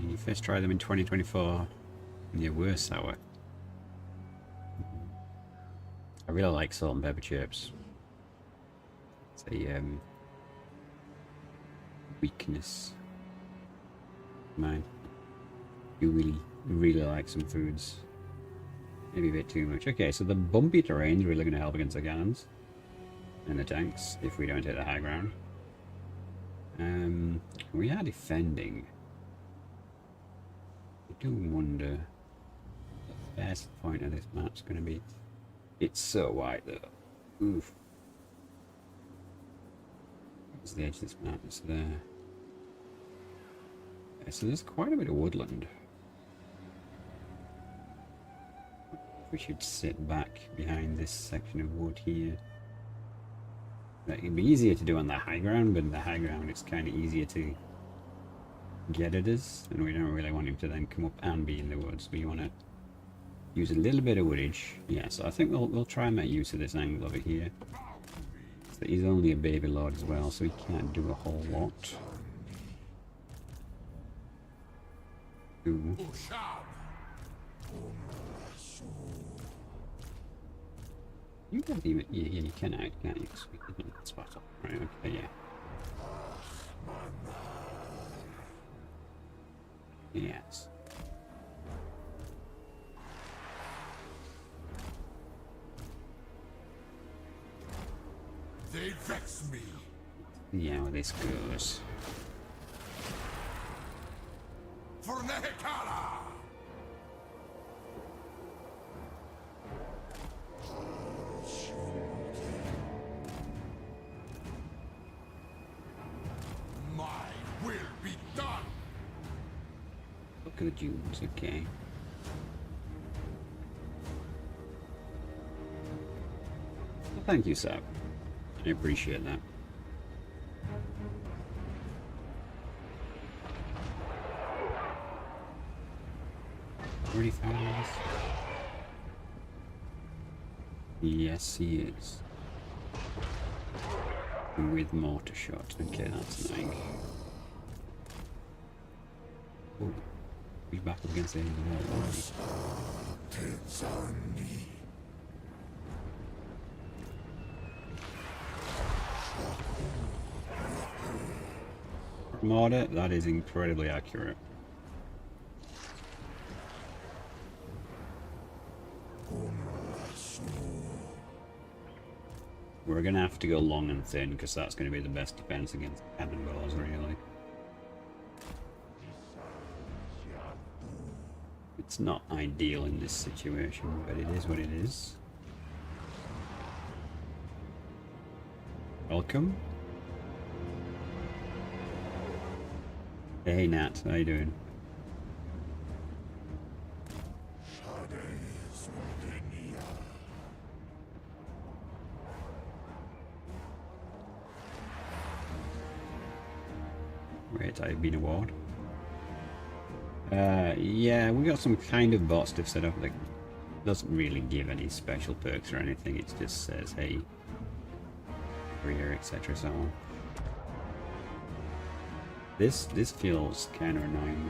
You first tried them in 2024 and they were sour. I really like salt and pepper chips. It's a weakness of mine. You really like some foods. Maybe a bit too much. Okay, so the bumpy terrain's really going to help against the cannons and the tanks if we don't hit the high ground. We are defending. I do wonder the best point of this map's going to be. It's so wide though. Oof. What's the edge of this map? It's there. Okay, so there's quite a bit of woodland. We should sit back behind this section of wood here. That would be easier to do on the high ground, but in the high ground it's kind of easier to get at us, and we don't really want him to then come up and be in the woods. We want to use a little bit of woodage. Yeah, so I think we'll try and make use of this angle over here. So he's only a baby lord as well, so he can't do a whole lot. Ooh. You can't even. Yeah, you can hide, can't you? Sweet little spot up. Right, okay, yeah. Yes. They vex me. Yeah, well, this goes. For Nehekara! My will be done. Look at the dunes, okay. Well, thank you, Sab. I appreciate that. Already found this? Yes, he is. With mortar shot. Okay, that's annoying. Oh, he's back up against the end of the wall already. Mortar, that is incredibly accurate. We're going to have to go long and thin because that's going to be the best defense against cannonballs, really. It's not ideal in this situation, but it is what it is. Welcome. Hey Nat, how you doing? Wait, I've been award. Yeah, we got some kind of bot stuff set up that doesn't really give any special perks or anything. It just says, hey, career, etc. so on. This feels kind of annoying.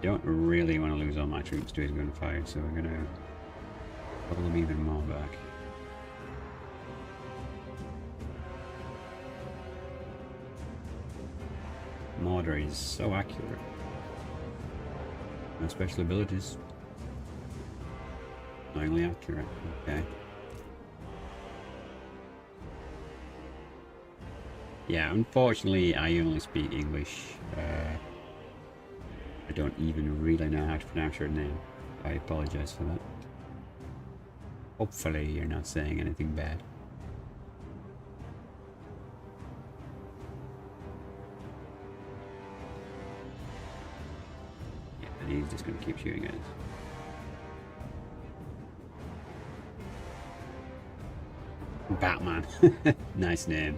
Don't really want to lose all my troops to his gunfire, so we're gonna pull them even more back. Mortar is so accurate. No special abilities. Annoyingly accurate. Okay. Yeah, unfortunately I only speak English. I don't even really know how to pronounce your name. I apologize for that. Hopefully you're not saying anything bad. Yeah, and he's just going to keep shooting at us. Batman. Nice name.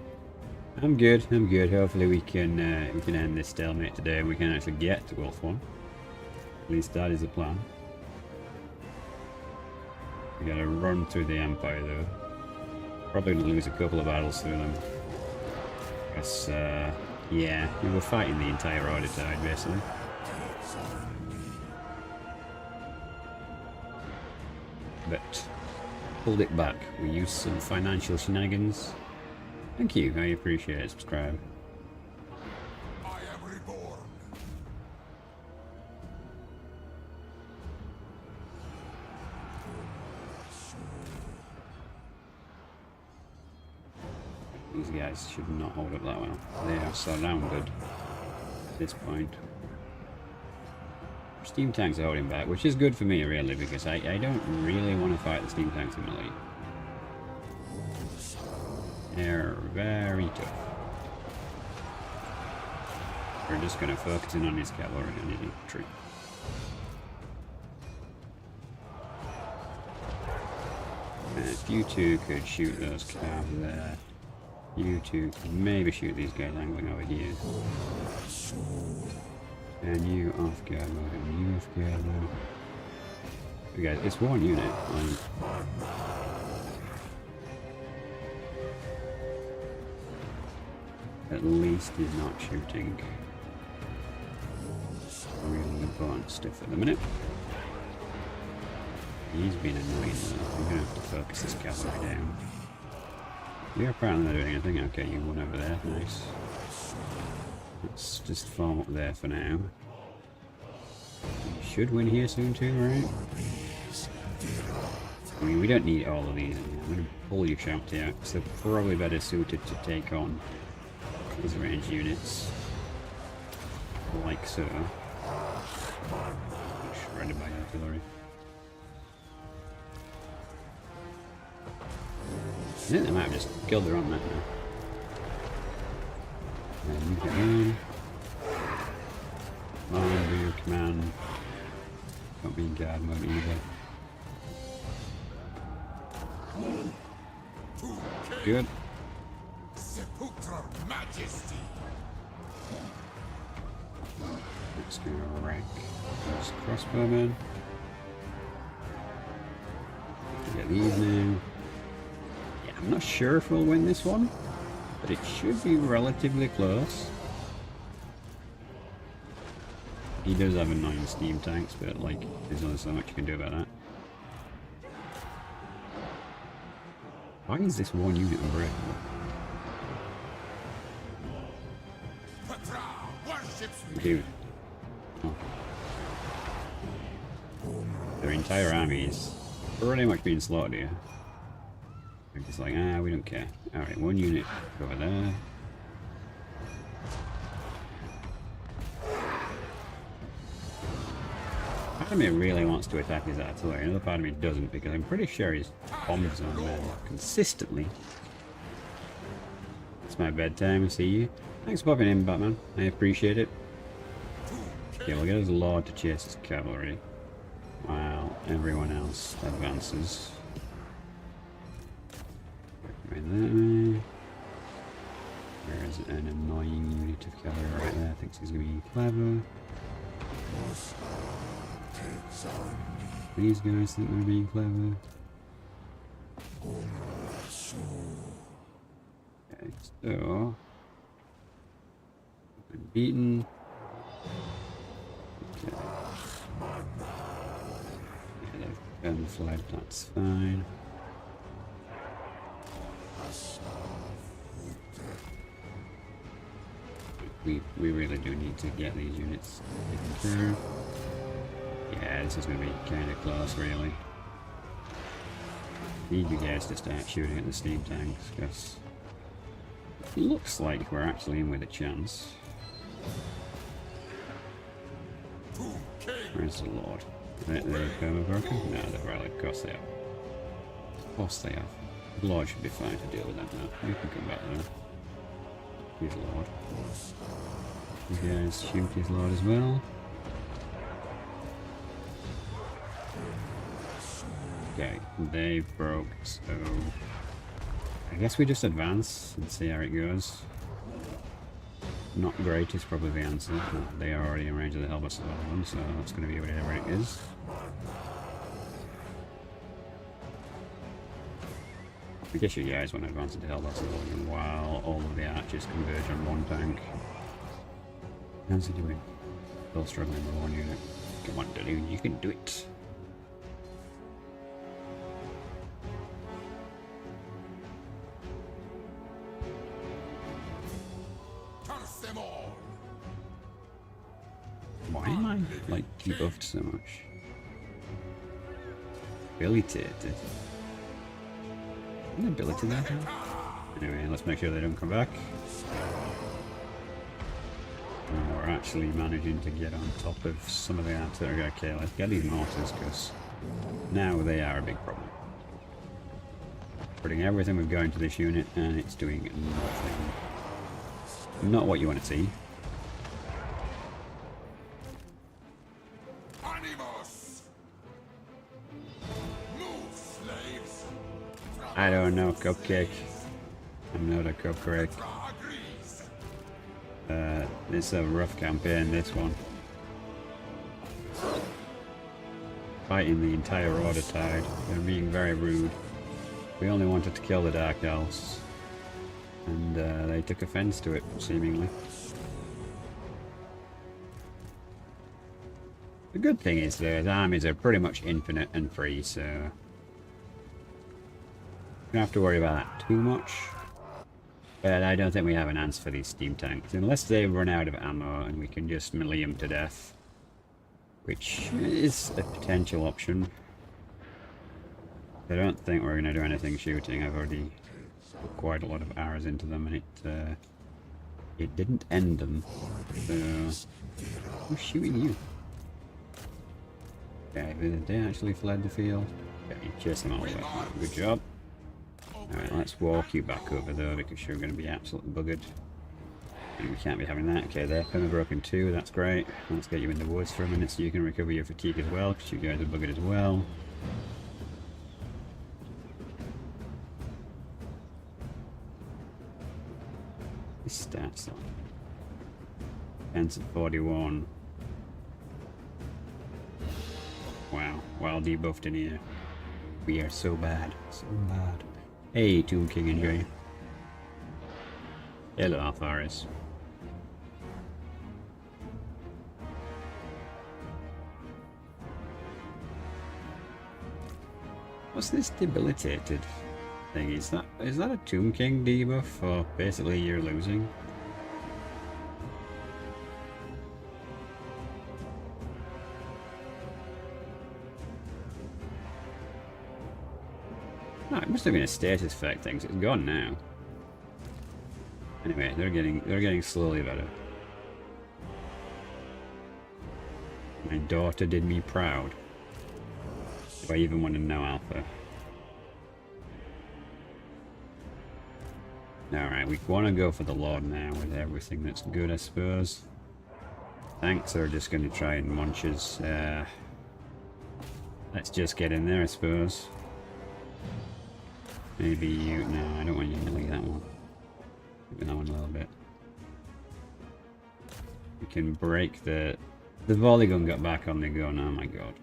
I'm good. Hopefully we can end this stalemate today and we can actually get to Wolf 1. At least that is the plan. We gotta run through the Empire though. Probably gonna lose a couple of battles through them. Because, yeah, we were fighting the entire Order tide basically. But pulled it back. We used some financial shenanigans. Thank you, I appreciate it. Subscribe. I am reborn. These guys should not hold up that well. They are surrounded at this point. Steam tanks are holding back, which is good for me really, because I don't really want to fight the steam tanks in the lead. They're very tough. We're just going to focus in on his cavalry and his infantry. And if you two could shoot those cabs there, you two could maybe shoot these guys angling over here. And you off guard mode, and you off guard mode. But guys, it's one unit. At least he's not shooting really important stuff at the minute. He's been annoying though. I'm gonna have to focus this cavalry down. You're apparently not doing anything. Okay, you won over there. Nice. Let's just farm up there for now. We should win here soon too, right? I mean, we don't need all of these. I'm going to pull your shout out because they're probably better suited to take on these range units. Like so. Shredded by artillery. I think they might have just killed their own men now. And you get in. Come on, do your command. Don't be in guard mode either. Good. Sepulchral majesty. Let's go wreck those crossbowmen. Get these now. Yeah, I'm not sure if we'll win this one, but it should be relatively close. He does have 9 steam tanks, but like, there's only so much you can do about that. Why is this one unit unbreakable? Petra worships me. Dude. Oh. Their entire army is pretty much being slaughtered here. They're just like, we don't care. Alright, one unit over there. Part of me really wants to attack his artillery, another part of me doesn't, because I'm pretty sure his bombs on them consistently. It's my bedtime, see you. Thanks for popping in, Batman. I appreciate it. Okay, we'll get his lord to chase his cavalry while everyone else advances. Right that way. There is an annoying unit of cavalry right there. Thinks he's going to be clever. These guys think they're being clever. Okay, so been beaten. Okay. Yeah, they've been fled, that's fine. We really do need to get these units taken care of. Yeah, this is going to be kind of close, really. Need you guys to start shooting at the steam tanks, because it looks like we're actually in with a chance. Where's the Lord? Are they perma broken? No, they're right, of course they are. Of course they are. The Lord should be fine to deal with that now. You can come back there. He's Lord. You guys shoot his Lord as well. Okay, they broke, so I guess we just advance and see how it goes. Not great is probably the answer, but they are already in range of the Hellbus one, so that's going to be whatever it is. I guess you guys want to advance into Hellbus while all of the archers converge on one tank. How's he doing? Still struggling with one unit. Come on, Daloon, you can do it. Curse them all. Why am I, like, debuffed so much? Debilitated. An ability there? Anyway, let's make sure they don't come back. And we're actually managing to get on top of some of the artillery. Okay, let's get these mortars, because now they are a big problem. Putting everything we've got into this unit, and it's doing nothing. Not what you want to see. Animus. Move, slaves. I don't know, Cupcake. I'm not a cupcake. Agrees. This is a rough campaign, this one. Fighting the entire Order Tide. They're being very rude. We only wanted to kill the Dark Elves. And they took offense to it, seemingly. The good thing is the armies are pretty much infinite and free, so you don't have to worry about that too much. But I don't think we have an answer for these steam tanks, unless they run out of ammo and we can just melee them to death, which is a potential option. I don't think we're going to do anything shooting. I've already put quite a lot of arrows into them, and it didn't end them. So who's shooting you? Okay, they actually fled the field. Okay, chase them all away. Good job. Alright, let's walk you back over though, because you're going to be absolutely buggered. And we can't be having that. Okay, they're kind of broken too, that's great. Let's get you in the woods for a minute so you can recover your fatigue as well, because you guys are buggered as well. This stats on. Defense at 41. Wow, well debuffed in here. We are so bad, so bad. Hey, Tomb King and Jay. Hello, Alfaris. What's this debilitated thing? Is that a Tomb King debuff, or basically you're losing? No, it must have been a status effect thing, so it's gone now. Anyway, they're getting slowly better. My daughter did me proud. Do I even want to know, Alpha? Alright, we want to go for the Lord now with everything that's good, I suppose. Tanks are just going to try and munch us. Let's just get in there, I suppose. Maybe you... No, I don't want you to leave that one. Maybe that one a little bit. We can break the... The volley gun got back on the gun, oh my god.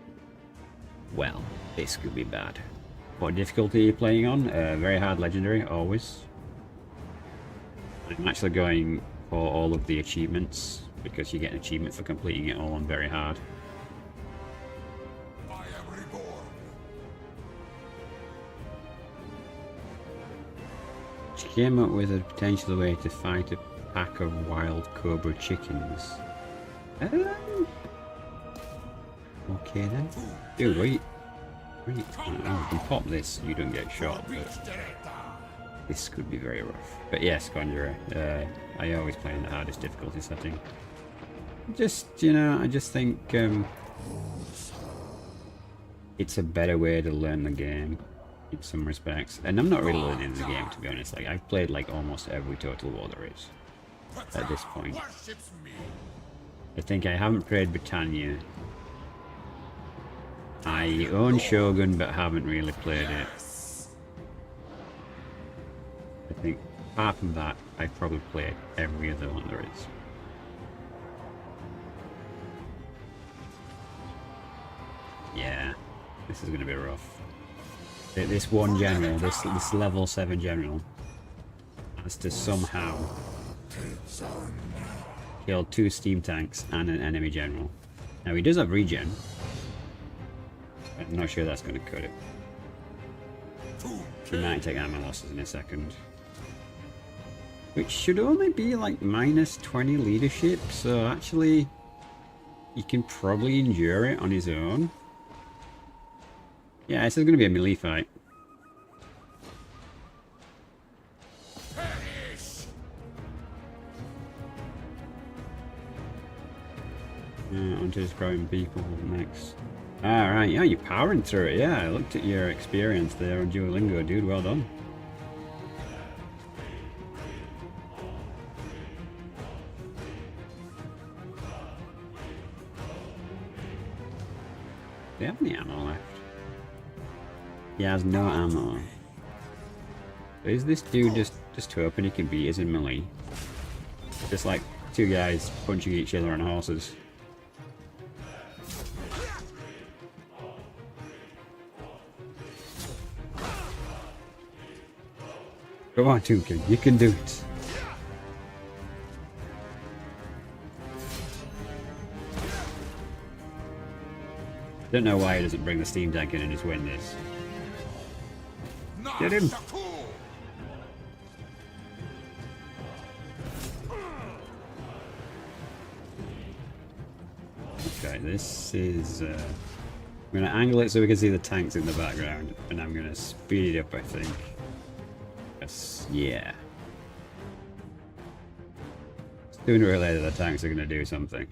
Well, this could be bad. What difficulty are you playing on? Very hard legendary, always. I'm actually going for all of the achievements, because you get an achievement for completing it all on very hard. She came up with a potential way to fight a pack of wild cobra chickens. Okay then. Dude, wait. Wait. Oh, if you pop this, you don't get shot, but this could be very rough. But yes, Conjurer. I always play in the hardest difficulty setting. Just, you know, I just think it's a better way to learn the game. In some respects, and I'm not really learning the game, to be honest. Like, I've played like almost every Total War there is at this point. I think I haven't played Britannia. I own Shogun, but haven't really played it. I think apart from that, I've probably played every other one there is. Yeah, this is gonna be rough. This one general, this level 7 general, has to somehow killed 2 steam tanks and an enemy general. Now he does have regen. I'm not sure that's going to cut it. He might take ammo losses in a second. Which should only be like minus 20 leadership, so actually he can probably endure it on his own. Yeah, this is going to be a melee fight. Onto his growing people next. Alright, yeah, you're powering through it. Yeah, I looked at your experience there on Duolingo, dude. Well done. Do you have any ammo left? He has no ammo. Is this dude just hoping he can beat us in melee? Just like 2 guys punching each other on horses. Come on, Toonkin, you can do it. Don't know why he doesn't bring the steam tank in and just win this. Get him! Okay, this is... I'm going to angle it so we can see the tanks in the background, and I'm going to speed it up, I think. Yes, yeah. Sooner or later the tanks are going to do something.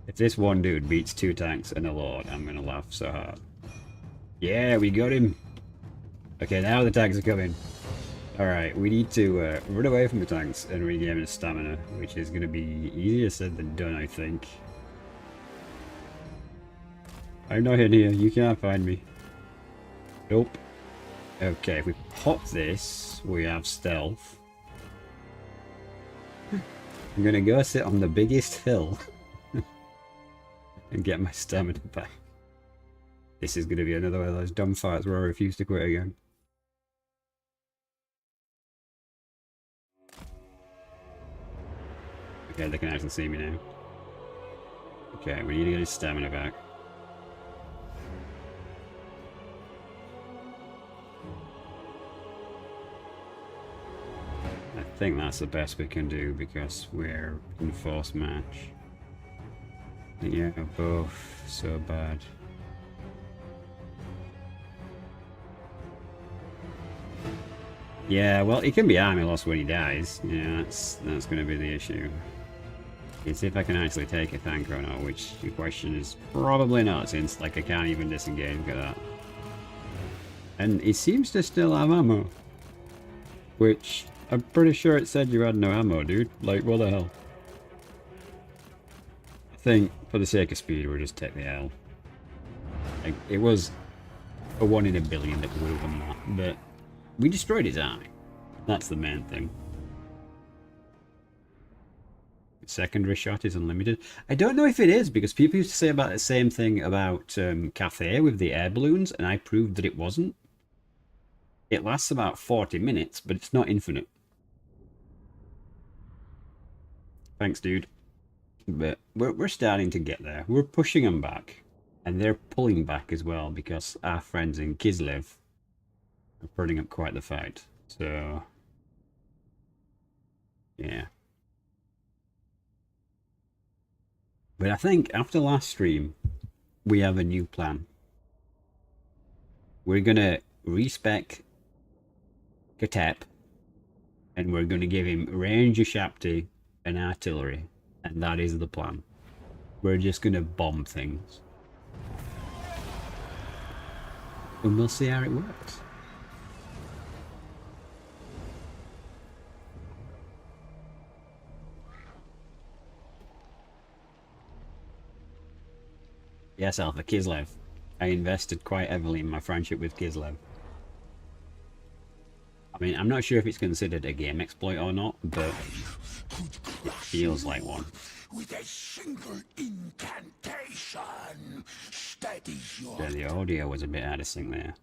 If this one dude beats 2 tanks and a lord, I'm going to laugh so hard. Yeah, we got him! Okay, now the tanks are coming. Alright, we need to run away from the tanks and regain his stamina, which is going to be easier said than done, I think. I'm not in here, you can't find me. Nope. Okay, if we pop this, we have stealth. I'm going to go sit on the biggest hill and get my stamina back. This is going to be another one of those dumb fights where I refuse to quit again. Okay, they can actually see me now. Okay, we need to get his stamina back. I think that's the best we can do because we're in force match. Yeah, both so bad. Yeah, well, it can be army loss when he dies. Yeah, that's going to be the issue. Let's see if I can actually take a tank or not, which the question is probably not, since like I can't even disengage with that. And he seems to still have ammo, which I'm pretty sure it said you had no ammo, dude. Like, what the hell? I think for the sake of speed, we'll just take the L. Like, it was a 1 in a billion that we would have won that, but we destroyed his army. That's the main thing. Secondary shot is unlimited. I don't know if it is, because people used to say about the same thing about Khatep with the air balloons, and I proved that it wasn't. It lasts about 40 minutes, but it's not infinite. Thanks, dude. But we're starting to get there. We're pushing them back, and they're pulling back as well, because our friends in Kislev are putting up quite the fight. So, yeah. But I think after last stream, we have a new plan. We're going to respec Khatep, and we're going to give him range of Shapti and artillery, and that is the plan. We're just going to bomb things. And we'll see how it works. Yes, Alpha, Kislev. I invested quite heavily in my friendship with Kislev. I mean, I'm not sure if it's considered a game exploit or not, but it feels like one. With a single incantation, steady your... Yeah, the audio was a bit out of sync there.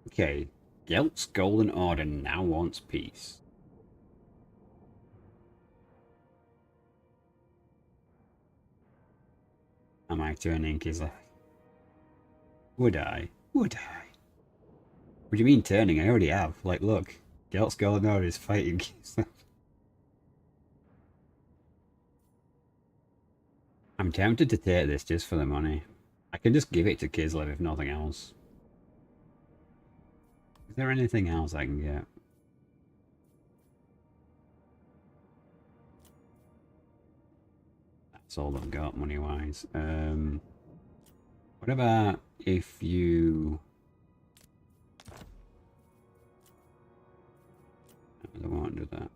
Okay, Gelt's Golden Order now wants peace. I turning Kislev? Would I? Would I? What do you mean turning? I already have. Like, look. Geralt Goldenor is fighting Kislev. I'm tempted to take this just for the money. I can just give it to Kislev if nothing else. Is there anything else I can get? That's all I've got money-wise. What about if you... I won't do that.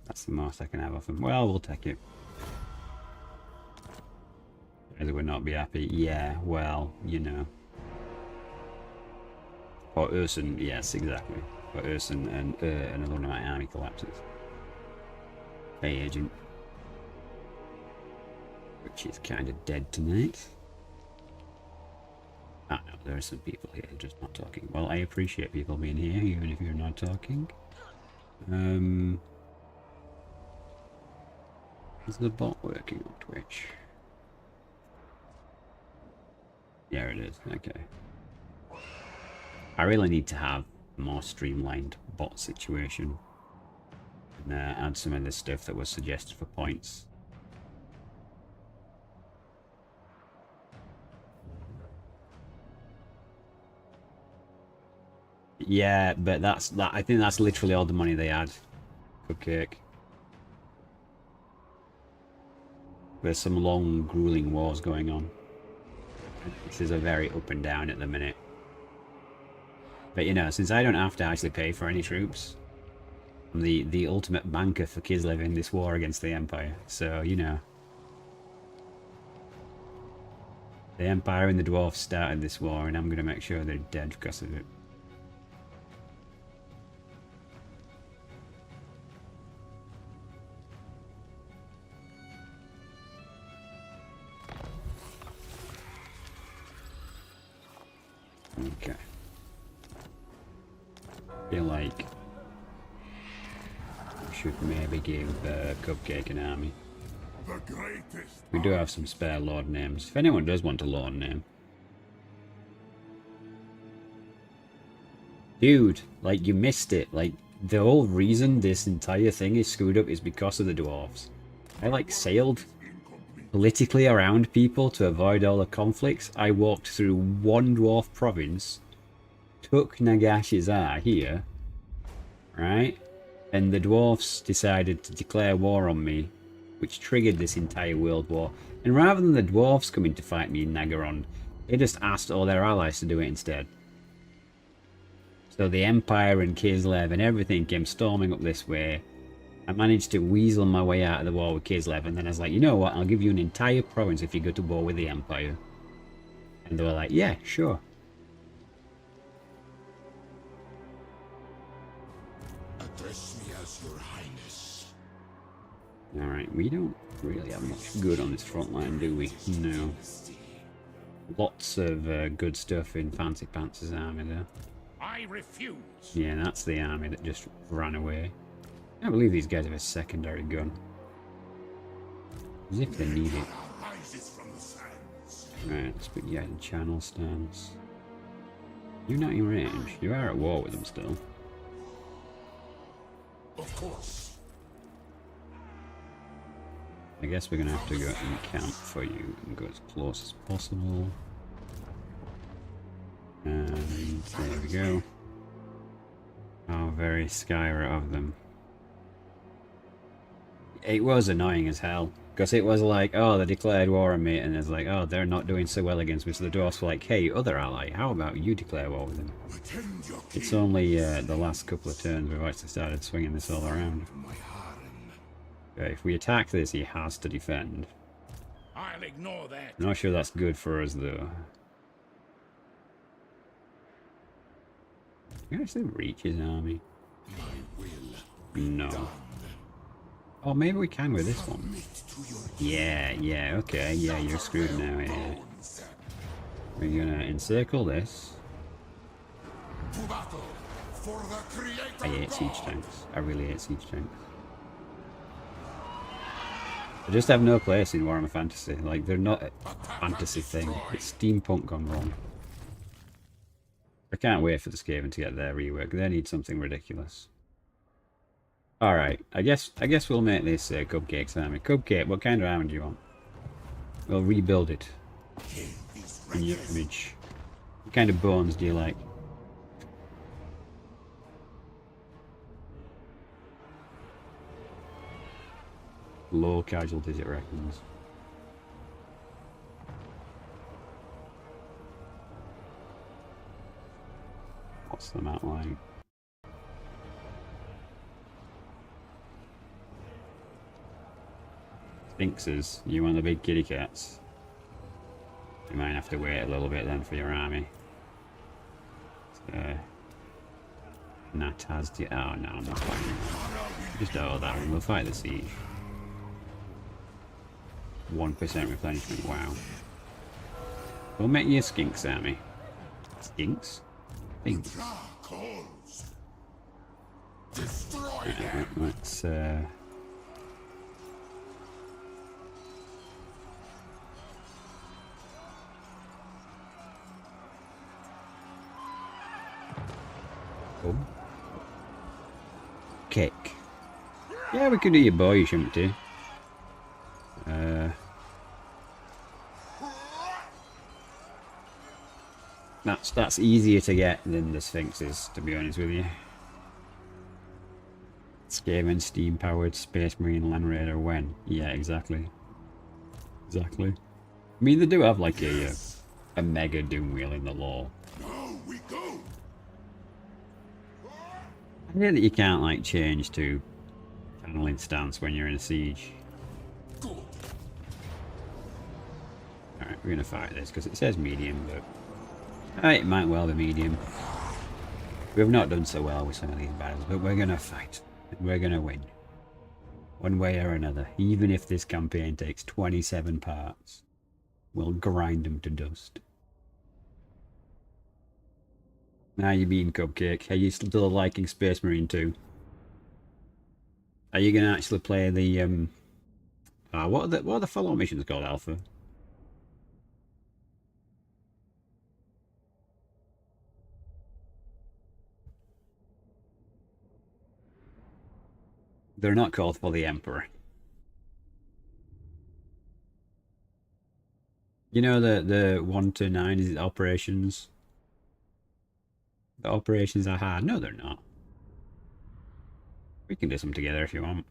That's the most I can have of them. Well, we'll take it. They would not be happy. Yeah, well, you know. For Urson, yes, exactly. For Urson and another one of my army collapses. Hey, agent. Which is kind of dead tonight. Ah, no, there are some people here just not talking. Well, I appreciate people being here, even if you're not talking. Is the bot working on Twitch? Yeah, it is. Okay. I really need to have a more streamlined bot situation. And add some of the stuff that was suggested for points. Yeah, but I think that's literally all the money they had. Cupcake. There's some long, grueling wars going on. This is a very up and down at the minute. But you know, since I don't have to actually pay for any troops, I'm the ultimate banker for Kislev in this war against the Empire. So, you know. The Empire and the Dwarves started this war, and I'm going to make sure they're dead because of it. Okay. Feel like we should maybe give Cupcake an army. We do have some spare lord names. If anyone does want a lord name. Dude, like, you missed it. Like, the whole reason this entire thing is screwed up is because of the dwarves. I, like, sailed politically around people to avoid all the conflicts. I walked through one dwarf province, took Nagashizar here, right? And the dwarfs decided to declare war on me, which triggered this entire world war. And rather than the dwarfs coming to fight me in Nagaron, they just asked all their allies to do it instead. So the Empire and Kislev and everything came storming up this way. I managed to weasel my way out of the war with Kislev, and then I was like, you know what, I'll give you an entire province if you go to war with the Empire. And they were like, yeah, sure. Address me as your highness. Alright, we don't really have much good on this front line, do we? No. Lots of good stuff in Fancy Pants' army there. I refuse. Yeah, that's the army that just ran away. I can't believe these guys have a secondary gun. As if they need it. Right, let's put you in channel stance. You're not in range. You are at war with them still. Of course. I guess we're gonna have to go and camp for you and go as close as possible. And there we go. How very Skyra of them. It was annoying as hell. Because it was like, oh, they declared war on me, and it's like, oh, they're not doing so well against me. So the dwarfs were like, hey, other ally, how about you declare war with them? It's only the last couple of turns we've actually started swinging this all around. Okay, if we attack this, he has to defend. I'll ignore that. I'm not sure that's good for us, though. Can I actually reach his army? No. Oh, maybe we can with this one. Yeah, okay, yeah, you're screwed now, yeah. We're gonna encircle this. I hate siege tanks. I really hate siege tanks. They just have no place in Warhammer Fantasy. Like, they're not a fantasy thing. It's steampunk gone wrong. I can't wait for the Skaven to get their rework. They need something ridiculous. Alright, I guess we'll make this Cupcake's army. Cupcake, what kind of army do you want? We'll rebuild it in your image. What kind of bones do you like? Low casualties, it reckons. What's the map like? Sphinxes, you want the big kitty cats? You might have to wait a little bit then for your army. Nataz, oh no, I'm not fighting that. Just out of that one, we'll fight the siege. 1% replenishment, wow. We'll make you a skinks army. Skinks? Skinks. Let's Cake. Yeah, we could do your boyish empty. That's easier to get than the Sphinxes, to be honest with you. Skaven, steam powered, Space Marine, Land Raider, when? Yeah, exactly. Exactly. I mean, they do have like a mega doom wheel in the lore. Now we go. I hear that you can't like change to channeling stance when you're in a siege. Alright, we're gonna fight this because it says medium, but it might well be medium. We've not done so well with some of these battles, but we're gonna fight. And we're gonna win. One way or another. Even if this campaign takes 27 parts, we'll grind them to dust. Now you mean Cupcake? Are you still liking Space Marine 2? Are you gonna actually play the what are the follow missions called, Alpha? They're not called for the Emperor. You know the 1 to 9 is operations? The operations are hard. No, they're not. We can do some together if you want.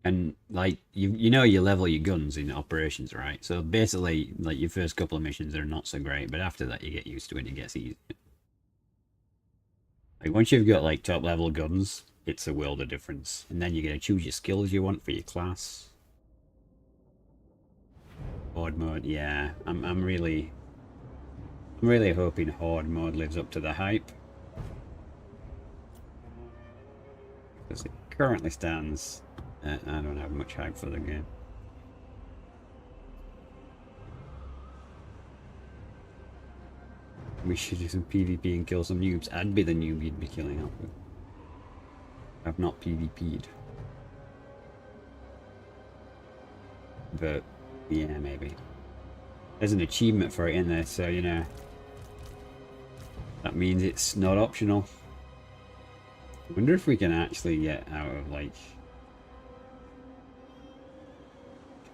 And like you know you level your guns in operations, right? So basically like your first couple of missions are not so great, but after that you get used to it and it gets easier. Like once you've got like top level guns, it's a world of difference. And then you're gonna choose your skills you want for your class. Horde mode, yeah. I'm really hoping Horde mode lives up to the hype. Because it currently stands, I don't have much hype for the game. We should do some PvP and kill some noobs. I'd be the noob you'd be killing up with. I've not PvP'd. But, yeah, maybe. There's an achievement for it in there, so, you know. That means it's not optional. I wonder if we can actually get out of, like...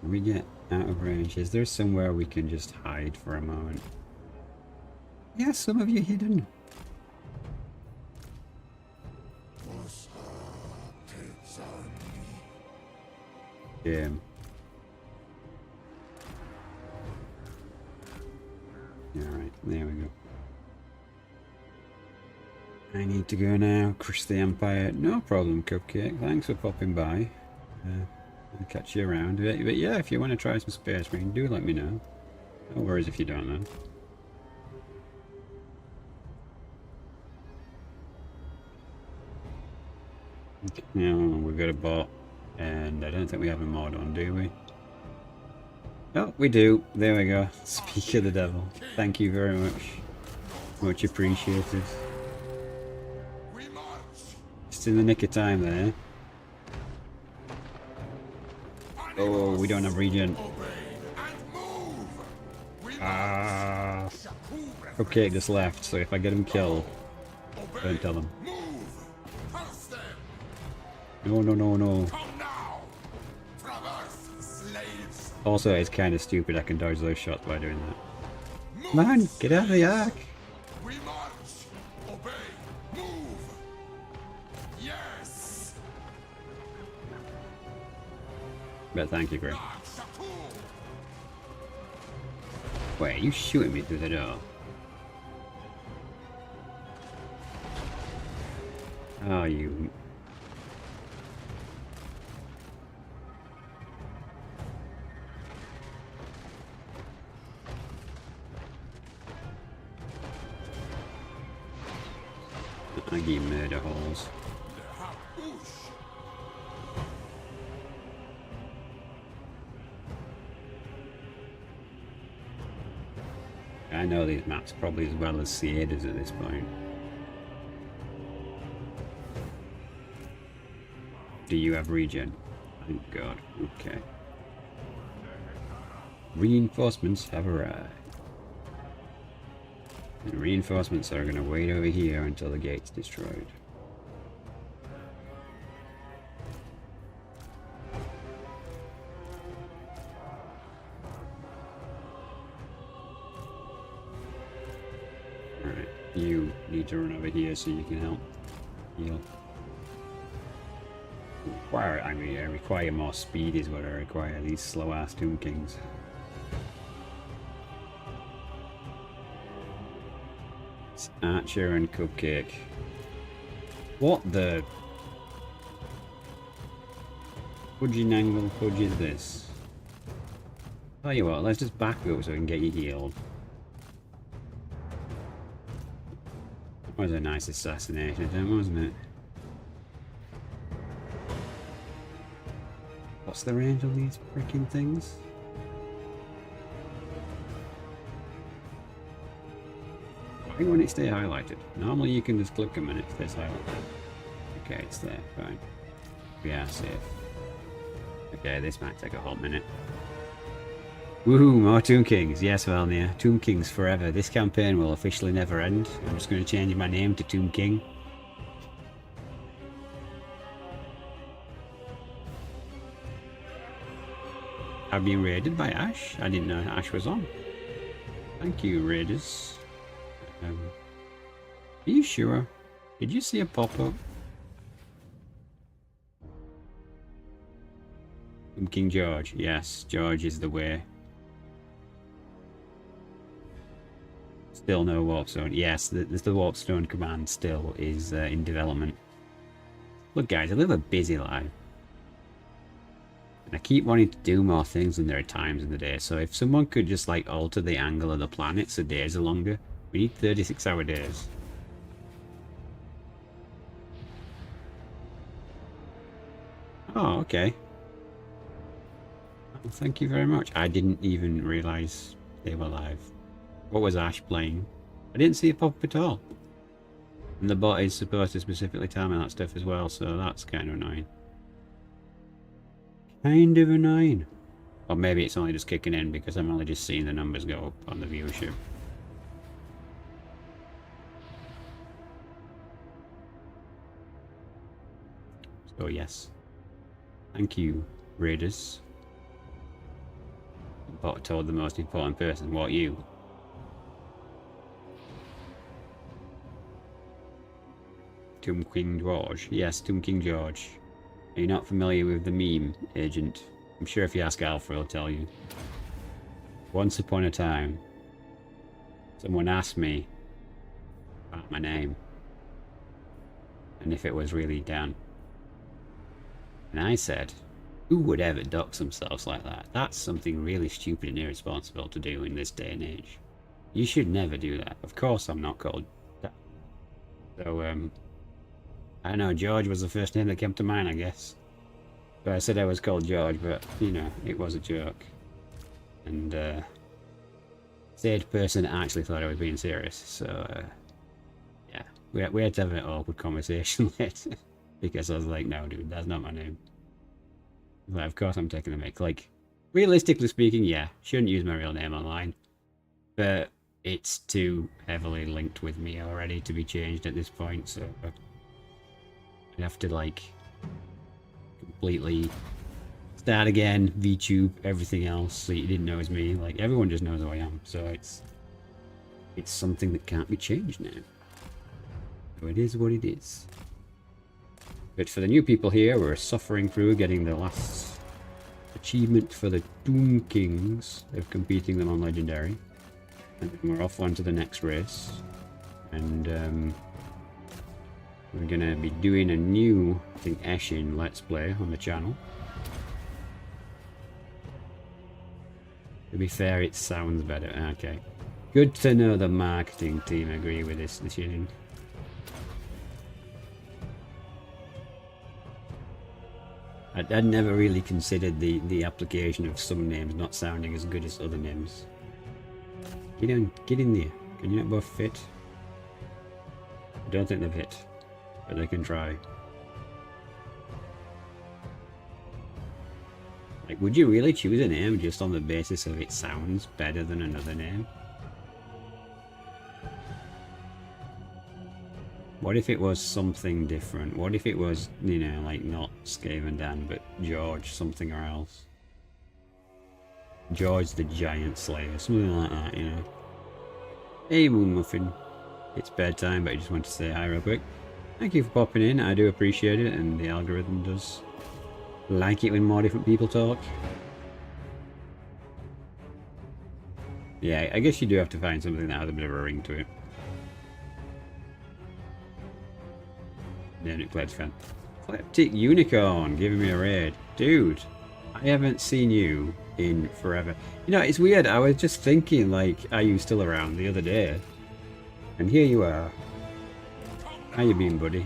Can we get out of range? Is there somewhere we can just hide for a moment? Yeah, some of you hidden. Yeah. Alright, there we go. I need to go now. Crush the Empire. No problem, Cupcake. Thanks for popping by. I'll catch you around. But yeah, if you want to try some Space Marine, do let me know. No worries if you don't know. Okay, now we've got a bot, and I don't think we have a mod on, do we? Oh, we do. There we go. Speak of the devil. Thank you very much. Much appreciated. We march. Just in the nick of time there. Oh, we don't have regen. Ah. Okay, just left, so if I get him killed, don't tell him. No, no, no, no. Also, it's kind of stupid I can dodge those shots by doing that. Man, get out of the arc! We march! Obey! Move! Yes! But thank you, Grim. Wait, are you shooting me through the door? Oh, you... Aggie murder holes. I know these maps probably as well as Cieda's at this point. Do you have regen? Thank God. Okay. Reinforcements have arrived. And reinforcements are going to wait over here until the gate's destroyed. Alright, you need to run over here so you can help heal. I require more speed is what I require, these slow ass Tomb Kings. It's Archer and Cupcake. What the fudging angle fudge is this? Tell you what, let's just back up so we can get you healed. That was a nice assassination attempt, wasn't it? What's the range of these freaking things? Why won't it stay highlighted? Normally you can just click them and it stays highlighted. Okay, it's there, fine. We are safe. Okay, this might take a hot minute. Woohoo, more Tomb Kings. Yes, Valnir. Tomb Kings forever. This campaign will officially never end. I'm just going to change my name to Tomb King. I've been raided by Ash. I didn't know Ash was on. Thank you, raiders. Are you sure? Did you see a pop-up? From King George. Yes, George is the way. Still no warp stone. Yes, the warp stone command still is in development. Look, guys, I live a busy life. And I keep wanting to do more things than there are times in the day. So if someone could just like alter the angle of the planet so days are longer. We need 36-hour days. Oh, okay. Well, thank you very much. I didn't even realise they were live. What was Ash playing? I didn't see it pop up at all. And the bot is supposed to specifically tell me that stuff as well, so that's kind of annoying. Kind of annoying. Or maybe it's only just kicking in because I'm only just seeing the numbers go up on the viewership. So yes. Thank you, raiders. The bot told the most important person, what, you? Tomb King George. Yes, Tomb King George. Are you not familiar with the meme, Agent? I'm sure if you ask Alpha, he'll tell you. Once upon a time, someone asked me about my name. And if it was really Dan. And I said, who would ever dox themselves like that? That's something really stupid and irresponsible to do in this day and age. You should never do that. Of course I'm not called that. So, I don't know, George was the first name that came to mind, I guess. So I said I was called George, but, you know, it was a joke. And, said person actually thought I was being serious, so, yeah. We had to have an awkward conversation later. Because I was like, no, dude, that's not my name. Like, of course I'm taking the mic. Like, realistically speaking, yeah, shouldn't use my real name online. But it's too heavily linked with me already to be changed at this point, so I'd have to, like, completely start again, VTube, everything else, so you didn't know it's me. Like, everyone just knows who I am, so it's something that can't be changed now. So it is what it is. But for the new people here, we're suffering through getting the last achievement for the Doom Kings of competing them on Legendary. And then we're off on to the next race. And we're going to be doing a new, I think, Eshin Let's Play on the channel. To be fair, it sounds better. Okay. Good to know the marketing team agree with this decision. I'd never really considered the application of some names not sounding as good as other names. Get in there. Can you not both fit? I don't think they've hit, but they can try. Like, would you really choose a name just on the basis of it sounds better than another name? What if it was something different? What if it was, you know, like not Skaven Dan, but George something or else? George the Giant Slayer, something like that, you know. Hey Moon Muffin, it's bedtime, but I just want to say hi real quick. Thank you for popping in, I do appreciate it, and the algorithm does like it when more different people talk. Yeah, I guess you do have to find something that has a bit of a ring to it. Yeah, Nick Pledge fan. Khatep Unicorn giving me a raid. Dude, I haven't seen you in forever. You know, it's weird. I was just thinking, like, are you still around the other day? And here you are. How you been, buddy?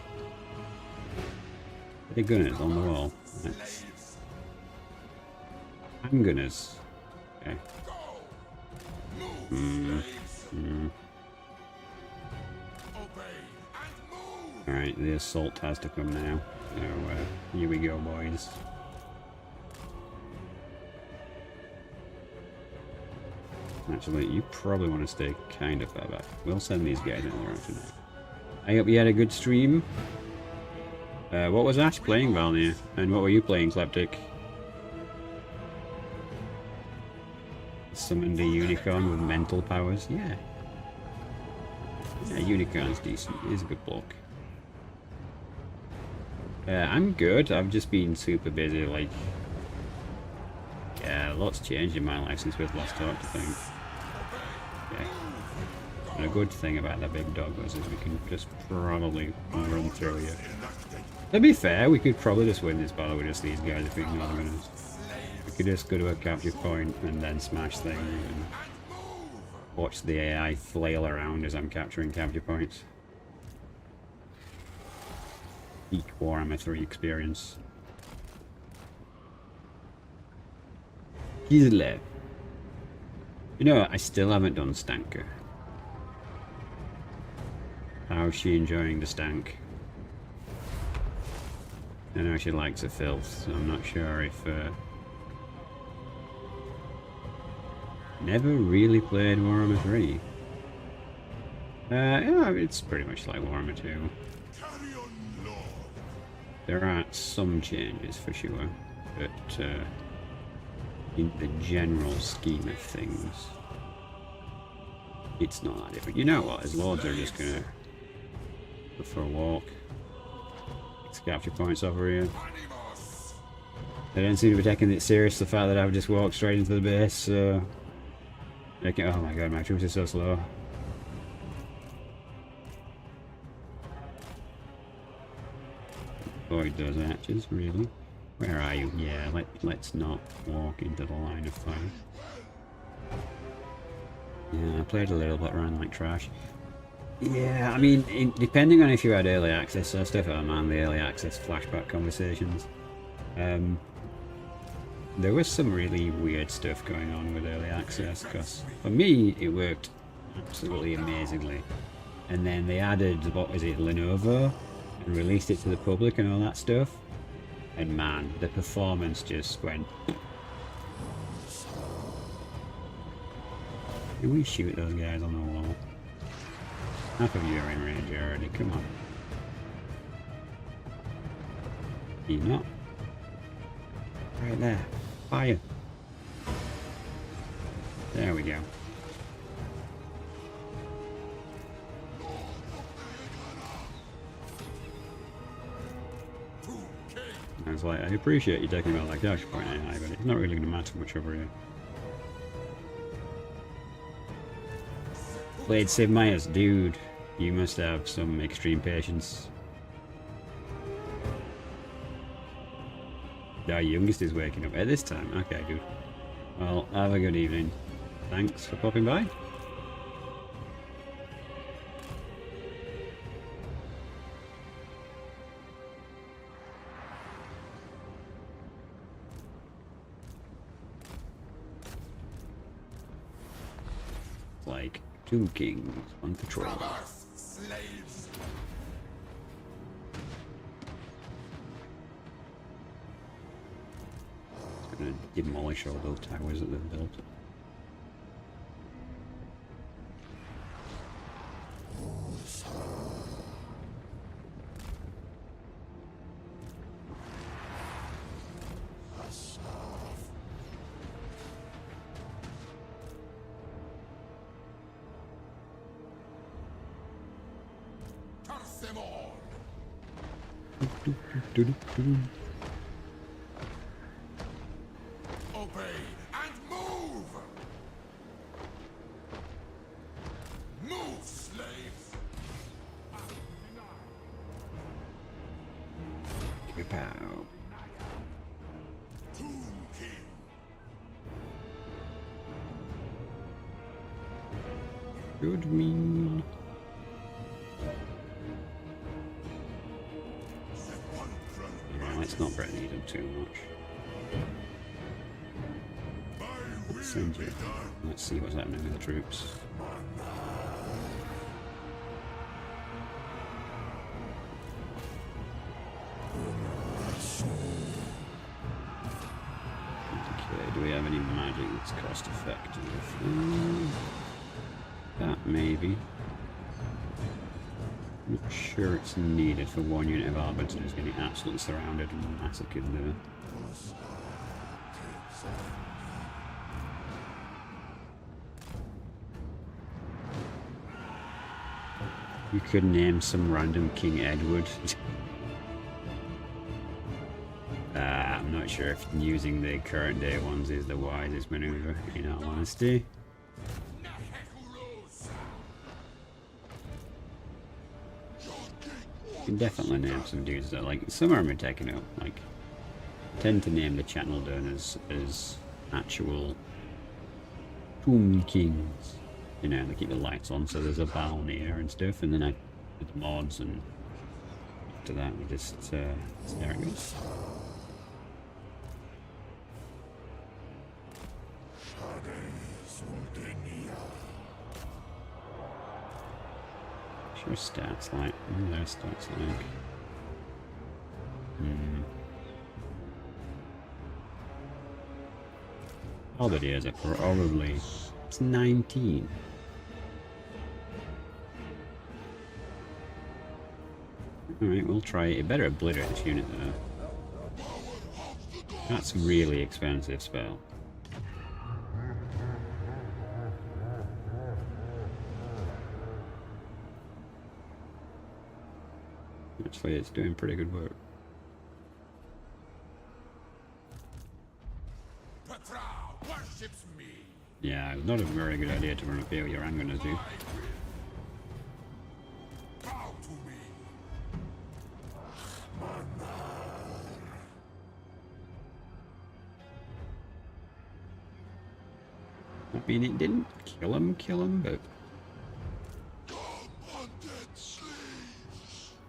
Hey, gunners on the wall. Nice. Handgunners. Okay. Alright, the assault has to come now. So, here we go, boys. Actually, you probably want to stay kind of far back. We'll send these guys in the round tonight. I hope you had a good stream. What was Ash playing, Valnia? And what were you playing, Kleptic? Summoned a unicorn with mental powers? Yeah. Yeah, unicorn's decent. He's a good bloke. I'm good. I've just been super busy, like... Yeah, lots changed in my life since we've last talked, I think. Yeah. And a good thing about that big dog was is we can just probably run through you. To be fair, we could probably just win this battle with just these guys if we ignore them. We could just go to a capture point and then smash things and watch the AI flail around as I'm capturing capture points. Peak Warhammer 3 experience. Kislev. You know, I still haven't done Stanker. How's she enjoying the stank? I know she likes the filth, so I'm not sure if... Never really played Warhammer 3. Yeah, it's pretty much like Warhammer 2. There are some changes for sure, but in the general scheme of things, it's not that different. You know what, his lords are just gonna go for a walk. Let's capture points over here. They don't seem to be taking it serious, the fact that I've just walked straight into the base, so... Oh my god, my troops are so slow. Avoid those archers, really. Where are you? Yeah, let's not walk into the line of fire. Yeah, I played a little bit around like trash. Yeah, I mean, depending on if you had early access, so stuff on the early access flashback conversations. There was some really weird stuff going on with early access, because for me, it worked absolutely amazingly. And then they added, what was it, Lenovo? and released it to the public and all that stuff. And man, the performance just went. Can we shoot those guys on the wall? Half of you are in range already, come on. You not? Right there. Fire. There we go. I was like, I appreciate you taking about like dash point AI, but it's not really going to matter much over here. Blade Sid Myers, dude, you must have some extreme patience. Our youngest is waking up at this time. Okay, dude. Well, have a good evening. Thanks for popping by. Like two kings on patrol. Slaves. It's gonna demolish all those towers that they've built. Curse them all. Obey and move. Move, slaves. Pow. Tomb King. Good mean. Yeah, let's not break these up too much. Let's send you. Let's see what's happening with the troops. Okay, do we have any magic that's cost effective? That maybe. Not sure it's needed for one unit of arbiters getting absolutely surrounded and massacred there. You could name some random King Edward. I'm not sure if using the current day ones is the wisest maneuver, in all honesty. You can definitely name some dudes that, like, some of them are taken up, like, tend to name the channel donors as actual Tomb Kings. You know, they keep the lights on so there's a bow near and stuff, and then I did the mods, and after that we just, there it goes. Sure stats like, what are their stats like? All the days are probably, it's 19. Alright, we'll try it. It better obliterate this unit though. That's a really expensive spell. Actually, it's doing pretty good work. Petra worships me. Yeah, it's not a very good idea to run a failure, I'm gonna do. Bow to me. I mean, it didn't kill him, but...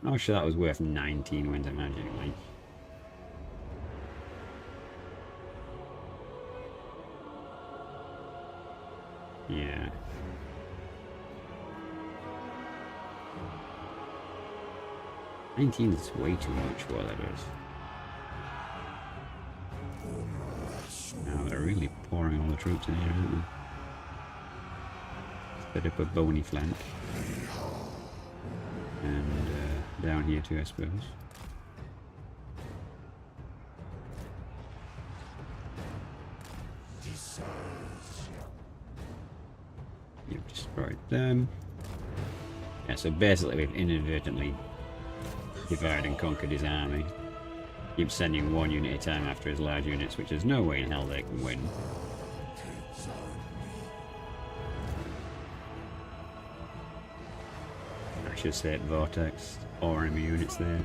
Oh, sure, that was worth 19 winter magic, like. Yeah. 19 is way too much for what that is. Now they're really pouring all the troops in here, aren't they? Set up a bony flank. And down here too, I suppose. You've destroyed them. Yeah, so basically we've inadvertently divided and conquered his army. Keeps sending one unit at a time after his large units, which there's no way in hell they can win. I should say it Vortex or enemy units there.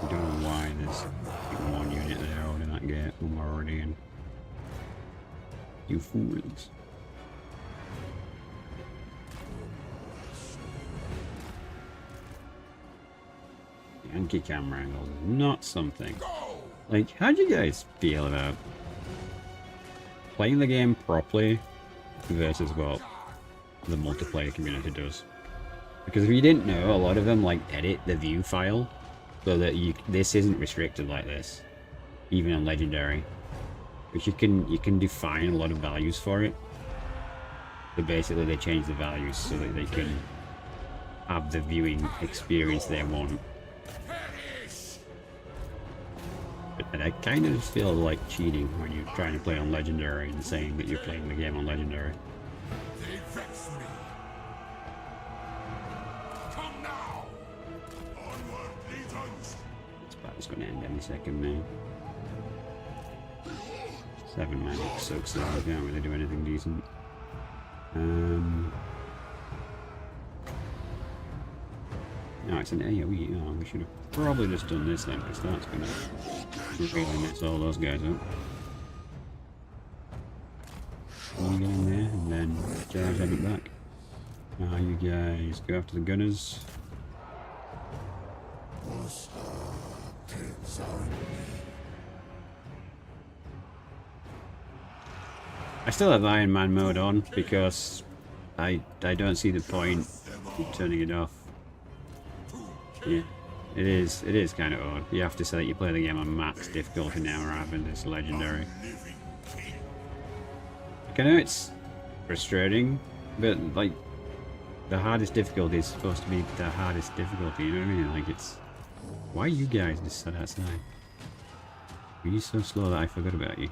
I don't know why there's one unit there holding that gate when we're already in. You fools. Yankee camera angles is not something. Like, how do you guys feel about playing the game properly versus what the multiplayer community does? Because if you didn't know, a lot of them like edit the view file so that this isn't restricted like this, even on Legendary. Which you can define a lot of values for it. So basically they change the values so that they can have the viewing experience they want. And I kind of feel like cheating when you're trying to play on Legendary and saying that you're playing the game on Legendary. They vex me. Come now. Onward, legions. This battle's going to end any second now. 7 man so slow, I can't really do anything decent. No, it's an AoE. Oh, we should have probably just done this then, because that's going to really mess all those guys up. You get in there, and then charge it back. Now you guys go after the gunners. I still have Iron Man mode on because I don't see the point in turning it off. Yeah, it is kind of odd. You have to say that you play the game on max difficulty now rather than this Legendary. Like, I know it's frustrating, but like the hardest difficulty is supposed to be the hardest difficulty, you know what I mean? Like, it's... Why you guys just sat outside? Are you so slow that I forgot about you?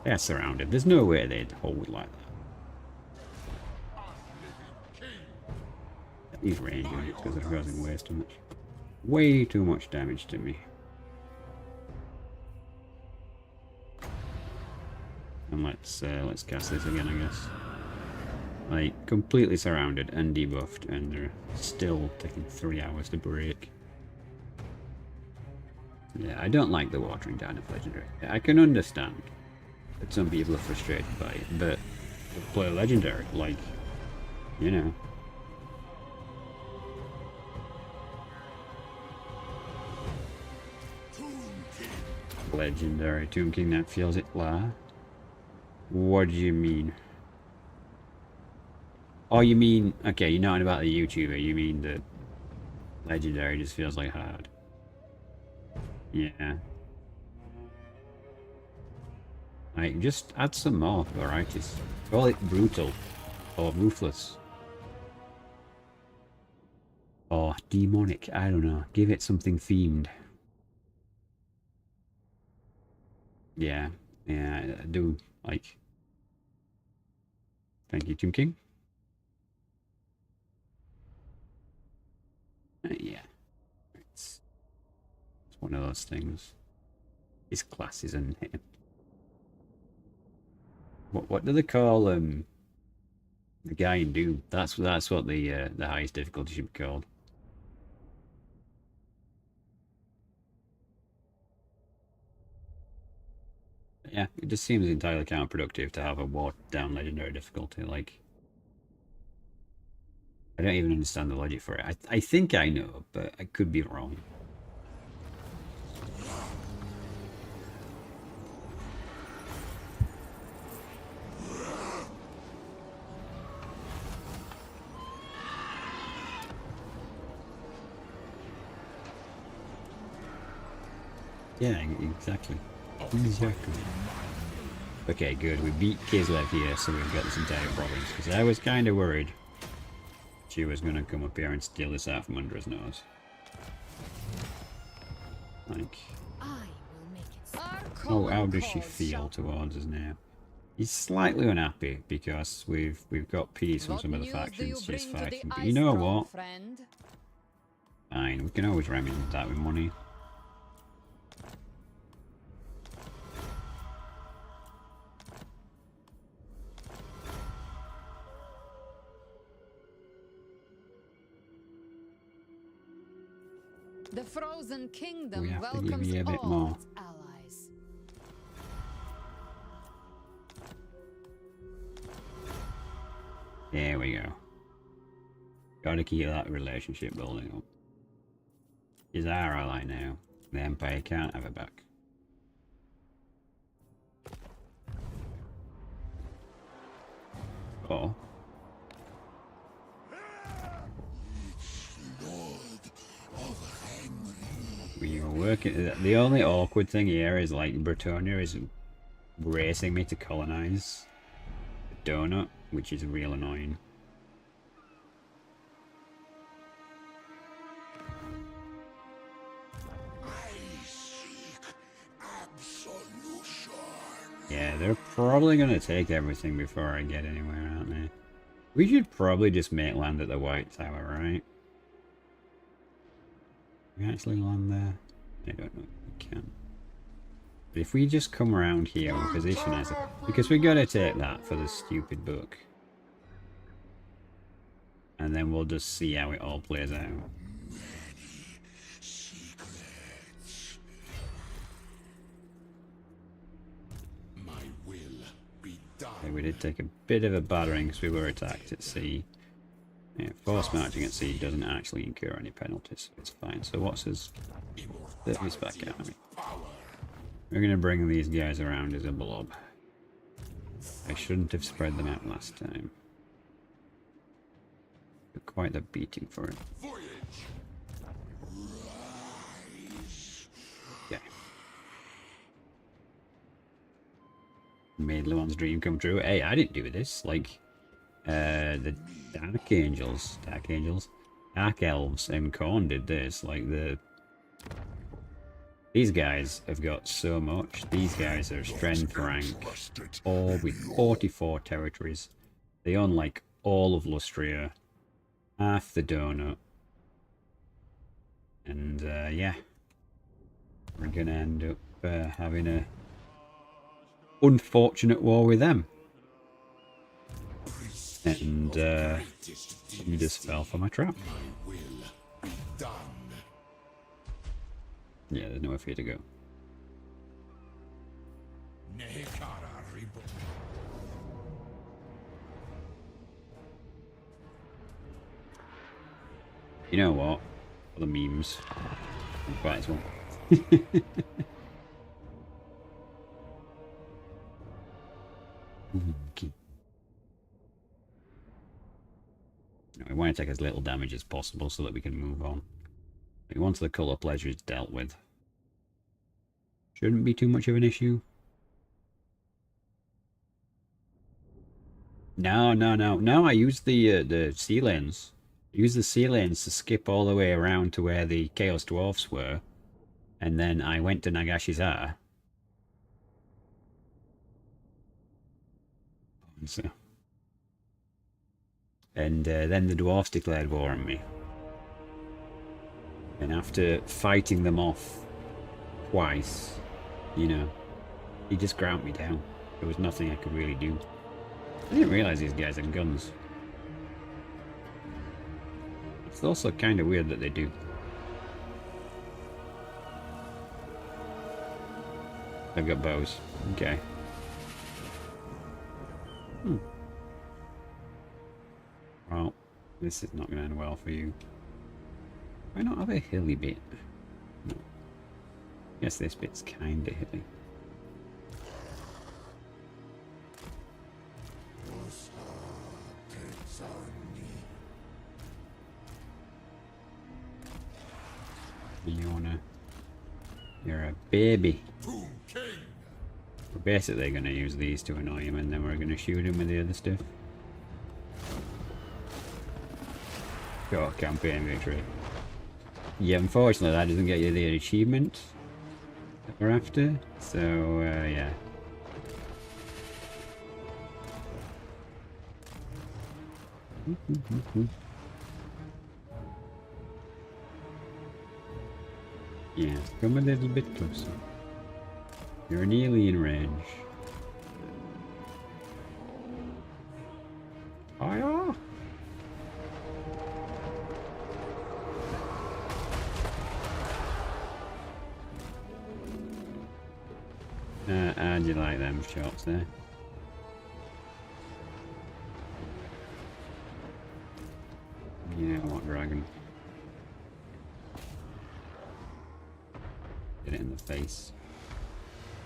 They're surrounded. There's no way they'd hold like that. These range units, because they're causing way too much damage to me. And let's cast this again, I guess. Like, completely surrounded and debuffed, and they're still taking 3 hours to break. Yeah, I don't like the watering down of Legendary. I can understand that some people are frustrated by it, but to play Legendary, like, you know. Legendary Tomb King that feels it, la. What do you mean? Oh, you mean, okay, you're not about the YouTuber, you mean the Legendary just feels like hard. Yeah. Like, just add some more varieties. Call it brutal. Or ruthless. Or demonic, I don't know. Give it something themed. Yeah, yeah, I do like. Thank you, Tomb King. Yeah. It's one of those things. His class isn't him. What do they call the guy in Doom? That's what the highest difficulty should be called. Yeah, it just seems entirely counterproductive to have a watered down Legendary difficulty. Like, I don't even understand the logic for it. I think I know, but I could be wrong. Yeah, exactly. Exactly. Okay, good. We beat Kislev here, so we've got this entire province. Because I was kind of worried she was going to come up here and steal this out from under his nose. Like, I will make it. Our oh, how common does she cause feel shall- towards us now? He's slightly unhappy because we've got peace from What some of the news do you factions she's bring to the fighting. But you Ice know Throne, what? friend? Fine, we can always remedy that with money. The Frozen Kingdom We have to give welcomes you a bit all more. its allies. There we go. Gotta keep that relationship building up. He's our ally now. The Empire can't have it back. Oh. We were working. The only awkward thing here is like Bretonia is racing me to colonize the donut, which is real annoying. Yeah, they're probably gonna take everything before I get anywhere, aren't they? We should probably just make land at the White Tower, right? Can we actually land there? I don't know if we can. But if we just come around here and position us, because we gotta take that for the stupid book. And then we'll just see how it all plays out. My will be done. Okay, we did take a bit of a battering because we were attacked at sea. Yeah, force marching at sea doesn't actually incur any penalties, so it's fine. So what's his 30 spec army? We're going to bring these guys around as a blob. I shouldn't have spread them out last time. Took quite the beating for it. Okay. Made Luan's dream come true. Hey, I didn't do this. Like, the Dark Elves and Khorne did this. Like, these guys have got so much. These guys are strength rank, all with 44 territories. They own like all of Lustria, half the donut, and yeah, we're gonna end up having a unfortunate war with them. And he just fell for my trap. My will be done. Yeah, there's nowhere for you to go. You know what? For the memes. Quite as well. Okay. We want to take as little damage as possible so that we can move on. Once the colour pleasure is dealt with, shouldn't be too much of an issue. No, I used the sea lanes. I used the sea lanes to skip all the way around to where the Chaos Dwarfs were, and then I went to Nagashizar. And then the dwarfs declared war on me. And after fighting them off twice, you know, he just ground me down. There was nothing I could really do. I didn't realise these guys had guns. It's also kind of weird that they do. They've got bows. Okay. Well, this is not going to end well for you. Why not have a hilly bit? No. Guess this bit's kind of hilly. You wanna You're a baby. Tomb King. We're basically going to use these to annoy him, and then we're going to shoot him with the other stuff. Got campaign victory. Yeah, unfortunately that doesn't get you the achievement that we're after, so yeah. Yeah, come a little bit closer. You're nearly in range. Hiya! How'd you like them shots there? You know what, dragon? Get it in the face.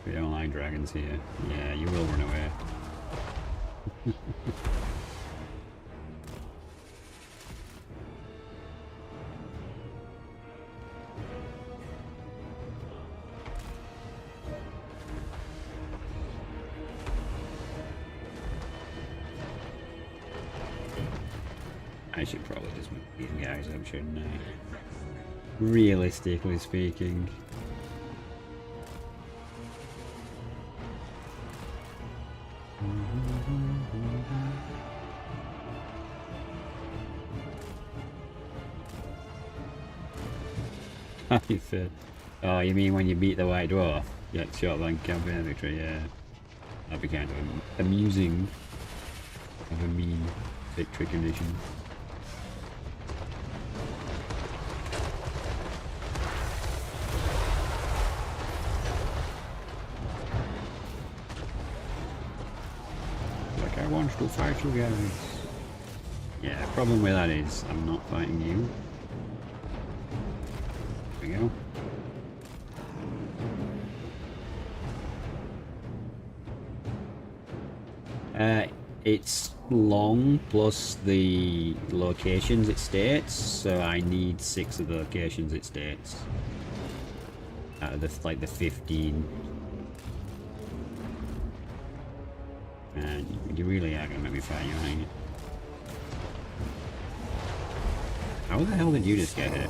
We don't like dragons here. Yeah, you will run away. I should probably just move these guys up, shouldn't I? Realistically speaking. You said, oh, you mean when you beat the White Dwarf? Yeah, shot by campaign victory, yeah. That'd be kind of amusing. Of a mean victory condition. Like I want to fight you guys. Yeah, problem with that is I'm not fighting you. There we go. It's long plus the locations it states, so I need 6 of the locations it states. Out of the, like the 15. And you really are gonna make me fight you, aren't you? How the hell did you just get hit?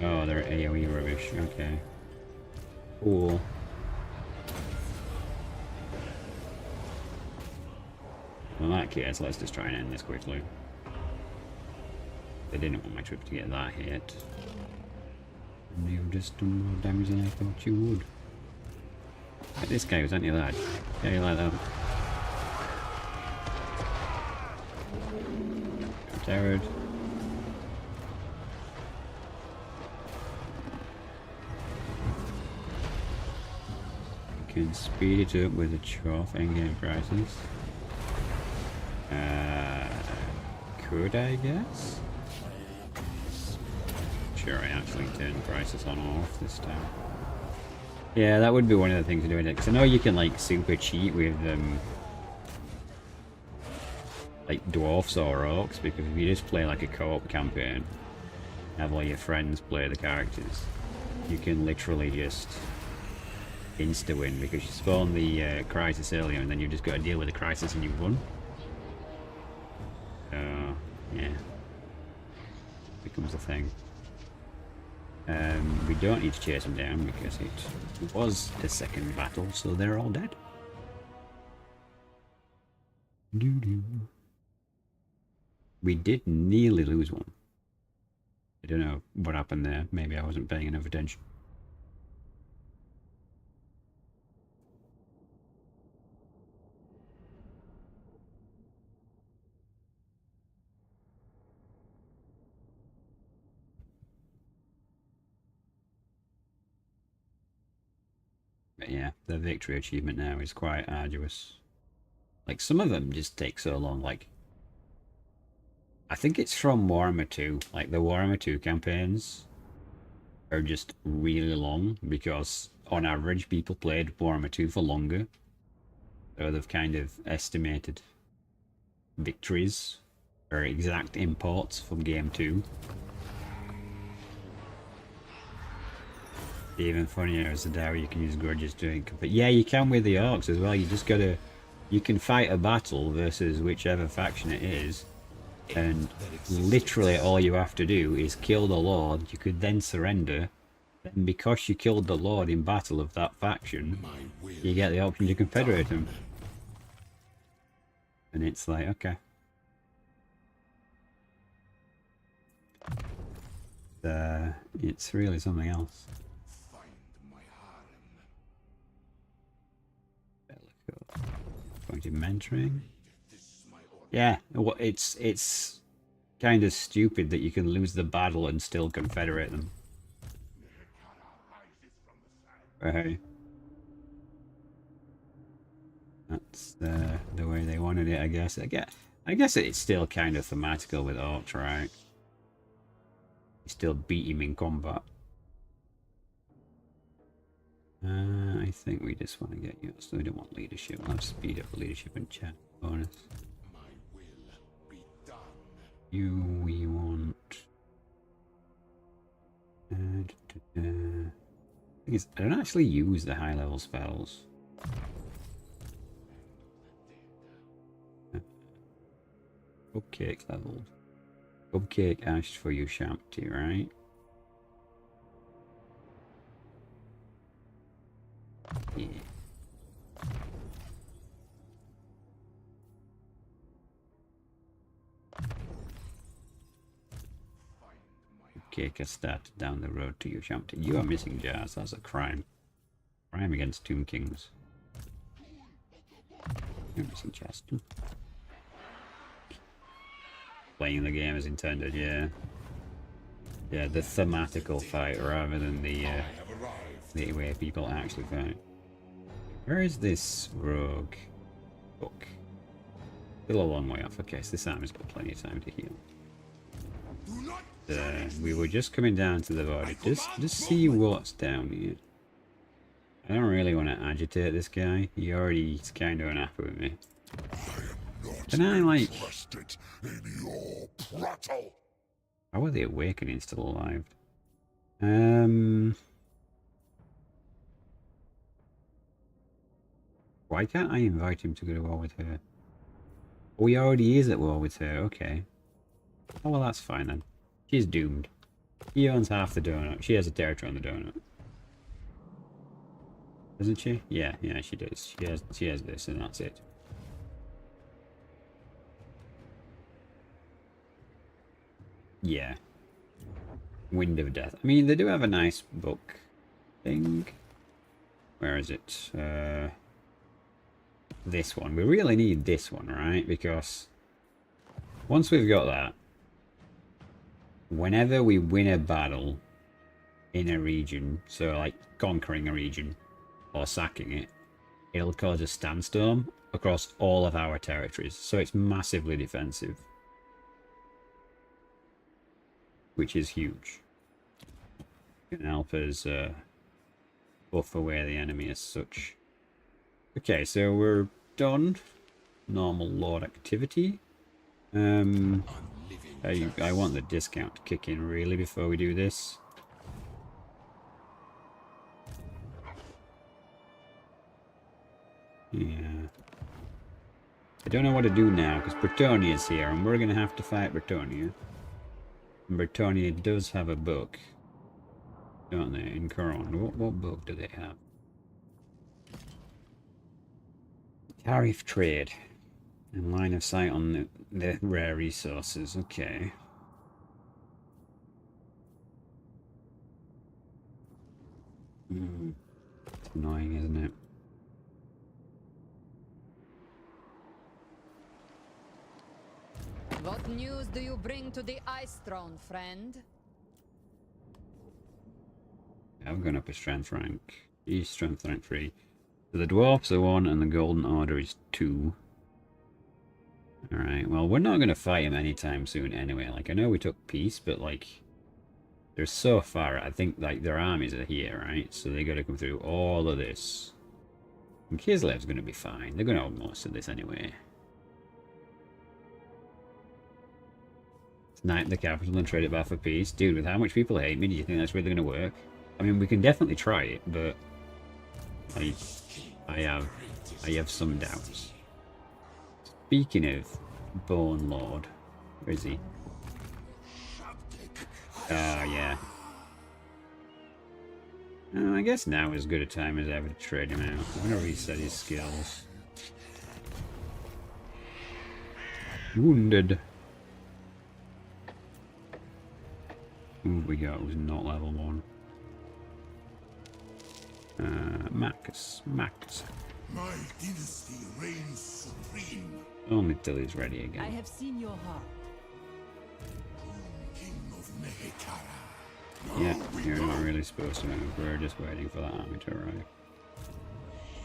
Oh, they're AoE rubbish, okay. Cool. Well, in that case, let's just try and end this quickly. They didn't want my trip to get that hit. And you've just done more damage than I thought you would. Like this guy was anti-lad. Yeah, you like that. I'm tired. You can speed it up with a trough endgame prices. Could I guess? Sure, I actually turned prices on or off this time. Yeah, that would be one of the things to do with it, because I know you can like super cheat with like dwarfs or orcs, because if you just play like a co-op campaign, have all your friends play the characters, you can literally just insta-win, because you spawn the crisis earlier and then you just got to deal with the crisis and you've won. Yeah, becomes a thing. We don't need to chase them down because it was a second battle, so they're all dead. We did nearly lose one. I don't know what happened there. Maybe I wasn't paying enough attention. But yeah, the victory achievement now is quite arduous. Like, some of them just take so long. Like, I think it's from Warhammer 2. Like, the Warhammer 2 campaigns are just really long because, on average, people played Warhammer 2 for longer. So they've kind of estimated victories or exact imports from game 2. Even funnier is the how you can use grudges doing. But yeah, you can with the orcs as well. You just gotta, you can fight a battle versus whichever faction it is, and literally all you have to do is kill the lord. You could then surrender. Then because you killed the lord in battle of that faction, you get the option to confederate them. And it's like, okay. It's really something else. Going to mentoring. Yeah, well, it's kind of stupid that you can lose the battle and still confederate them. Right. That's the way they wanted it, I guess. I guess it's still kind of thematical with orcs, right? You still beat him in combat. I think we just want to get you, so we don't want leadership. We'll have speed up leadership and chat bonus. My will be done. You, we want. I don't actually use the high level spells. Cupcake leveled. Cupcake asked for you, Shampty, right? Yeah. Cupcake has started down the road to you, Shampty. You are missing jars. That's a crime. Crime against Tomb Kings. You're missing Chester. Playing the game as intended, yeah. Yeah, the thematical fight rather than the way people actually fight. Where is this rogue book? Still a long way off. Okay, so this army's got plenty of time to heal. We were just coming down to the border. Just see what's down here. I don't really want to agitate this guy. He's kind of unhappy with me. Can I, like... How are the Awakening still alive? Why can't I invite him to go to war with her? Oh, he already is at war with her, okay. Oh, well, that's fine then. She's doomed. He owns half the donut. She has a territory on the donut. Doesn't she? Yeah, she does. She has this, and that's it. Yeah. Wind of Death. I mean, they do have a nice book thing. Where is it? This one. We really need this one, right? Because once we've got that, whenever we win a battle in a region, so like conquering a region or sacking it, it'll cause a standstorm across all of our territories. So it's massively defensive. Which is huge. It can help us buff away the enemy as such. Okay, so we're done. Normal Lord activity. I want the discount to kick in really before we do this. Yeah. I don't know what to do now because Bretonia's here and we're going to have to fight Bretonia. And Bretonia does have a book, don't they, in Coron? What book do they have? Tariff trade. And line of sight on the rare resources, okay. It's annoying, isn't it? What news do you bring to the Ice Throne, friend? I've gone up a strength rank. He's strength rank 3. So the dwarfs are 1 and the Golden Order is 2. Alright, well, we're not going to fight him anytime soon anyway. Like, I know we took peace, but, like, they're so far. I think, like, their armies are here, right? So they got to come through all of this. And Kislev's going to be fine. They're going to have most of this anyway. Knight the capital and trade it back for peace. Dude, with how much people hate me, do you think that's really going to work? I mean, we can definitely try it, but I have some doubts. Speaking of Bone Lord, where is he? Ah, yeah. I guess now is as good a time as ever to trade him out. I'm gonna reset his skills. Wounded. Who we got was not level 1. Marcus. My dynasty reigns supreme. Only till he's ready I again. have seen your heart. King of Mehekara. Yeah, you're not really supposed to move. We're just waiting for that army to arrive.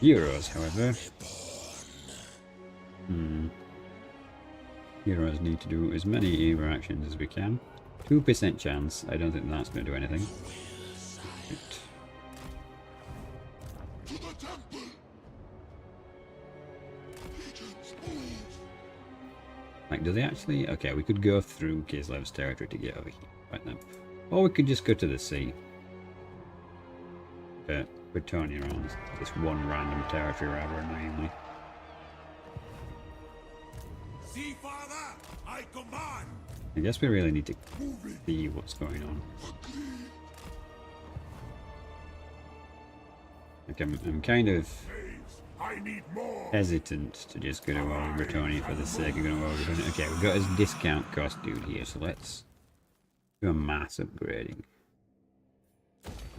Heroes, however. Heroes need to do as many hero actions as we can. 2% chance. I don't think that's going to do anything. Right. To the temple. Legions move. Like, do they actually? Okay, we could go through Kislev's territory to get over here. Right now. Or we could just go to the sea. But Britannia owns this one random territory rather annoyingly. See, father, I command. I guess we really need to Moving. see what's going on. Like, I'm kind of Slaves, I need more. hesitant to just go to over Britannia for the sake of going over Britannia. Okay, we've got his discount cost dude here, so let's do a mass upgrading.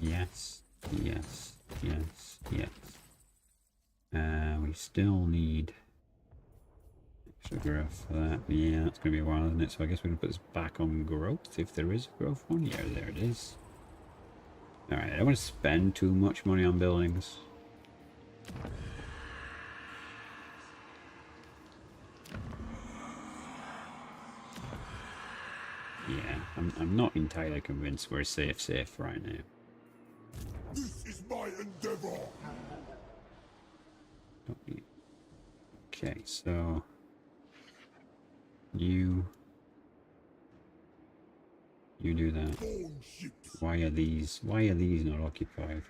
Yes. We still need extra growth for that. Yeah, that's going to be a while, isn't it? So I guess we're going to put this back on growth, if there is a growth one. Yeah, there it is. Alright, I don't want to spend too much money on buildings. Yeah, I'm not entirely convinced we're safe right now. This is my endeavor. Okay, so you do that. Bone ships. Why are these not occupied?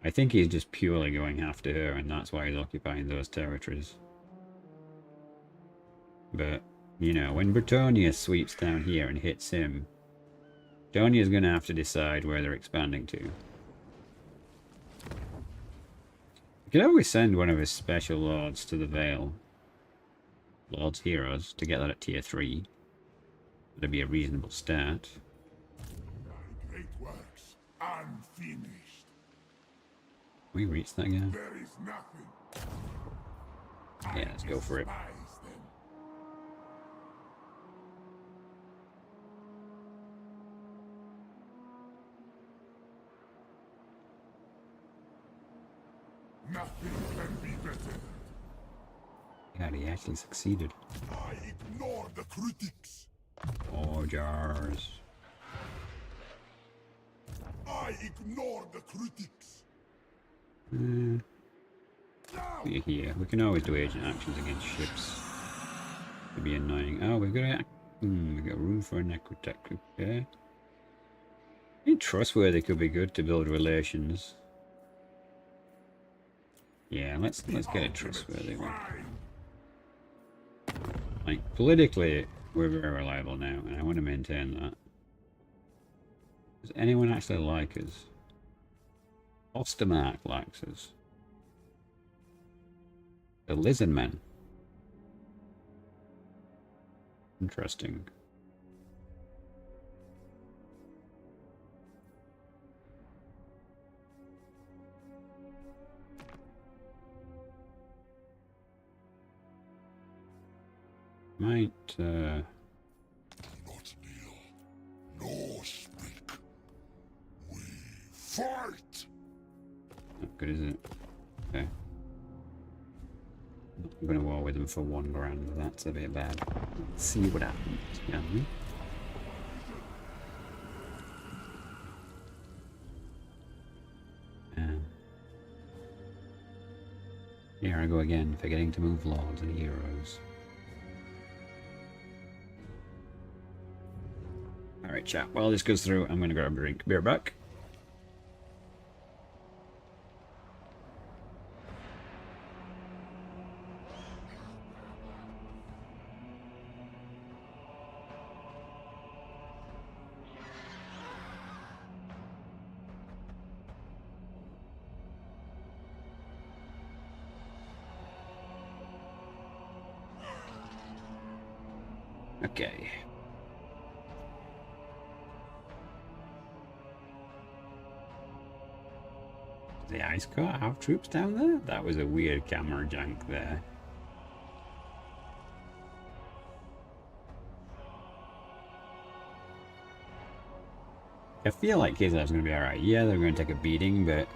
I think he's just purely going after her, and that's why he's occupying those territories. But you know, when Britannia sweeps down here and hits him, Britannia's going to have to decide where they're expanding to. You could always send one of his special lords to the Vale. Lord's Heroes, to get that at tier 3. That'd be a reasonable start. Thy great works unfinished. We reached that guy? There is nothing. Yeah, let's go for it. Despise them. Nothing can be better. God, he actually succeeded. I ignore the critics. Oh, jars. I ignore the critics. Uh, Now, we're here. We can always do agent actions against ships. It'd be annoying. Oh, we've got we've got room for a necrotech. Okay. Being trustworthy could be good to build relations. Yeah, let's get a trustworthy one. Like, politically, we're very reliable now, and I want to maintain that. Does anyone actually like us? Ostermark likes us. The Lizard Men. Interesting. Might, not kneel, nor speak. We fight. not good, is it? Okay. I'm gonna war with them for 1 grand. That's a bit bad. Let's see what happens, shall we? Here I go again, forgetting to move lords and heroes. Alright, chat. While this goes through, I'm gonna grab a drink. Be right back. Okay. Does the Ice Court have troops down there? That was a weird camera jank there. I feel like Kislev's going to be alright. Yeah, they're going to take a beating, but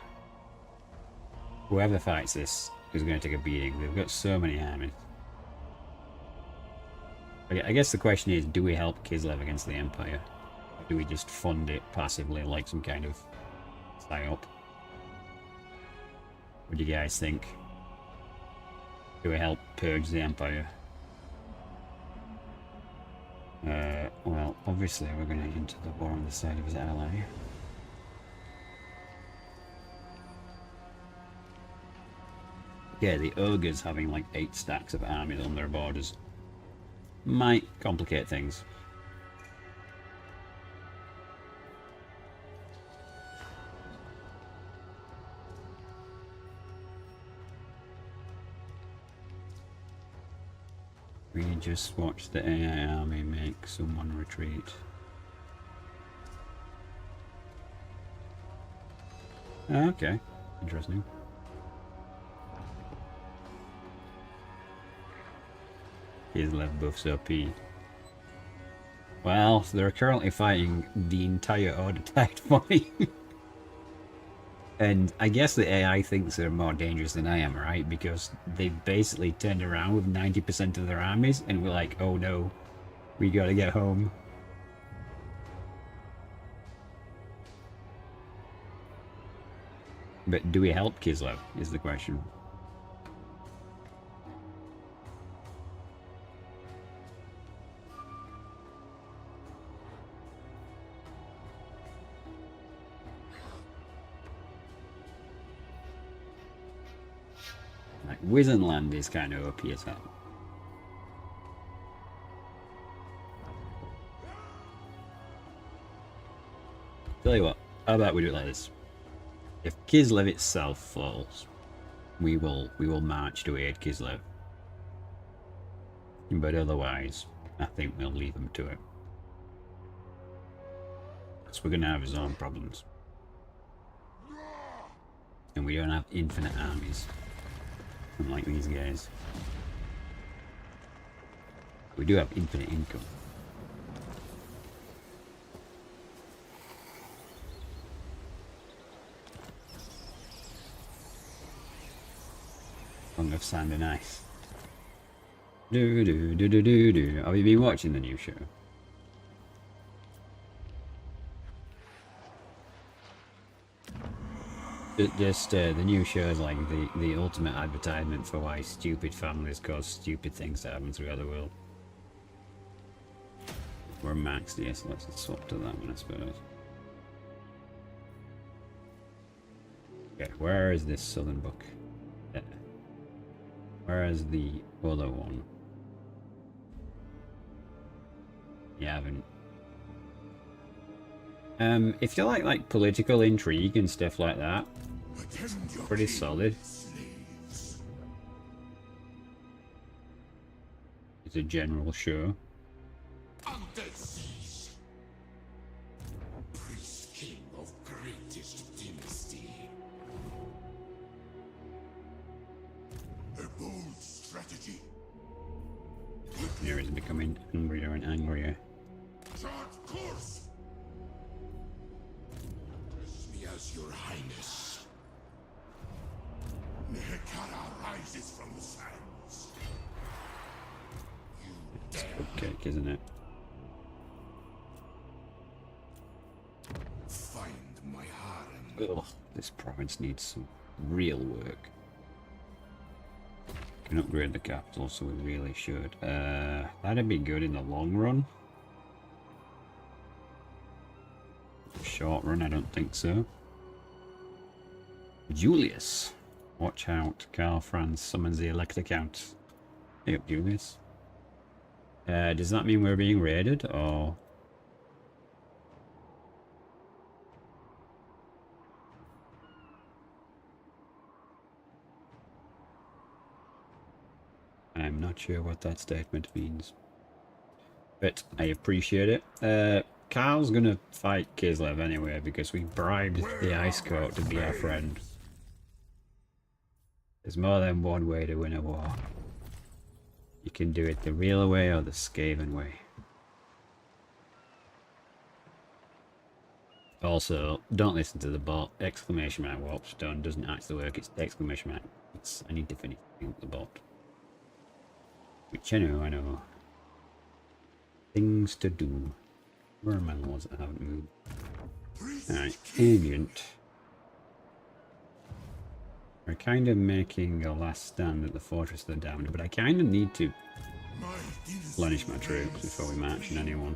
whoever fights this is going to take a beating. They've got so many armies. I guess the question is, do we help Kislev against the Empire? Or do we just fund it passively like some kind of psyop? What do you guys think? Do we help purge the Empire? Well, obviously we're going to enter the war on the side of his ally. Yeah, the ogres having like 8 stacks of armies on their borders might complicate things. We just watched the AI army make someone retreat. Okay, interesting. His left buff's OP. Well, they're currently fighting the entire Order Tide body. And I guess the AI thinks they're more dangerous than I am, right? Because they basically turned around with 90% of their armies, and we're like, oh no, we gotta get home. But do we help Kislev, is the question. Like, Wizenland is kind of OP as hell. Tell you what, how about we do it like this? If Kislev itself falls, we will march to aid Kislev. But otherwise, I think we'll leave him to it. Because we're going to have his own problems. And we don't have infinite armies. Unlike these guys. We do have infinite income. Long of sand and ice. Do do do do do do. Have you been watching the new show? Just the new show is like the ultimate advertisement for why stupid families cause stupid things to happen throughout the world. We're maxed, yes, let's swap to that one, I suppose. Okay, where is this southern book? There. Where is the other one? You haven't. If you like political intrigue and stuff like that, pretty solid. It's a general show. Priest king of greatest dynasty. A bold strategy. Here is becoming angrier and angrier. Chart course. Address me as your highness. Nehekara rises from the sands. You dare Cake, isn't it? find my harem. Ugh, this province needs some real work. Can upgrade the capital, so we really should. That'd be good in the long run. Short run, I don't think so. Julius. Watch out. Karl Franz summons the Elector Count. Hey up, Julius. Does that mean we're being raided, or... I'm not sure what that statement means. but I appreciate it. Carl's gonna fight Kislev anyway because we bribed the Ice Court to be our friend. There's more than one way to win a war. You can do it the real way or the Skaven way. Also, don't listen to the bot. Exclamation mark warp stone doesn't actually work. It's exclamation mark. I need to finish the bot. Which I know. Things to do. Where are my laws that haven't moved? Alright, agent. We're kind of making a last stand at the Fortress of the Damned, but I kind of need to replenish my troops before we march on anyone.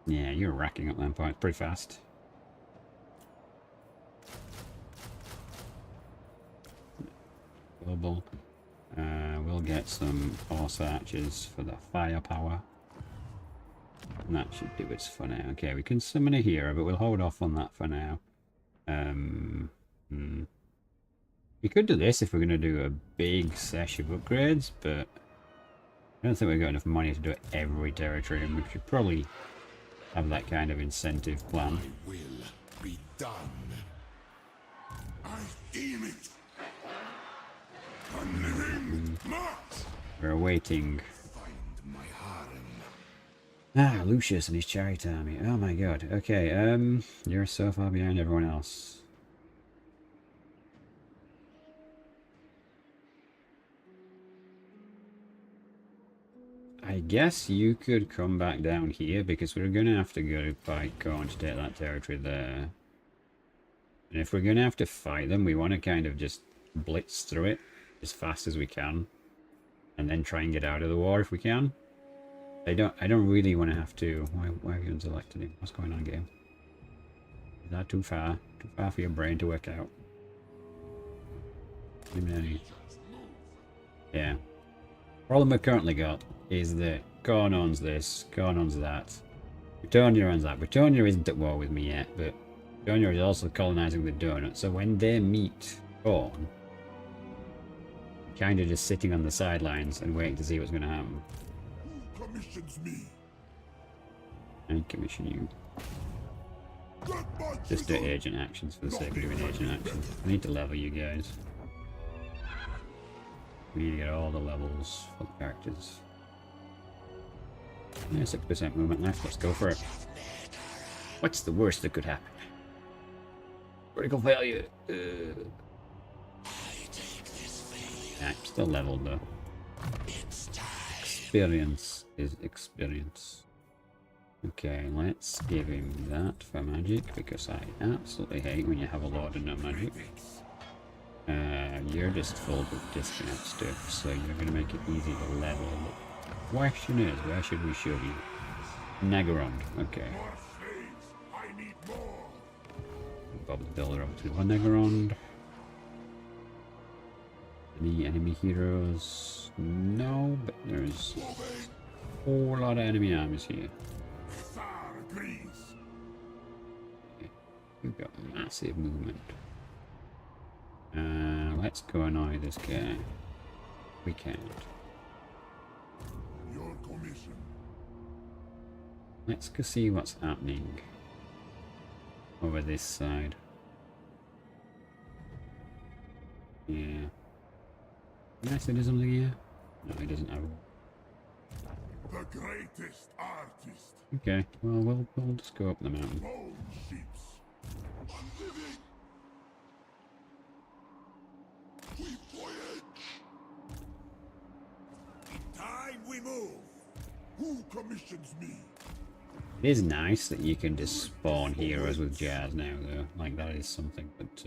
Yeah, you're racking up them points pretty fast. Global. We'll get some horse archers for the firepower. And that should do it for now. Okay, we can summon a hero, but we'll hold off on that for now. We could do this if we're going to do a big sesh of upgrades, but I don't think we've got enough money to do it every territory, and we should probably have that kind of incentive plan. I will be done. I deem it. Unliving march. We're awaiting. Find my harem. Ah, Lucius and his chariot army. Oh my god. Okay, you're so far behind everyone else. I guess you could come back down here because we're going to have to go to fight Khorne to take that territory there. And if we're going to have to fight them, we want to kind of just blitz through it as fast as we can. And then try and get out of the war if we can. I don't really want to have to... Why have you unselected him? What's going on, game? Is that too far? Too far for your brain to work out? Yeah. Problem we've currently got is that Khorne owns this, Khorne owns that. Bretonnia owns that. Bretonnia isn't at war with me yet, but Bretonnia is also colonizing the donut. So when they meet Khorne, kind of just sitting on the sidelines and waiting to see what's going to happen. Who commissions me? I commission you. Just do agent actions for the sake of doing agent actions. I need to level you guys. We need to get all the levels for the characters. Yeah, 6% movement left. Let's go for it. What's the worst that could happen? Critical failure. I'm still leveled though. Experience is experience. Okay, let's give him that for magic because I absolutely hate when you have a lot of no magic. You're just full of discount stuff, so you're going to make it easy to level. The question is, where should we shove you? Nagarond, okay. Bob the Builder up to one Nagarond. Any enemy heroes? No, but there's a whole lot of enemy armies here. Okay. We've got massive movement. Let's go annoy this guy. We can't. Your commission. Let's go see what's happening over this side. Yeah. Can I say do something here? No, he doesn't have it. The greatest artist. Okay, well, we'll just go up the mountain. Bone ships. Unliving. We voyage. Time we move. Who commissions me? It is nice that you can just spawn heroes with jars now, though. Like, that is something that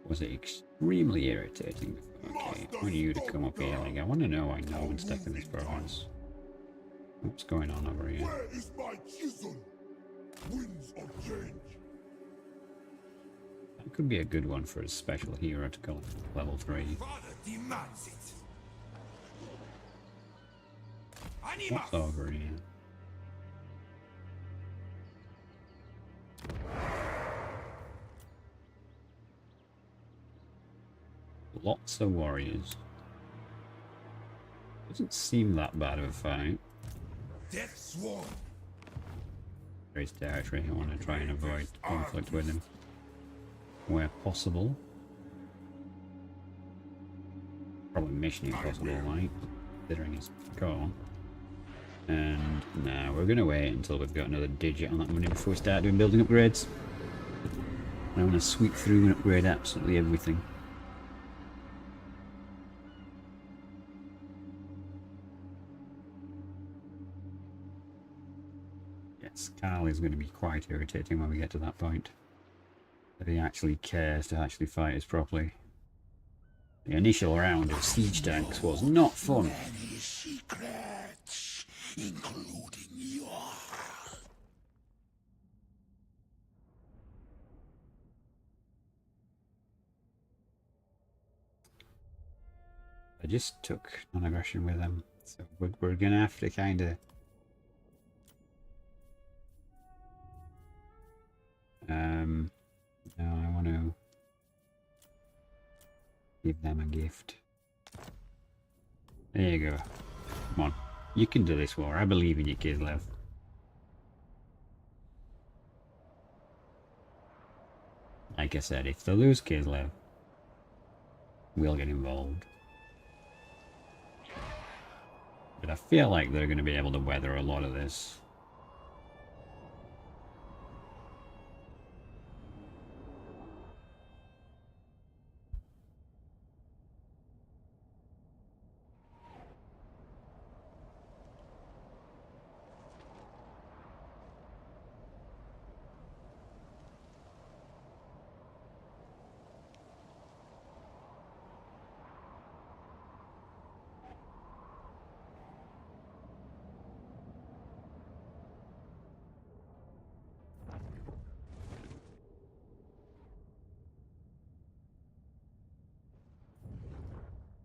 was extremely irritating before. Okay, I want you to come up here. Like, I want to know why no one's taking this province. What's going on over here? Where is my chisel? Winds of change. That could be a good one for a special hero to go level 3. Father demands it. What's over here? Lots of warriors. Doesn't seem that bad of a fight. Death sworn. His territory. I want to try and avoid conflict with him where possible. Probably mission impossible, like, considering he's gone. And now we're going to wait until we've got another digit on that money before we start doing building upgrades. I want to sweep through and upgrade absolutely everything. Yes, Carl is going to be quite irritating when we get to that point. If he actually cares to actually fight us properly. The initial round of siege tanks was not fun. Many secrets, including yours. I just took non-aggression with them, so we're gonna have to kind of no, I want to give them a gift. There you go. Come on, you can do this war. I believe in you, Kislev. Like I said, if they lose Kislev, we'll get involved. But I feel like they're going to be able to weather a lot of this.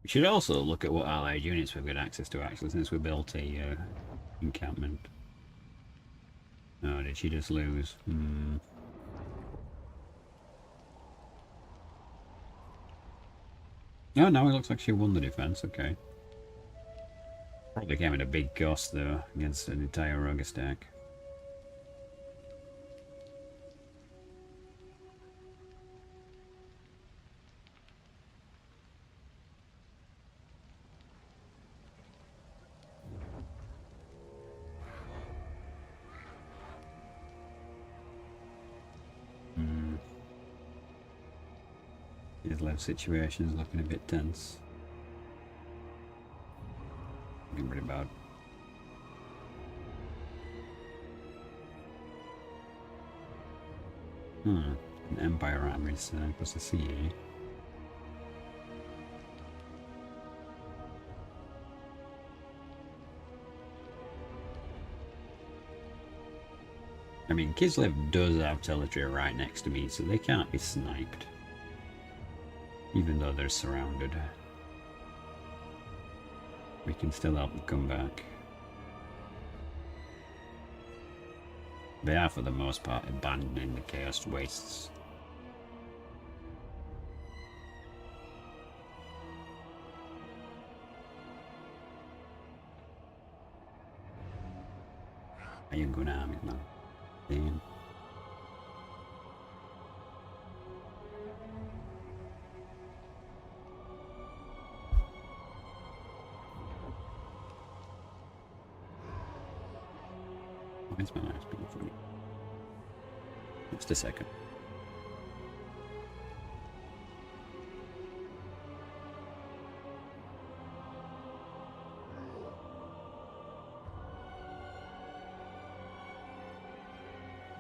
We should also look at what allied units we've got access to, actually, since we built a encampment. Oh, did she just lose? Oh, no, it looks like she won the defense, okay. Probably came at a big cost, though, against an entire Rogue stack. His life situation is looking a bit tense. Looking pretty bad. An Empire army is plus a CA. I mean, Kislev does have territory right next to me, so they can't be sniped. Even though they're surrounded. We can still help them come back. They are, for the most part, abandoning the Chaos Wastes. Are you going armies now? Damn. Where's my mouse being funny? Just a second.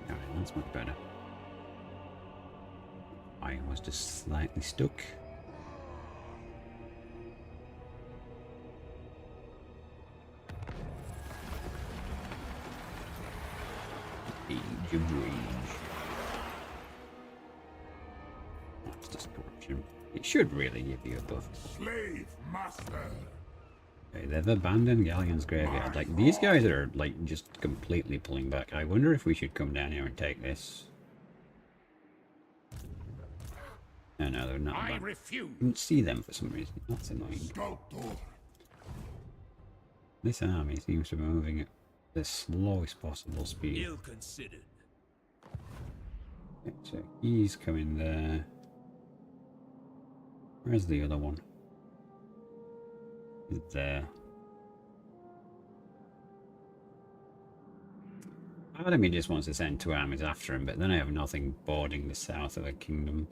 Alright, that's much better. I was just slightly stuck. Age of Rage. That's just corruption. It should really give you a buff. Slave master. Okay, they've abandoned Galleon's graveyard. Like, these guys are, like, just completely pulling back. I wonder if we should come down here and take this. No, no, they're not. I I refuse. didn't see them for some reason. That's annoying. Sculptor. This army seems to be moving at the slowest possible speed. Ill considered. Okay, so he's coming there. Where's the other one? He's there. Part of me just wants to send 2 armies after him, but then I have nothing boarding the south of the kingdom.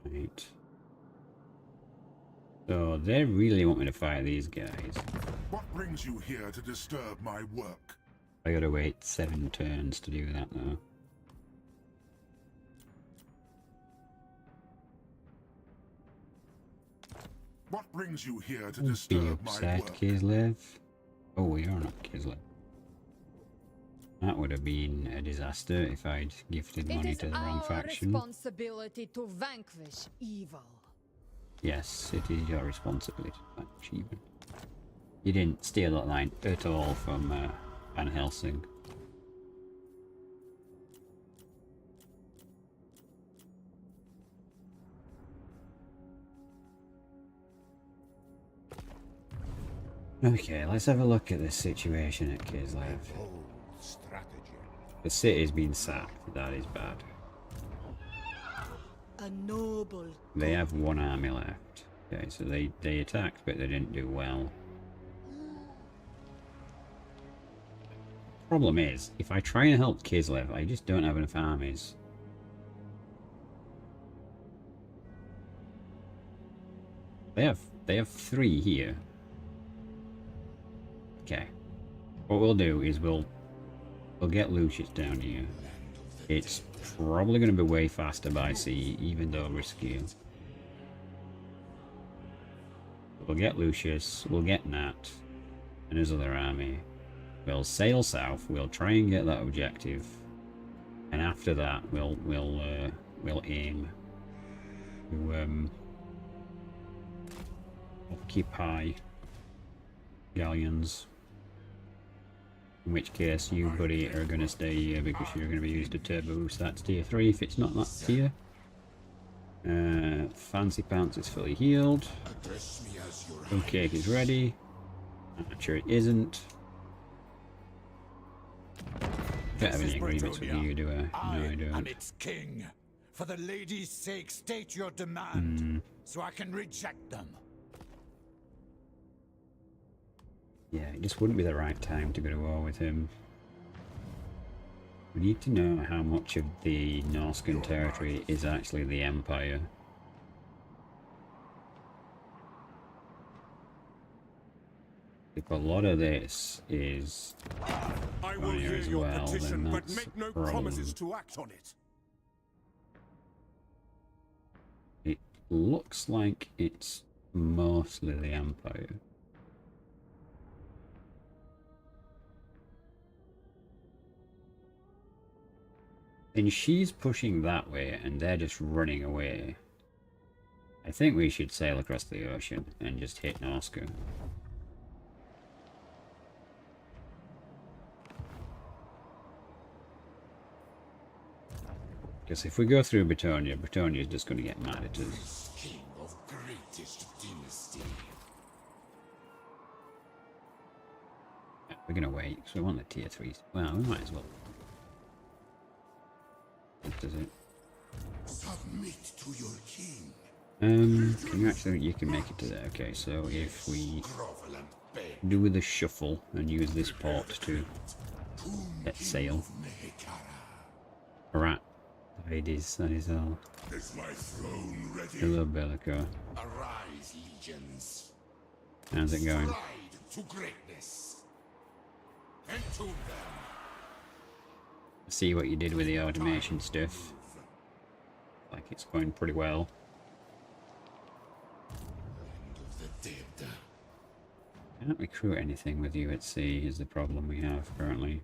Right. So they really want me to fight these guys. What brings you here to disturb my work? I gotta wait 7 turns to do that though. What brings you here to Don't be disturb my upset, work? Kislev. Oh, we are not Kislev. That would have been a disaster if I'd gifted It money is to the wrong our faction. responsibility to vanquish evil. Yes, it is your responsibility to vanquish evil. You didn't steal that line at all from Van Helsing. Okay, let's have a look at this situation at Kislev. Bold strategy. The city's been sacked, that is bad. A noble. They have 1 army left. Okay, so they attacked, but they didn't do well. Problem is, if I try and help Kislev, I just don't have enough armies. They have 3 here. Okay. What we'll do is we'll get Lucius down here. It's probably going to be way faster by sea, even though riskier. We'll get Lucius, we'll get Nat, and his other army. We'll sail south, we'll try and get that objective, and after that we'll aim to occupy galleons. In which case you, buddy, are going to stay here because you're going to be used to turbo boost that to tier 3 if it's not that tier. Fancy Pants is fully healed. Address me as your Some cake is ready. I'm sure it isn't. Don't have any agreements with you, do I? No, I am don't. its king. For the lady's sake, state your demand, so I can reject them. Yeah, it just wouldn't be the right time to go to war with him. We need to know how much of the Norscan territory is actually the Empire. If a lot of this is I will Fire hear as your well, petition, then but that's make no a problem. promises to act on it. It looks like it's mostly the Empire. And she's pushing that way and they're just running away. I think we should sail across the ocean and just hit Norska. Because if we go through Bretonia, Bretonia's just going to get mad at us. king of greatest dynasty. Yeah, we're going to wait, because we want the tier 3s. Well, we might as well. What does it? Submit to your king. Can you actually, you can make it to there. Okay, so if we Grovel and beg. do the shuffle and use this port to set sail. Alright, that is all. Is my throne ready? Hello, Bellico. Arise, legions. How's it going? Stride to greatness. Entomb them. See what you did with the automation stuff. Like it's going pretty well. Land of the dead. Can't recruit anything with you at sea is the problem we have currently.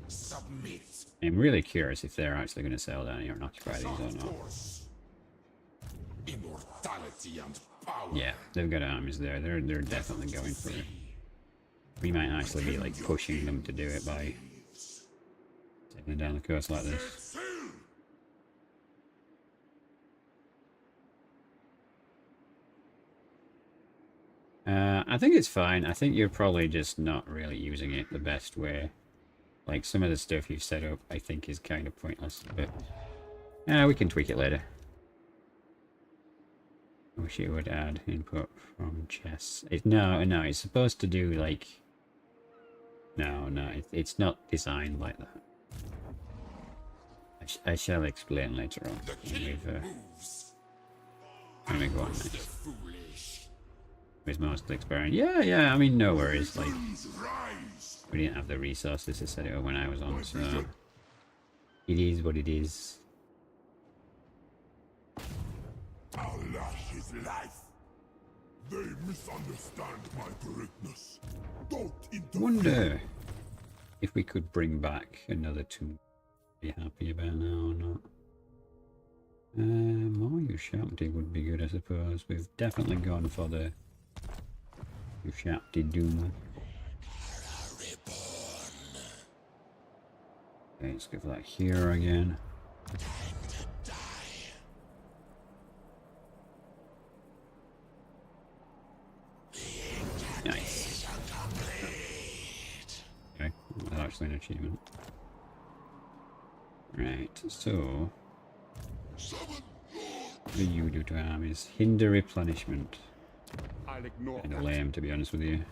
Submit. I'm really curious if they're actually going to sail down here and occupy these or Soft not. course. Immortality and power. Yeah, they've got armies there. They're definitely going for it. We might actually be like pushing them to do it by taking down the coast like this. Sail. I think it's fine. I think you're probably just not really using it the best way. Like, some of the stuff you've set up, I think, is kind of pointless. But, we can tweak it later. I wish it would add input from chess. No, it's supposed to do, like... No, it's not designed like that. I shall explain later on. Let me go on next. With most experiment. Yeah, I mean, no worries. Like, we didn't have the resources to set it up when I was on, so... It is what it is. Allah his life. They misunderstand my correctness. Don't interfere. Wonder if we could bring back another two. Be happy about now or not. More Ushabti would be good, I suppose. We've definitely gone for the Ushabti Doom. Okay, let's go for that here again. Nice. Okay, that's actually an achievement. Right, so... What do you do to armies? Hinder replenishment. Kind of lame, to be honest with you.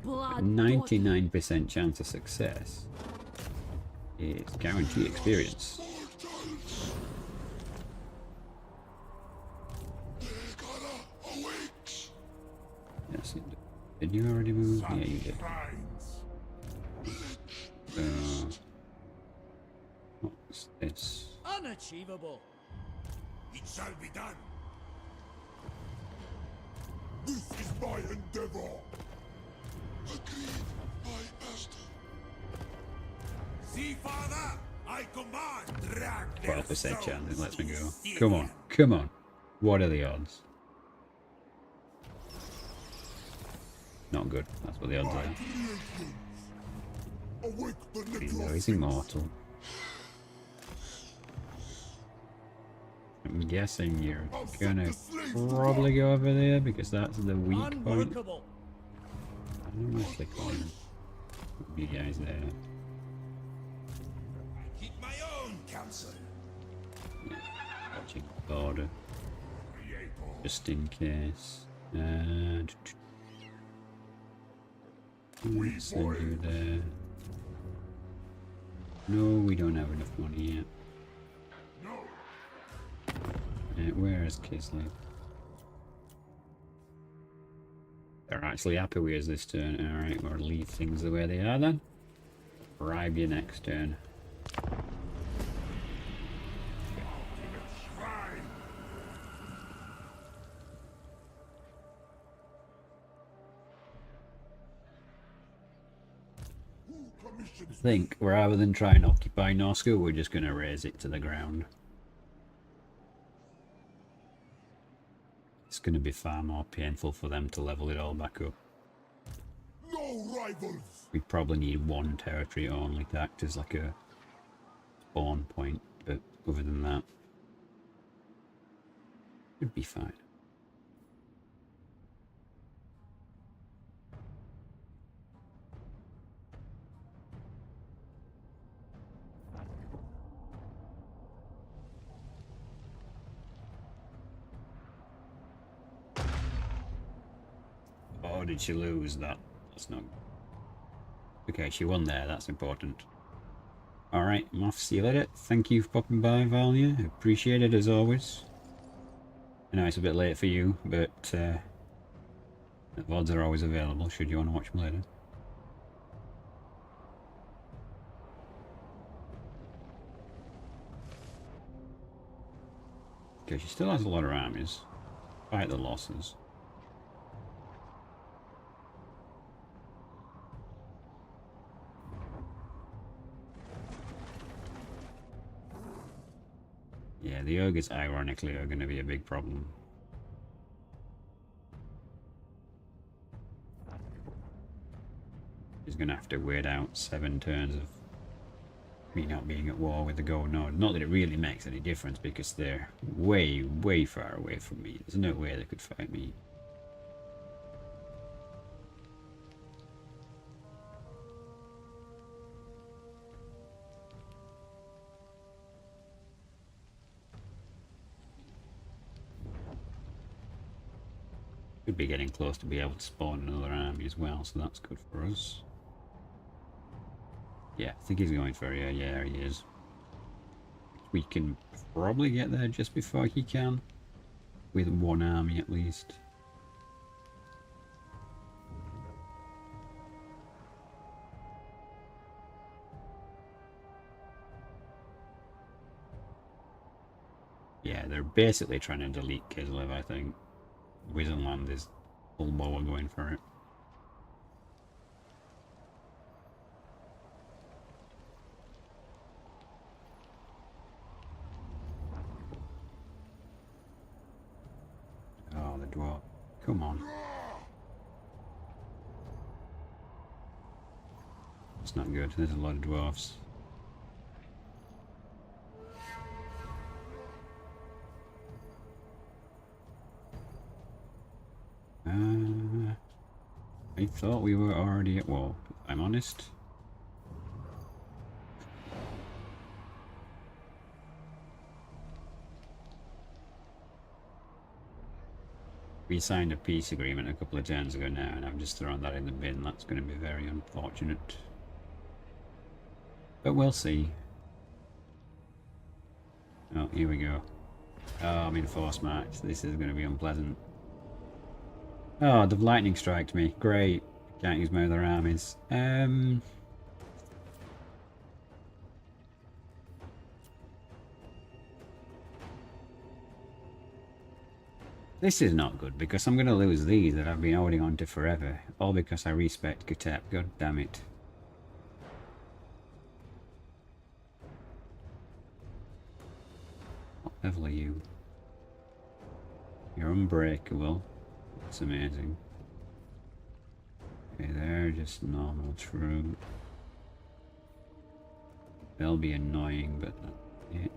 99% chance of success is guaranteed experience. Yes, did you already move? Yeah, you did. So, what's this? Unachievable. It shall be done. This is my endeavor. Agreed, my master. See, father, I command. Drag their 12% chance it lets me go. souls Come on, come on. What are the odds? Not good. That's what the odds are. Awake the Even though he's immortal. I'm guessing you're gonna probably go over there because that's the weak point. Unworkable. I don't know if they call you guys there. Keep my own counsel. Yeah, watching the border. Just in case. Let's send you there. No, we don't have enough money yet. Where is Kisley? They're actually happy with us this turn. Alright, we'll leave things the way they are then. Bribe you next turn. I think rather than try and occupy Norska, we're just going to raise it to the ground. It's going to be far more painful for them to level it all back up. No rivals. We probably need one territory only to act as like a spawn point, but other than that, it'd be fine. Oh, did she lose that? That's not... Okay, she won there, that's important. Alright, I'm off, see you later. Thank you for popping by, Valia. Appreciate it as always. I know it's a bit late for you, but the VODs are always available should you want to watch them later. Okay, she still has a lot of armies, despite the losses. Yeah, the ogres ironically are going to be a big problem. He's going to have to wait out 7 turns of me not being at war with the Gold Nord. Not that it really makes any difference because they're way, way far away from me. There's no way they could fight me. Could be getting close to be able to spawn another army as well, so that's good for us. Yeah, I think he's going for it. Yeah, he is. We can probably get there just before he can. With one army at least. Yeah, they're basically trying to delete Kislev, I think. Wizenland is full boa going for it. Oh, the dwarf. Come on. It's not good. There's a lot of dwarfs. I thought we were already at war, if I'm honest. We signed a peace agreement a couple of turns ago now, and I've just thrown that in the bin. That's going to be very unfortunate. But we'll see. Oh, here we go. Oh, I'm in force march. This is going to be unpleasant. Oh, they've lightning striked me. Great. Can't use my other armies. This is not good, because I'm going to lose these that I've been holding on to forever. All because I respect Khatep. God damn it. What level are you? You're unbreakable. That's amazing. Okay, they're just normal true. They'll be annoying, but that's it.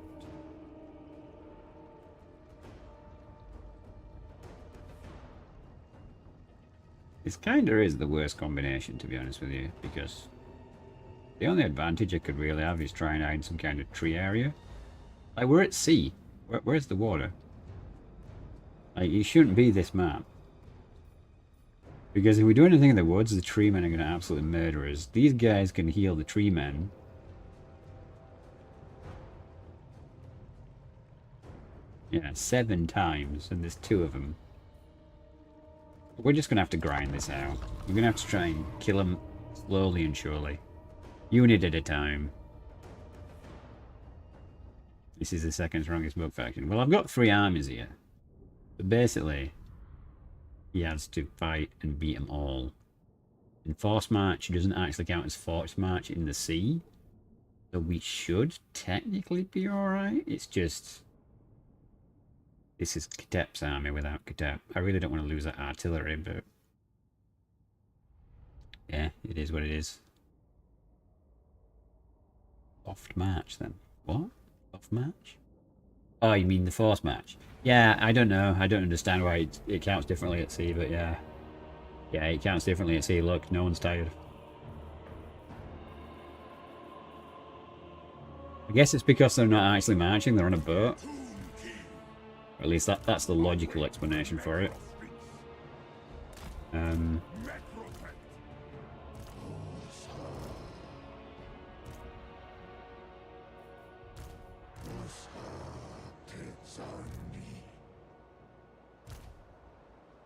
This kinda is the worst combination, to be honest with you, because the only advantage I could really have is try and hide some kind of tree area. Like, we're at sea. Where's the water? Like, you shouldn't be this map. Because if we do anything in the woods, the tree men are going to absolutely murder us. These guys can heal the tree men. Yeah, 7 times, and there's 2 of them. We're just going to have to grind this out. We're going to have to try and kill them slowly and surely. Unit at a time. This is the second strongest book faction. Well, I've got 3 armies here. But basically, he has to fight and beat them all. And force march doesn't actually count as force march in the sea. So we should technically be alright. It's just... this is Khatep's army without Khatep. I really don't want to lose that artillery, but... yeah, it is what it is. Soft march, then. What? Soft march? Oh, you mean the force march? Yeah, I don't know. I don't understand why it counts differently at sea, but yeah. Yeah, it counts differently at sea. Look, no one's tired. I guess it's because they're not actually marching, they're on a boat. Or at least that's the logical explanation for it.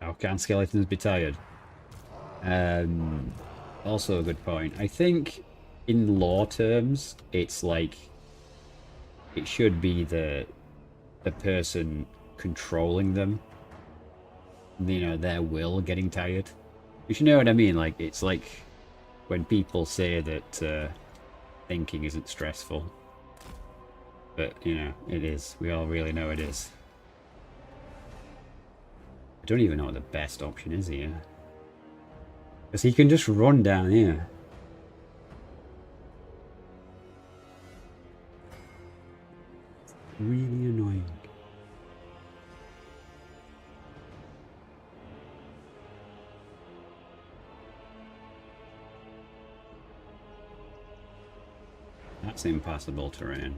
How can skeletons be tired? Also a good point. I think in lore terms, it's like it should be the person controlling them, you know, their will getting tired. You know what I mean? Like, it's like when people say that thinking isn't stressful. But, you know, it is. We all really know it is. I don't even know what the best option is here. Because he can just run down here. Really annoying. That's impassable terrain.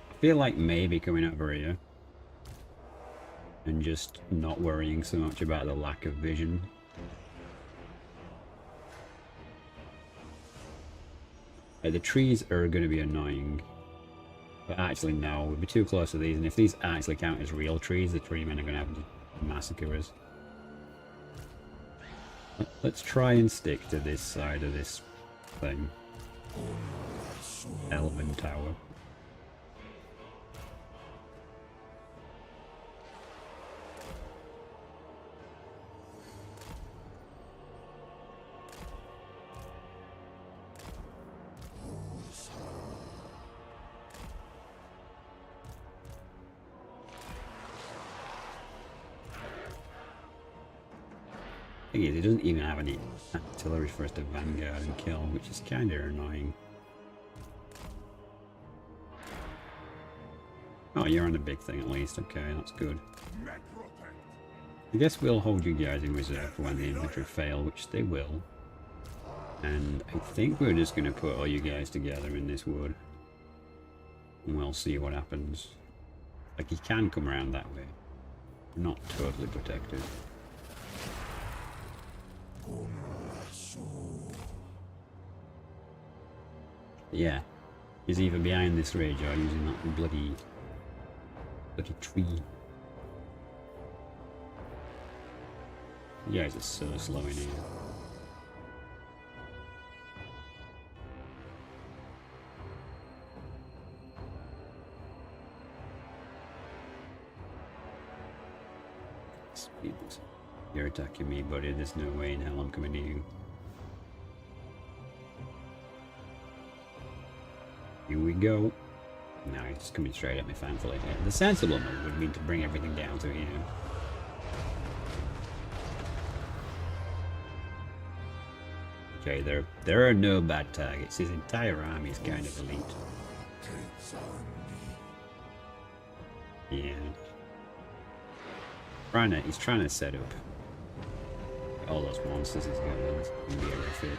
I feel like maybe coming over here. and just not worrying so much about the lack of vision. The trees are going to be annoying, but actually no, we'd be too close to these, and if these actually count as real trees, the tree men are going to have to massacre us. Let's try and stick to this side of this thing. Elven Tower. Thing is, it doesn't even have any artillery for us to vanguard and kill, which is kind of annoying. Oh, you're on a big thing at least. Okay, that's good. I guess we'll hold you guys in reserve for when the infantry fail, which they will. And I think we're just going to put all you guys together in this wood. And we'll see what happens. Like, you can come around that way. We're not totally protected. Yeah, he's either behind this ridge or using that bloody tree. You guys are so slow in here. Speed this. You're attacking me, buddy. There's no way in hell I'm coming to you. Here we go. No, he's just coming straight at me, thankfully. Yeah, the sensible move would mean to bring everything down to here. Okay, there are no bad targets. His entire army is kind of elite. Yeah. He's trying to set up all those monsters he's got. It's gonna be horrific.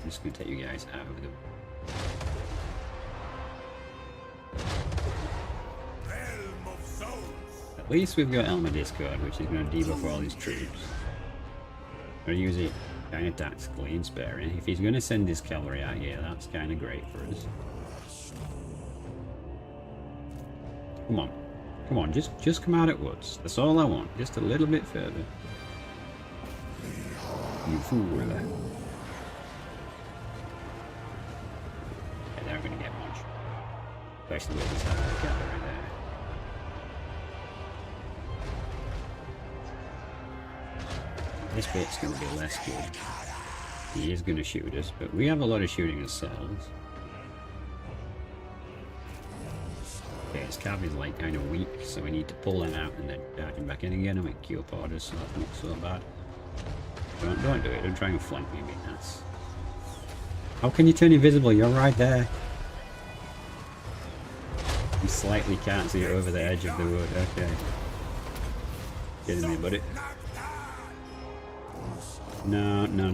I'm just gonna take you guys out of the... At least we've got Elmer Discord, which is gonna debuff all his troops. Or use it kind of tactically and sparing. If he's gonna send his cavalry out here, that's kind of great for us. Come on. Come on, just come out at once. That's all I want. Just a little bit further. You fool. Yeah, they're gonna get much. Especially with this cavalry there. This bit's gonna be less good. He is gonna shoot us, but we have a lot of shooting ourselves. Okay, his cavalry's like kind of weak, so we need to pull them out and then charge him back in again and make cube orders, so that's not so bad. Don't do it, don't try and flank me, be nuts. How can you turn invisible? You're right there. You slightly can't see it over the edge of the wood, okay. Kidding me, buddy. No. No,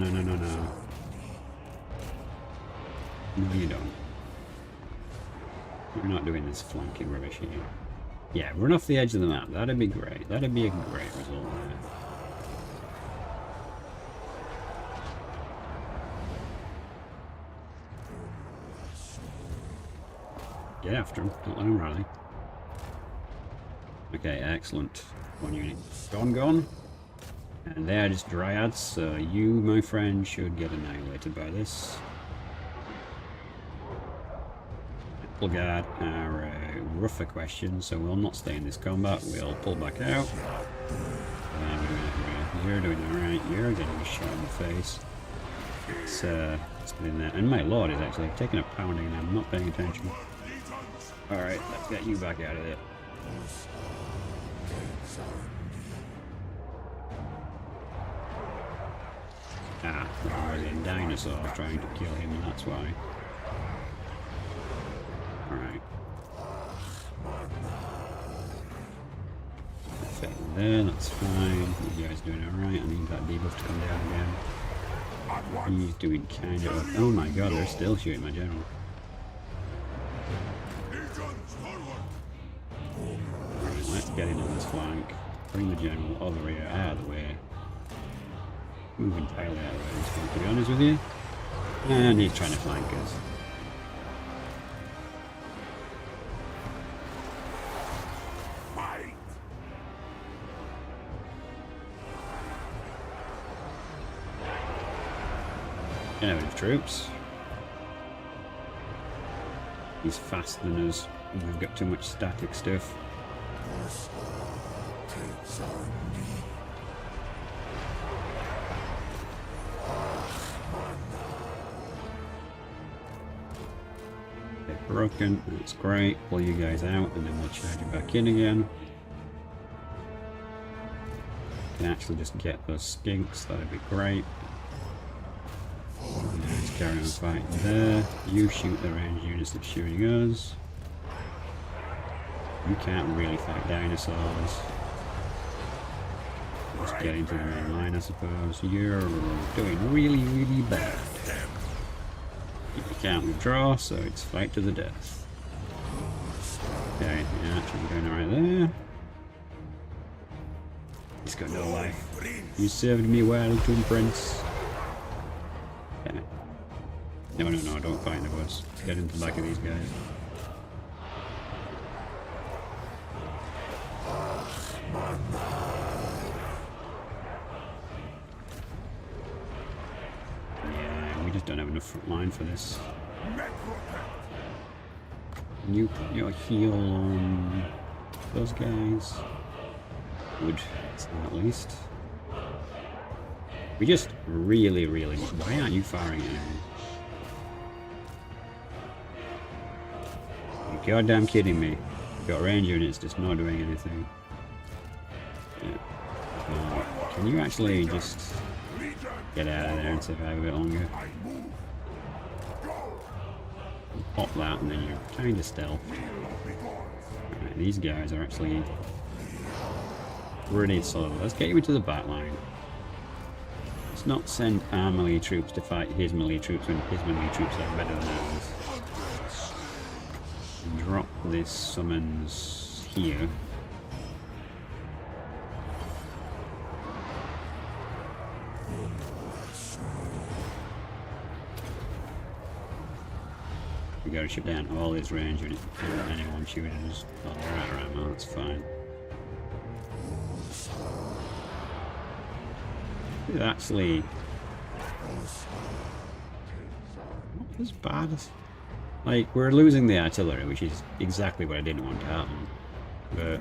you don't. We're not doing this flanking rubbish here. Yeah, run off the edge of the map. That'd be great. That'd be a great result there. Get after him. Don't let him rally. Okay, excellent. One unit gone. And they are just dryads, so you, my friend, should get annihilated by this. Guard are rougher questions, so we'll not stay in this combat. We'll pull back out. You're doing alright. You're getting a shot in the face. It's been there. And my lord is actually taking a pounding and I'm not paying attention. Alright, let's get you back out of there. Ah, there was a dinosaur trying to kill him, and that's why. Alright. Perfect there, that's fine. You guys doing alright? I need that debuff to come down again. He's doing kind of... Oh my god, they're still shooting my general. Right, let's get in on this flank. Bring the general over here, out of the way. Move entirely out of the way, this one, to be honest with you. And he's trying to flank us. Get out of troops. He's faster than us. We've got too much static stuff. They're broken. That's great. Pull you guys out, and then we'll charge you back in again. Can actually just get those skinks. That'd be great. Let's carry on fighting there. You shoot the ranged units that's shooting us. You can't really fight dinosaurs. Just get into the main line, I suppose. You're doing really, really bad. You can't withdraw, so it's fight to the death. Okay, yeah, actually doing alright there. He's got no life. You served me well, Toon Prince. Okay. No, don't fight in the woods. Get into the back of these guys. Yeah, we just don't have enough front line for this. You put your heel on those guys. Would, at least. We just really, really... Why aren't you firing at anyone? You're goddamn kidding me. You've got range units just not doing anything. Yeah. Can you actually just get out of there and survive a bit longer? Pop that and then you're kind of stealth. Alright, these guys are actually pretty solid. Let's get you into the back line. Let's not send our melee troops to fight his melee troops when his melee troops are better than ours. Drop this summons here. We gotta shoot down all these range units before anyone shooting us. Oh, they're out of ammo, that's fine. It's actually not as bad as... Like, we're losing the artillery, which is exactly what I didn't want to happen. But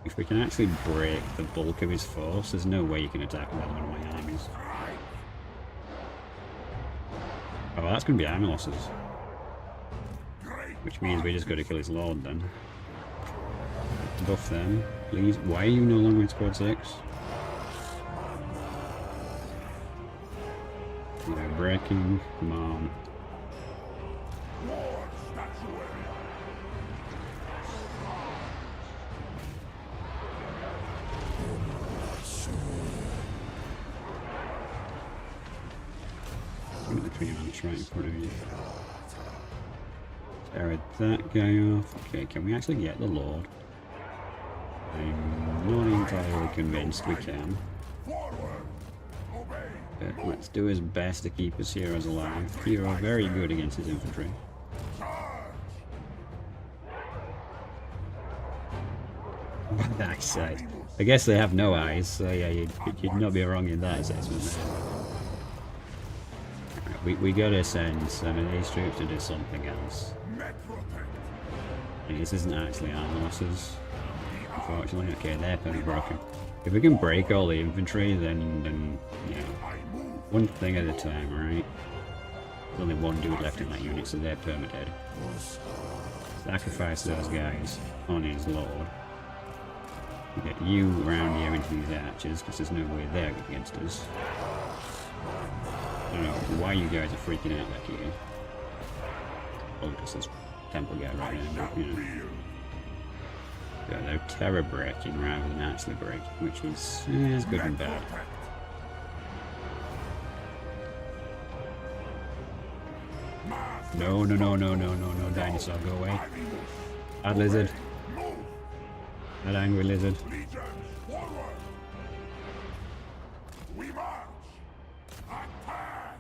if we can actually break the bulk of his force, there's no way you can attack another one of my armies. Oh, well, that's going to be army losses. Which means we just got to kill his lord then. Buff them, please. Why are you no longer in squad 6? They're breaking. Come on. Get the tree mounts right in front of you. Tear that guy off. Okay, can we actually get the Lord? I'm not entirely convinced we can. But let's do his best to keep his heroes alive. Hero very good against his infantry. Nice side. I guess they have no eyes, so yeah, you'd not be wrong in that assessment. Right, we gotta send some of these troops to do something else. This isn't actually armor losses, unfortunately. Okay, they're pretty broken. If we can break all the infantry, then you know, one thing at a time, right? There's only one dude left in that unit, so they're perma-dead. Sacrifice those guys on his lord. Get you around here into these archers, because there's no way they're good against us. I don't know why you guys are freaking out back here. Oh, because there's temple guy right now, but, you know. Yeah, they're terror breaking rather than actually breaking, which is good and bad. No, no, no, no, no, no, no, dinosaur, go away. Bad lizard. That angry lizard. Legions, forward! We march! Attack!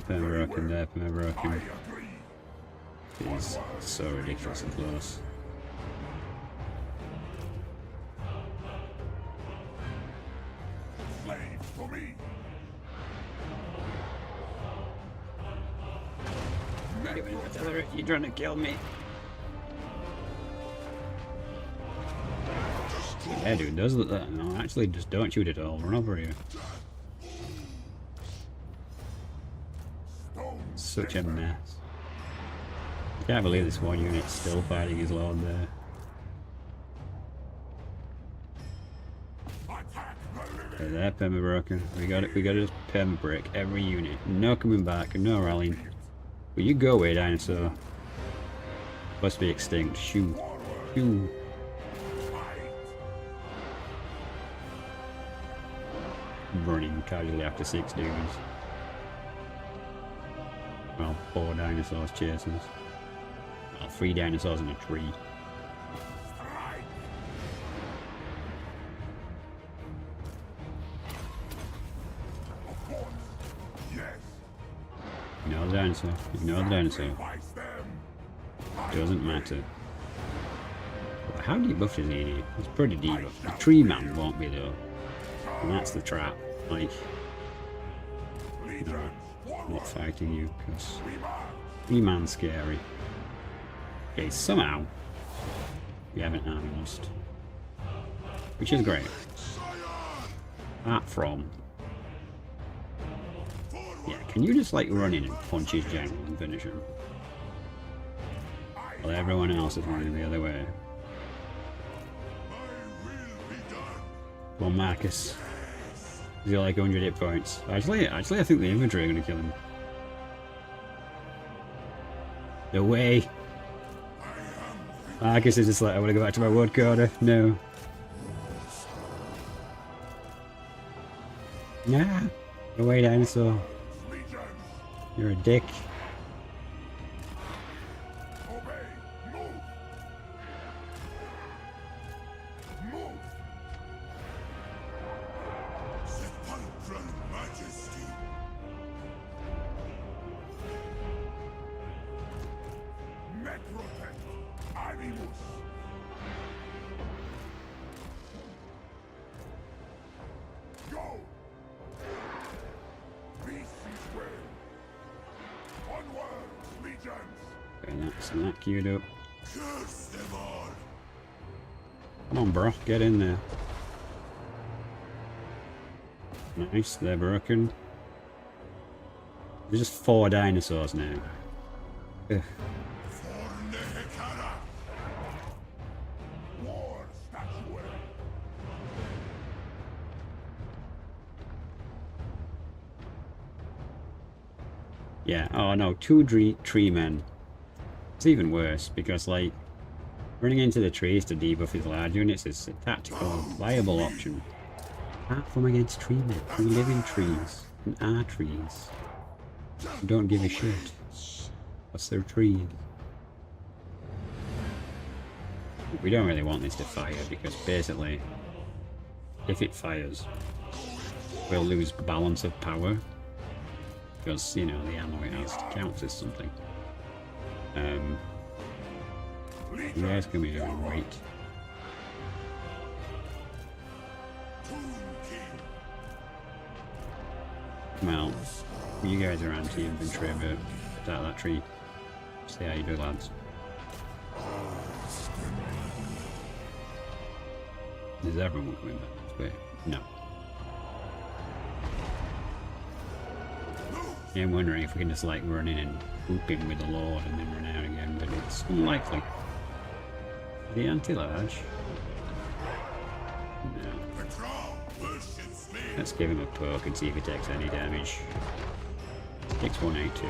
They're broken, they're broken. I agree. It's so ridiculously close. Slaves for me! You're trying to kill me. Yeah, dude, does look that. No, actually, just don't shoot at all. Run over here. Such a mess. I can't believe this one unit's still fighting his lord there. Okay, they're perma broken. We got it. We got to just perma break every unit. No coming back. No rallying. Will you go away, dinosaur? Must be extinct. Shoo. Shoo. Running casually after 6 dudes. Well, 4 dinosaurs chasing us. Well, 3 dinosaurs in a tree. Ignore the dinosaur. Ignore the dinosaur. Doesn't matter. How debuffed is he? He's pretty debuffed. The tree man won't be though. And that's the trap. Like, no, I'm not fighting you because tree man's scary. Okay, somehow we haven't army lost, which is great. Apart from, yeah, can you just like run in and punch his general and finish him? While everyone else is running the other way. Come on, Marcus. He's got like 100 hit points. Actually, I think the infantry are going to kill him. No way. Marcus is just like, I want to go back to my wood corner. No. Nah. Go away, dinosaur. You're a dick. And that queued up. Come on, bro, get in there. Nice, they're broken. There's just 4 dinosaurs now. Ugh. Yeah, oh no, 2 tree men. It's even worse because, like, running into the trees to debuff his large units is a tactical, viable option. Apart from against tree men who live in trees and are trees. Who don't give a shit. What's their trees? We don't really want this to fire because basically, if it fires, we'll lose balance of power. Because, you know, the ammo it has counts as something. You guys come here and wait. Well, you guys are anti-infantry, but attack that tree. See how you do, lads. Is everyone coming back this way? No. Yeah, I'm wondering if we can just like run in and whoop in with the Lord and then run out again, but it's unlikely. The anti-large? No. Let's give him a poke and see if he takes any damage. Takes 182.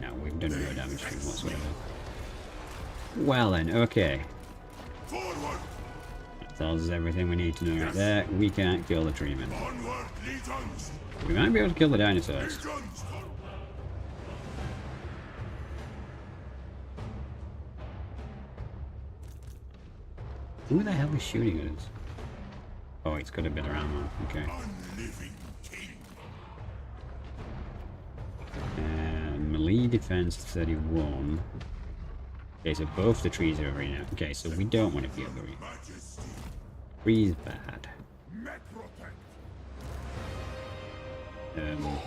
No, we've done no damage to him whatsoever. Well then, okay. Forward! That tells us everything we need to know right there. We can't kill the treeman. Onward, legions! We might be able to kill the dinosaurs. Legions! Who the hell is shooting at us? Oh, it's got a bit of ammo. Okay. Unliving king! Melee defense 31. Okay, so both the trees are over here. Okay, so we don't want to be over here. Majesty! Trees bad. Metropact!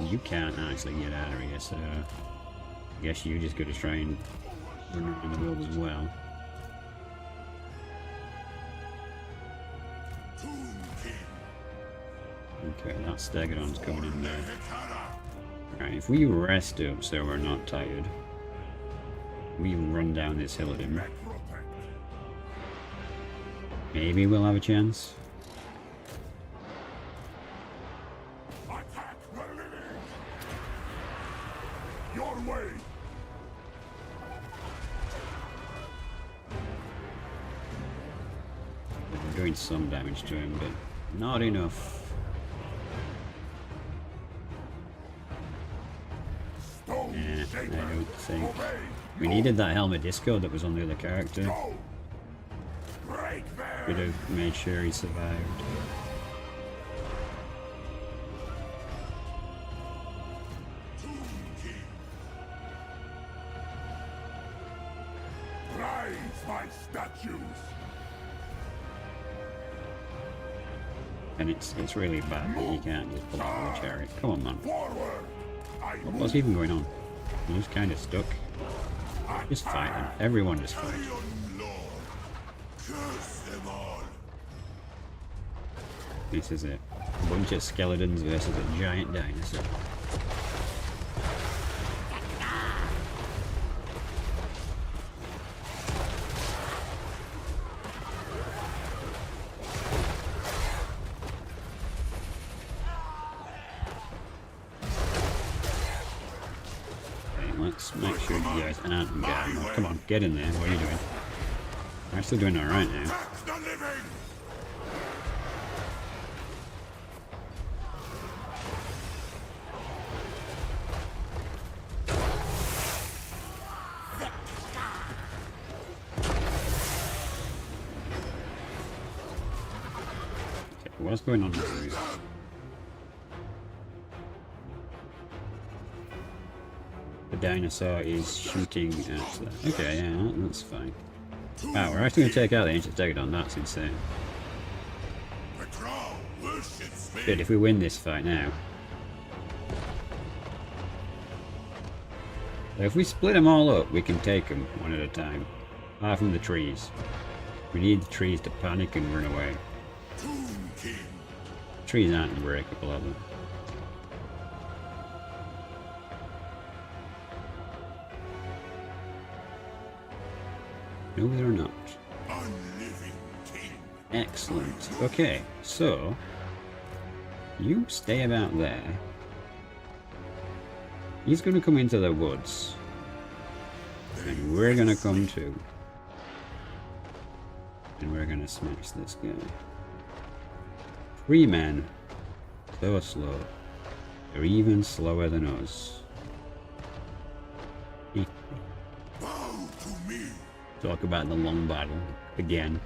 You can't actually get out of here, so I guess you just got to try and run around the world as well. Tomb king! Okay, that Stegodon's coming in there. Hekara! Right, if we rest up so we're not tired, we run down this hill at him. Metropact! Maybe we'll have a chance. Attack the living! Your way! We're doing some damage to him, but not enough. Stone Yeah, I shaper! don't think. Obey! We needed that helmet disco that was on the other character. Go! Break them! Could have made sure he survived. Tomb king! Rise, my statues! And it's really bad that you can't just pull out of the chariot. Come on, man. Forward! I What's even going on? I'm just kind of stuck. Just fighting. Everyone just fight. Iron Lord! Curse them all! This is it. A bunch of skeletons versus a giant dinosaur. Let's make sure you guys aren't getting. Come on, get in there. What are you doing? We're actually doing alright now. Attack the living! Okay, what's going on here? The dinosaur is shooting at that. Okay, yeah, that's fine. Wow, we're actually going to take out the ancient Stegodon. That's insane. The crown worships me! Good, if we win this fight now. So if we split them all up, we can take them one at a time. Apart from the trees. We need the trees to panic and run away. Tomb king! Trees aren't unbreakable, are they? No, they're not. Unliving king! Excellent. Okay, so you stay about there. He's going to come into the woods, and we're going to come too. And we're going to smash this guy. 3 men. So slow. They're even slower than us. Bow to me! Talk about the long battle again.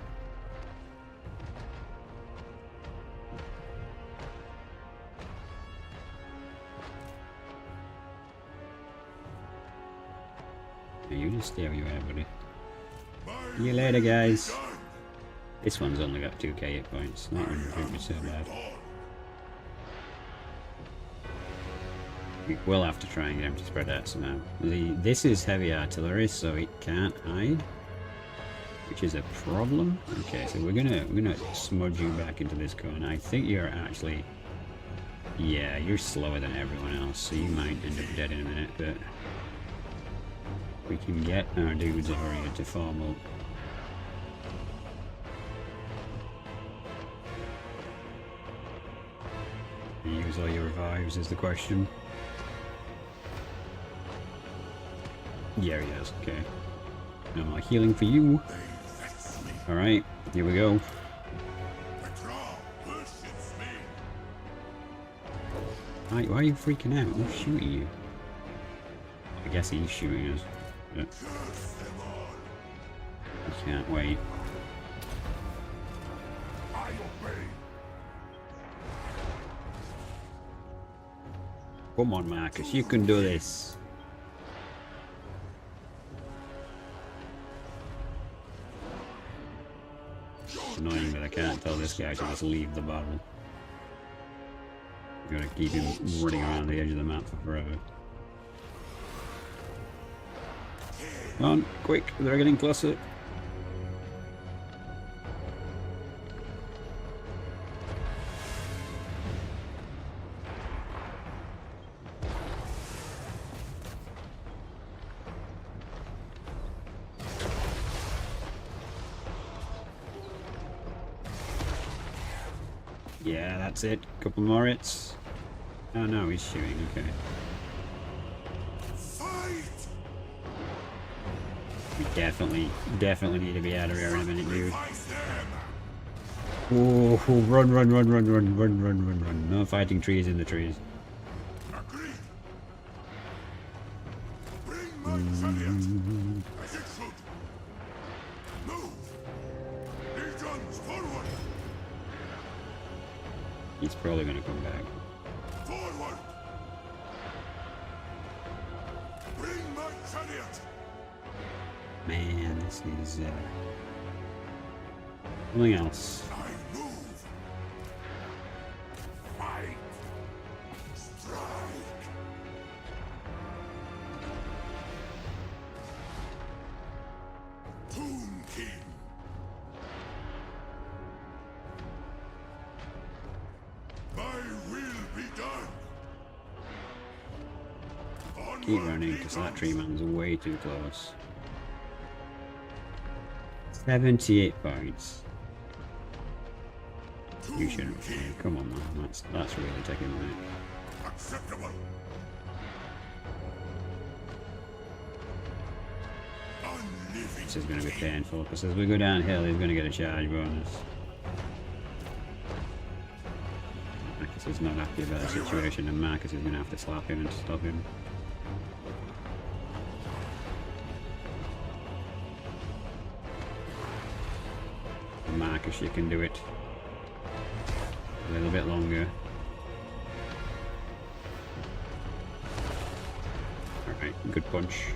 Now you just stay where you are, buddy. See you later, guys. This one's only got 2k hit points. Not going to be so bad. We will have to try and get him to spread out somehow. This is heavy artillery, so it can't hide, which is a problem. Okay, so we're gonna smudge you back into this corner. I think you're actually, yeah, you're slower than everyone else, so you might end up dead in a minute. But we can get our dudes over here to form up. Use all your revives is the question. Yeah, he does. Okay. No more healing for you. They vex me. Alright, here we go. The crow worships me. Why are you freaking out? Who's shooting you? I guess he's shooting us. But Curse them all. I can't wait. I obey. Come on, Marcus, you can do this. It's annoying that I can't tell this guy to just leave the battle. Gotta keep him running around the edge of the map for forever. Come on, quick, they're getting closer. Yeah, that's it. Couple more hits. Oh no, he's shooting, okay. Fight! We definitely need to be out of here in a minute, dude. Fight them! Oh, run. No fighting trees in the trees. Agreed. Bring my chariot. Execute. Move. Legions forward. He's probably gonna come back. Forward. Bring my chariot. Man, this is something else. I move. Fight. Strike. Tomb King. My will be done. Keep running because that tree man's way too close. 78 points. You shouldn't. Come on, man. That's really taking a minute. Acceptable. Unliving. This is going to be painful because as we go downhill, he's going to get a charge bonus. Marcus is not happy about the situation, and Marcus is going to have to slap him and stop him. Marcus, you can do it. A little bit longer. Alright, good punch.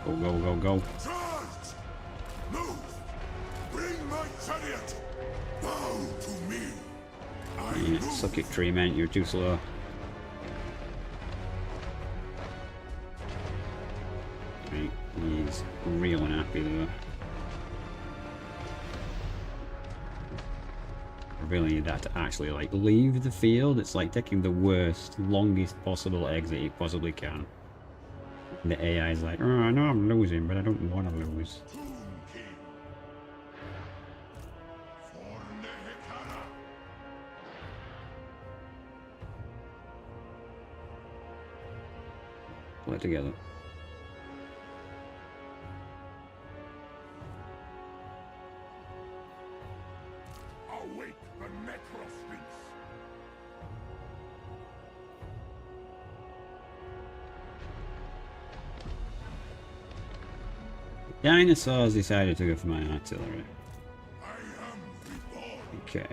Go. Charge! Move! Bring my chariot! Bow to me! I Yeah, move. suck it, tree man, you're too slow. Right, he's real unhappy though. I really need that to actually like leave the field. It's like taking the worst, longest possible exit you possibly can. And the AI is like, oh, I know I'm losing, but I don't want to lose. Tomb King. For Nehekara. Pull it together. Awake the Necrosphinx. Dinosaurs decided to go for my artillery. I am reborn. Okay.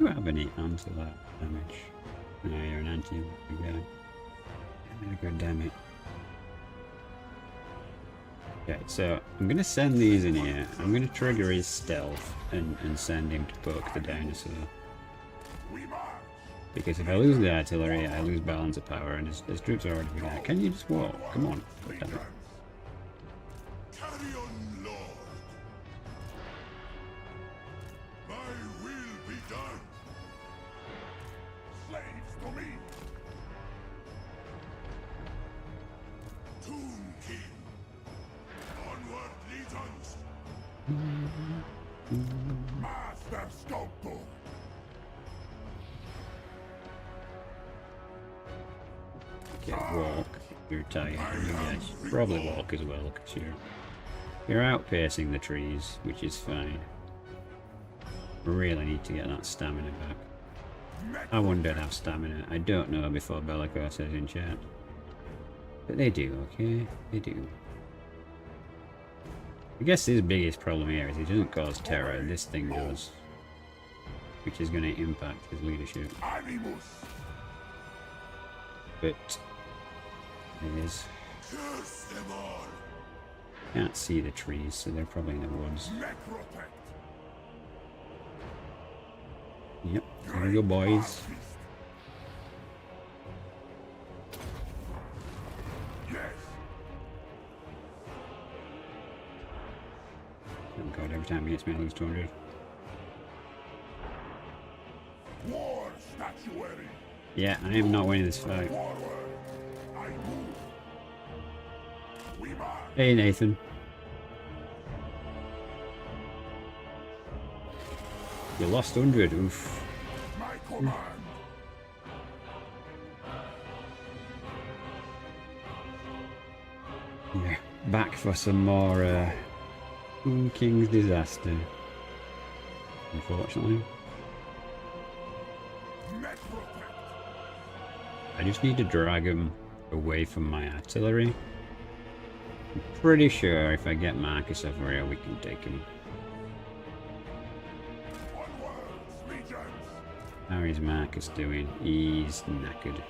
You have any anti-that damage? No, you're an anti-guy. God damn it. Okay, so I'm gonna send these in here. I'm gonna trigger his stealth and send him to poke the dinosaur. We march. Because if I lose the artillery, I lose balance of power, and his troops are already there. Can you just walk? Come on. God damn it. Carry on, Lord. My will be done. Slaves to me. Tomb King. Onward, legions. Master Sculptor. Okay, walk. You're tired. You guys should probably walk as well, because you're outpacing the trees, which is fine. Really need to get that stamina back. I wonder have stamina. I don't know before Bellicor says in chat. But they do, okay? They do. I guess his biggest problem here is he doesn't cause terror, this thing does. Which is going to impact his leadership. But it is. Can't see the trees, so they're probably in the woods. Yep, there we go, boys. Oh god, every time he hits me I lose 200. Yeah, I am not winning this fight. Hey Nathan. You lost 100, oof. Yeah, back for some more King's Disaster. Unfortunately. I just need to drag him away from my artillery. I'm pretty sure if I get Marcus over here we can take him. How is Marcus doing? He's knackered.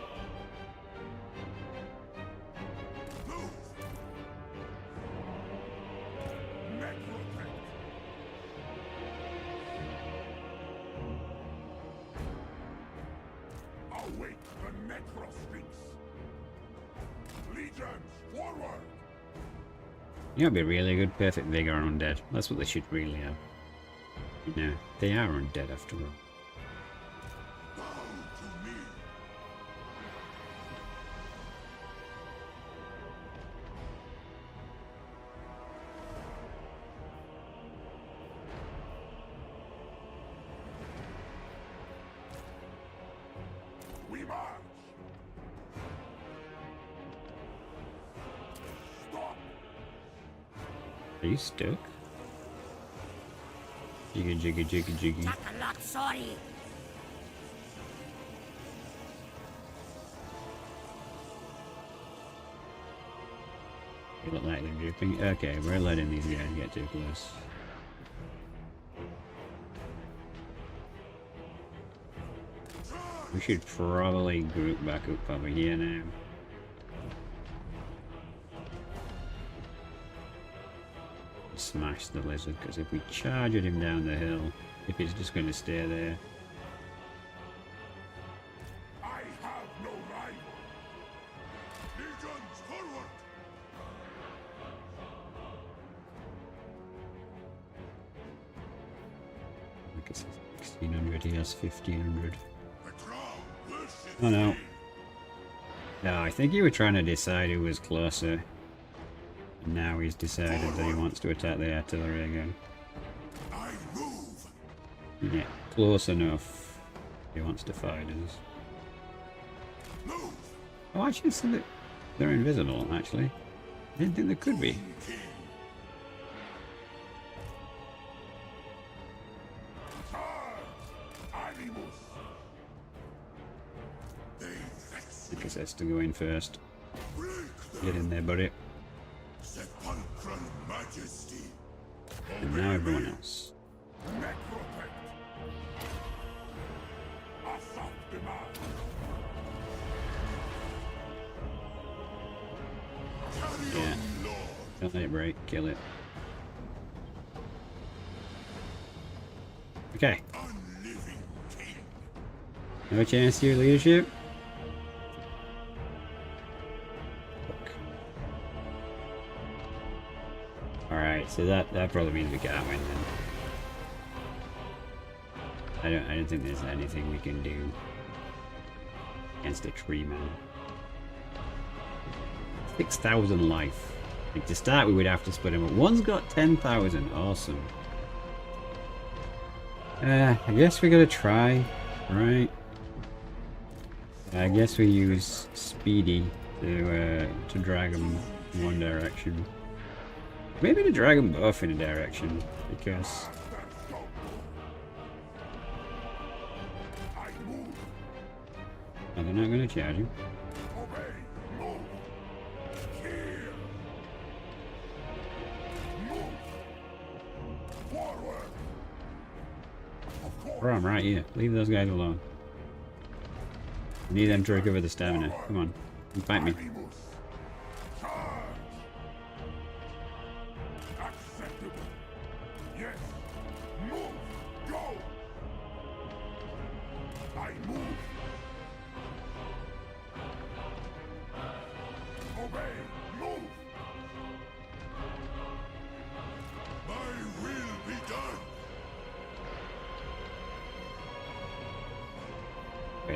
You know, it'd be really good, perfect vigor on undead. That's what they should really have. You know, they are undead after all. Are you stuck? Jiggy jiggy jiggy jiggy. Sorry. You look like they're dripping. Okay, we're letting these guys get too close. We should probably group back up over here now. Smash the lizard, because if we charge at him down the hill, if he's just going to stay there. I have no rival. Legions forward. I guess it's 1600, he has 1500. The crown worships Oh no. me. No, I think you were trying to decide who was closer. And now he's decided that he wants to attack the artillery again. I move. Yeah, close enough. He wants to fight us. Move. Oh, actually, so they're invisible, actually. I didn't think they could be. King. Charge. Animus. They vex I guess that's to go in first. break the Get in there, buddy. sepulchral majesty. And now everyone else. Necropect. Assault demand. Carry Yeah. on, Lord. Don't let it break, kill it. Okay. Unliving king. No chance to your leadership? Alright, so that probably means we can't win then. I don't think there's anything we can do against a tree man. 6,000 life. Like to start we would have to split him up. One's got 10,000, awesome. I guess we gotta try, right? I guess we use Speedy to drag them in one direction. Maybe to drag them both in a direction, because oh, they're not going to charge him. Bro, I'm right here. Leave those guys alone. I need them to recover the stamina. Come on. Fight me.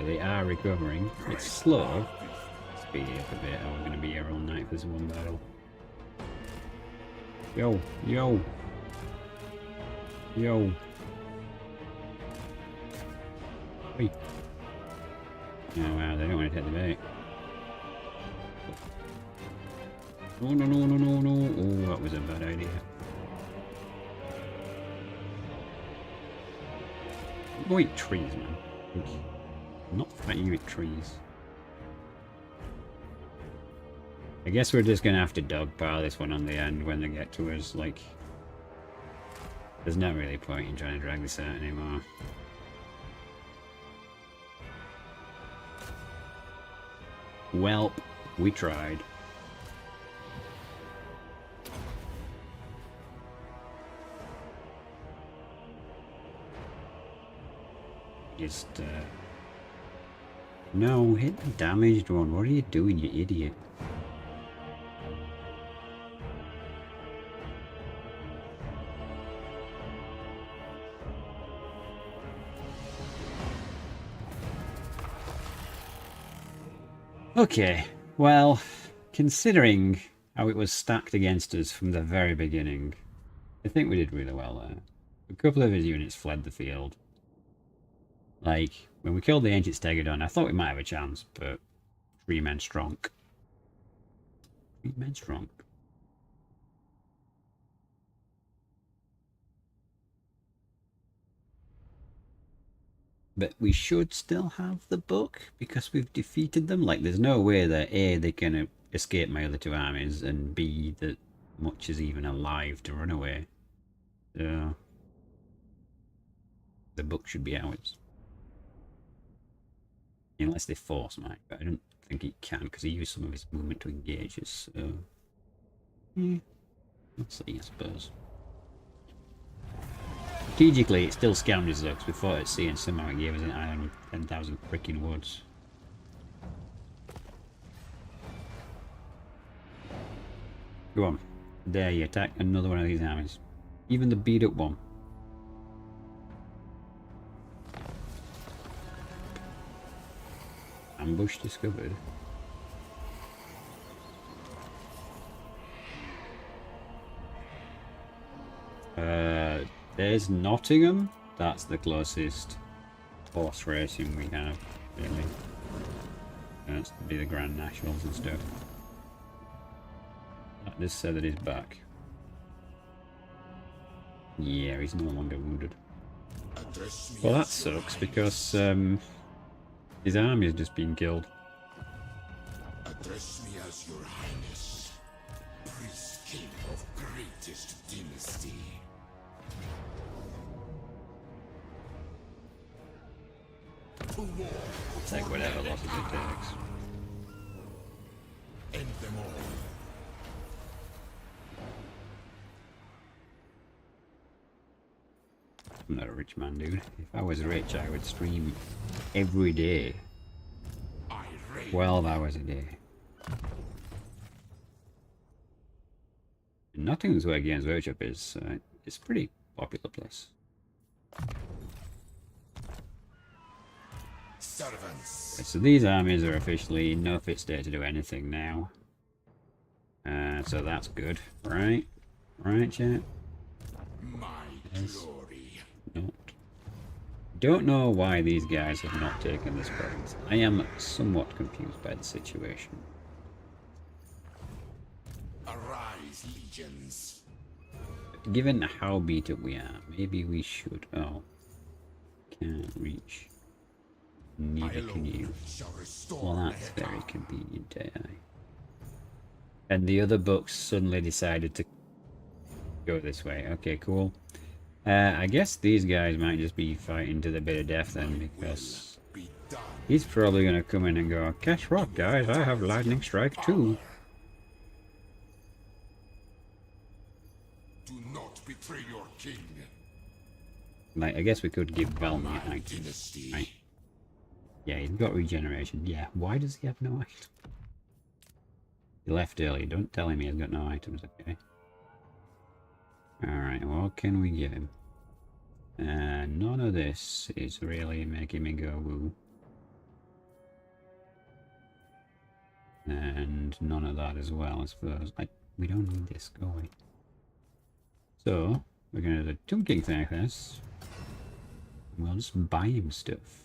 They are recovering. It's slow. Speed it up a bit, or we're going to be here all night for this one battle. Yo, yo, yo. Wait. Oh wow, they don't want to take the bait. Oh no, no, no, no, no. Oh, that was a bad idea. Go eat trees, man. Not fighting you at trees. I guess we're just gonna have to dogpile this one on the end when they get to us. Like, there's not really a point in trying to drag this out anymore. Welp, we tried. Just, no, hit the damaged one. What are you doing, you idiot? Okay, well, considering how it was stacked against us from the very beginning, I think we did really well there. A couple of his units fled the field. Like, when we killed the Ancient Stegodon, I thought we might have a chance, but 3 men strong. 3 men strong. But we should still have the book, because we've defeated them. Like, there's no way that A, they can escape my other 2 armies, and B, that Much is even alive to run away. So, the book should be ours. Unless they force Mike, but I don't think he can, because he used some of his movement to engage us, so... yeah, we'll see, I suppose. Strategically, it still scammed us though, because we fought at sea and somehow it gave us an island with 10,000 freaking woods. Go on, dare you attack another one of these armies. Even the beat up one. Ambush discovered. There's Nottingham. That's the closest horse racing we have, really. That's to be the Grand Nationals and stuff. That just said that he's back. Yeah, he's no longer wounded. Well, that sucks because his army has just been killed. Address me as your highness, priest king of greatest dynasty. Take whatever losses it takes. End them all. I'm not a rich man, dude. If I was rich, I would stream every day. 12 hours a day. Nottingham's where Games Workshop is. It's a pretty popular place. Servants. Okay, so these armies are officially in no fit state to do anything now. So that's good, right? Right, chat? My glory. Not. Don't know why these guys have not taken this province. I am somewhat confused by the situation. Arise, legions. Given how beat up we are, maybe we should. Oh, can't reach. Neither can you. Shall restore Well, that's Neheta. very convenient, AI. And the other books suddenly decided to go this way. Okay, cool. I guess these guys might just be fighting to the bitter death then, because Be done. he's probably going to come in and go, guess what, guys? I have lightning strike too. Do not betray your king. Like, I guess we could give Valmy My items. dynasty. Right. Yeah, he's got regeneration. Yeah, why does he have no items? He left early. Don't tell him he has got no items, okay? Alright, what can we give him? None of this is really making me go woo. And none of that as well, I suppose. We don't need this, go away. So, we're going to do the Tomb King thing like this. We'll just buy him stuff.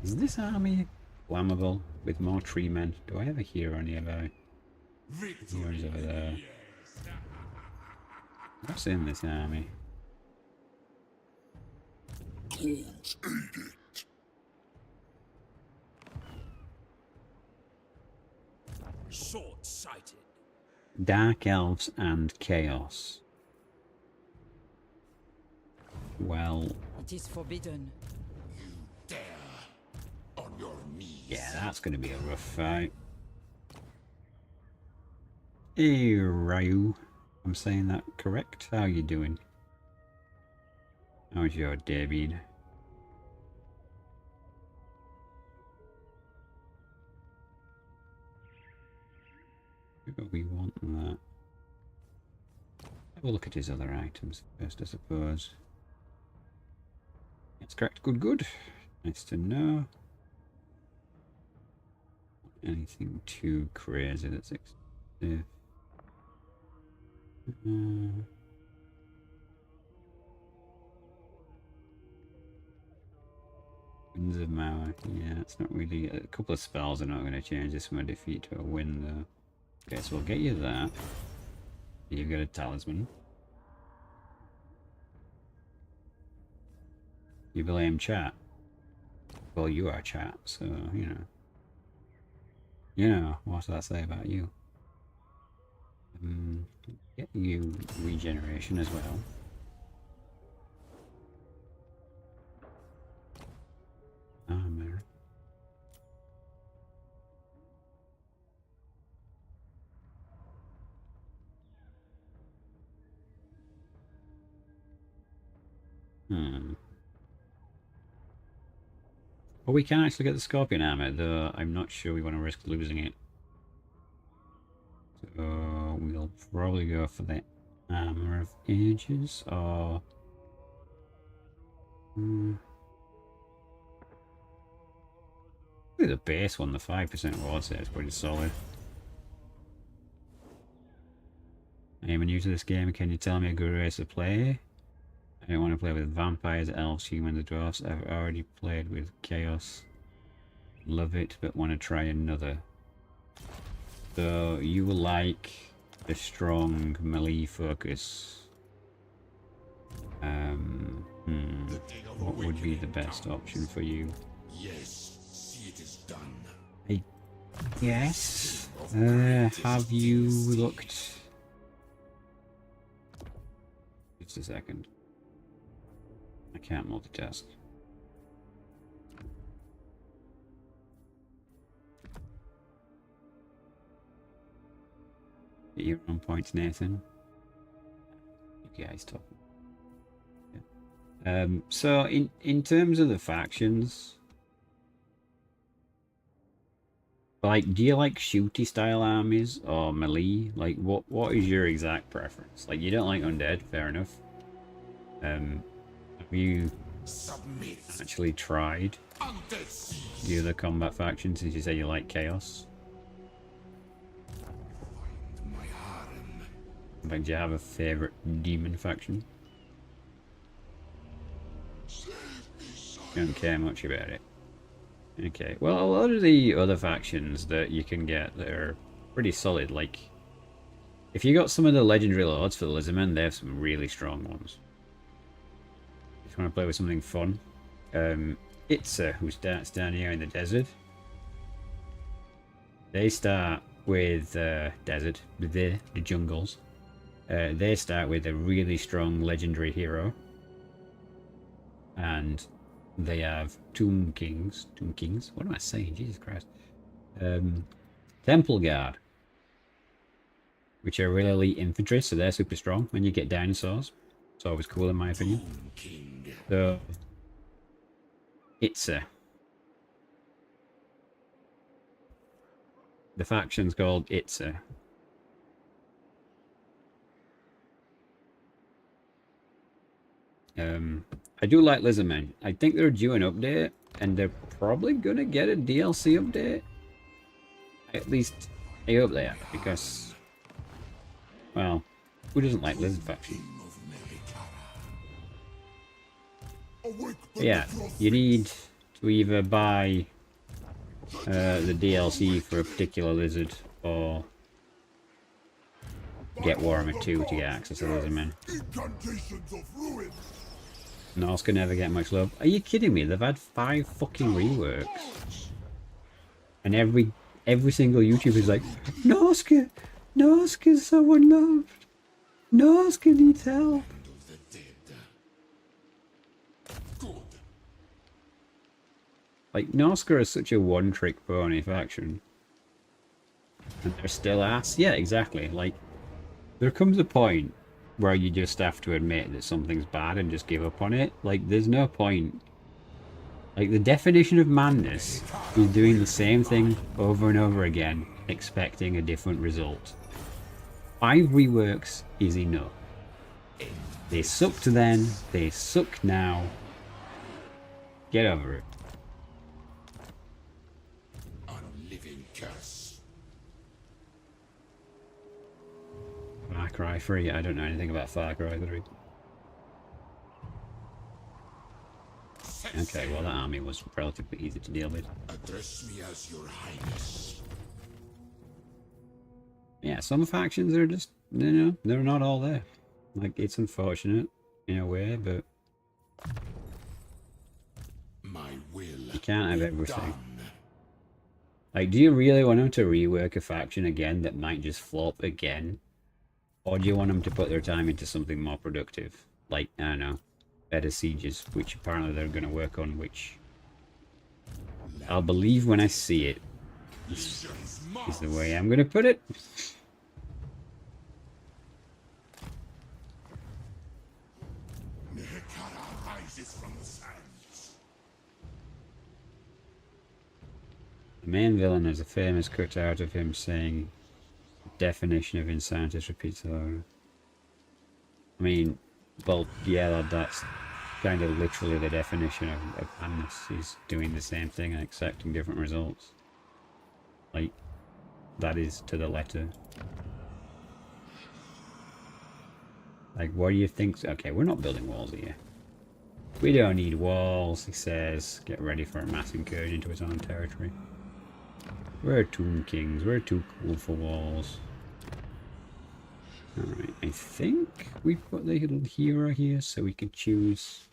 Is this army flammable with more tree men? Do I have a hero nearby? Heroes over there. What's in this army? Short-sighted. Dark elves and chaos. Well, It is forbidden. Dare. On your knees. yeah, that's going to be a rough fight. Hey, Ryu. I'm saying that correct? How you doing? How's your day been? We want that. Have a look at his other items first, I suppose. That's correct. Good, good. Nice to know. Anything too crazy that's expensive. Winds of Mauer. Yeah, it's not really. A couple of spells are not going to change this from a defeat to a win, though. Okay, so we'll get you that. You've got a talisman. You blame chat. Well, you are chat, so, you know. You know, what does that say about you? Get you regeneration as well. Armor. Well, we can actually get the Scorpion armor, though I'm not sure we want to risk losing it. So we'll probably go for the Armor of Ages, or... the base one, the 5% ward save is pretty solid. I am new to this game, can you tell me a good race to play? I don't want to play with vampires, elves, humans, dwarfs. I've already played with chaos. Love it, but want to try another. So you like a strong melee focus. What would be the best option for you? Yes, see it is done. Yes. Have you looked? Just a second. I can't multitask. You're on point, Nathan. You guys talk. Yeah. So in terms of the factions, like, do you like shooty style armies or melee? Like, what is your exact preference? Like, you don't like undead, fair enough. Have you Submit. actually tried Undead seas. the other combat factions since you say you like chaos? Find my harem. In fact, do you have a favourite demon faction? Don't care much about it. Okay, well, a lot of the other factions that you can get that are pretty solid, like, if you got some of the legendary lords for the Lizardmen, they have some really strong ones. Just want to play with something fun. Itza, who starts down here in the desert. They start with desert, the jungles. They start with a really strong legendary hero. And they have Tomb Kings, what am I saying, Jesus Christ. Temple Guard, which are really elite infantry, so they're super strong when you get dinosaurs. It's always cool in my opinion. So, Itza. The faction's called Itza. I do like Lizardmen. I think they're due an update, and they're probably gonna get a DLC update. At least, I hope they are, because, well, who doesn't like Lizard faction? Yeah, you need to either buy the DLC for a particular lizard, or get Warhammer 2 to get access to Lizardmen. Norse can never get much love. Are you kidding me? They've had 5 fucking reworks. And every single YouTuber is like, Norse's so unloved. Norse needs help. Like, Norska is such a one-trick pony faction. And they're still ass. Yeah, exactly. Like, there comes a point where you just have to admit that something's bad and just give up on it. Like, there's no point. Like, the definition of madness is doing the same thing over and over again, expecting a different result. 5 reworks is enough. They sucked then, they suck now. Get over it. Unliving curse. Far Cry 3, I don't know anything about Far Cry 3. Okay, well that army was relatively easy to deal with. Address me as your highness. Yeah, some factions are just, you know, they're not all there. Like, it's unfortunate in a way, but My will you can't have everything. done. Like, do you really want them to rework a faction again that might just flop again? Or do you want them to put their time into something more productive? Like, I don't know, better sieges, which apparently they're going to work on, which I'll believe when I see it, is the way I'm going to put it. Nehekara rises from the sands. The main villain has a famous cutout of him saying, definition of insanity repeats aloud. I mean, well, yeah, that's kind of literally the definition of madness. He's doing the same thing and accepting different results. Like, that is to the letter. Like, what do you think? Okay, we're not building walls here. We don't need walls, he says. Get ready for a mass incursion into his own territory. We're Tomb Kings. We're too cool for walls. Alright, I think we've got the little hero here, so we can choose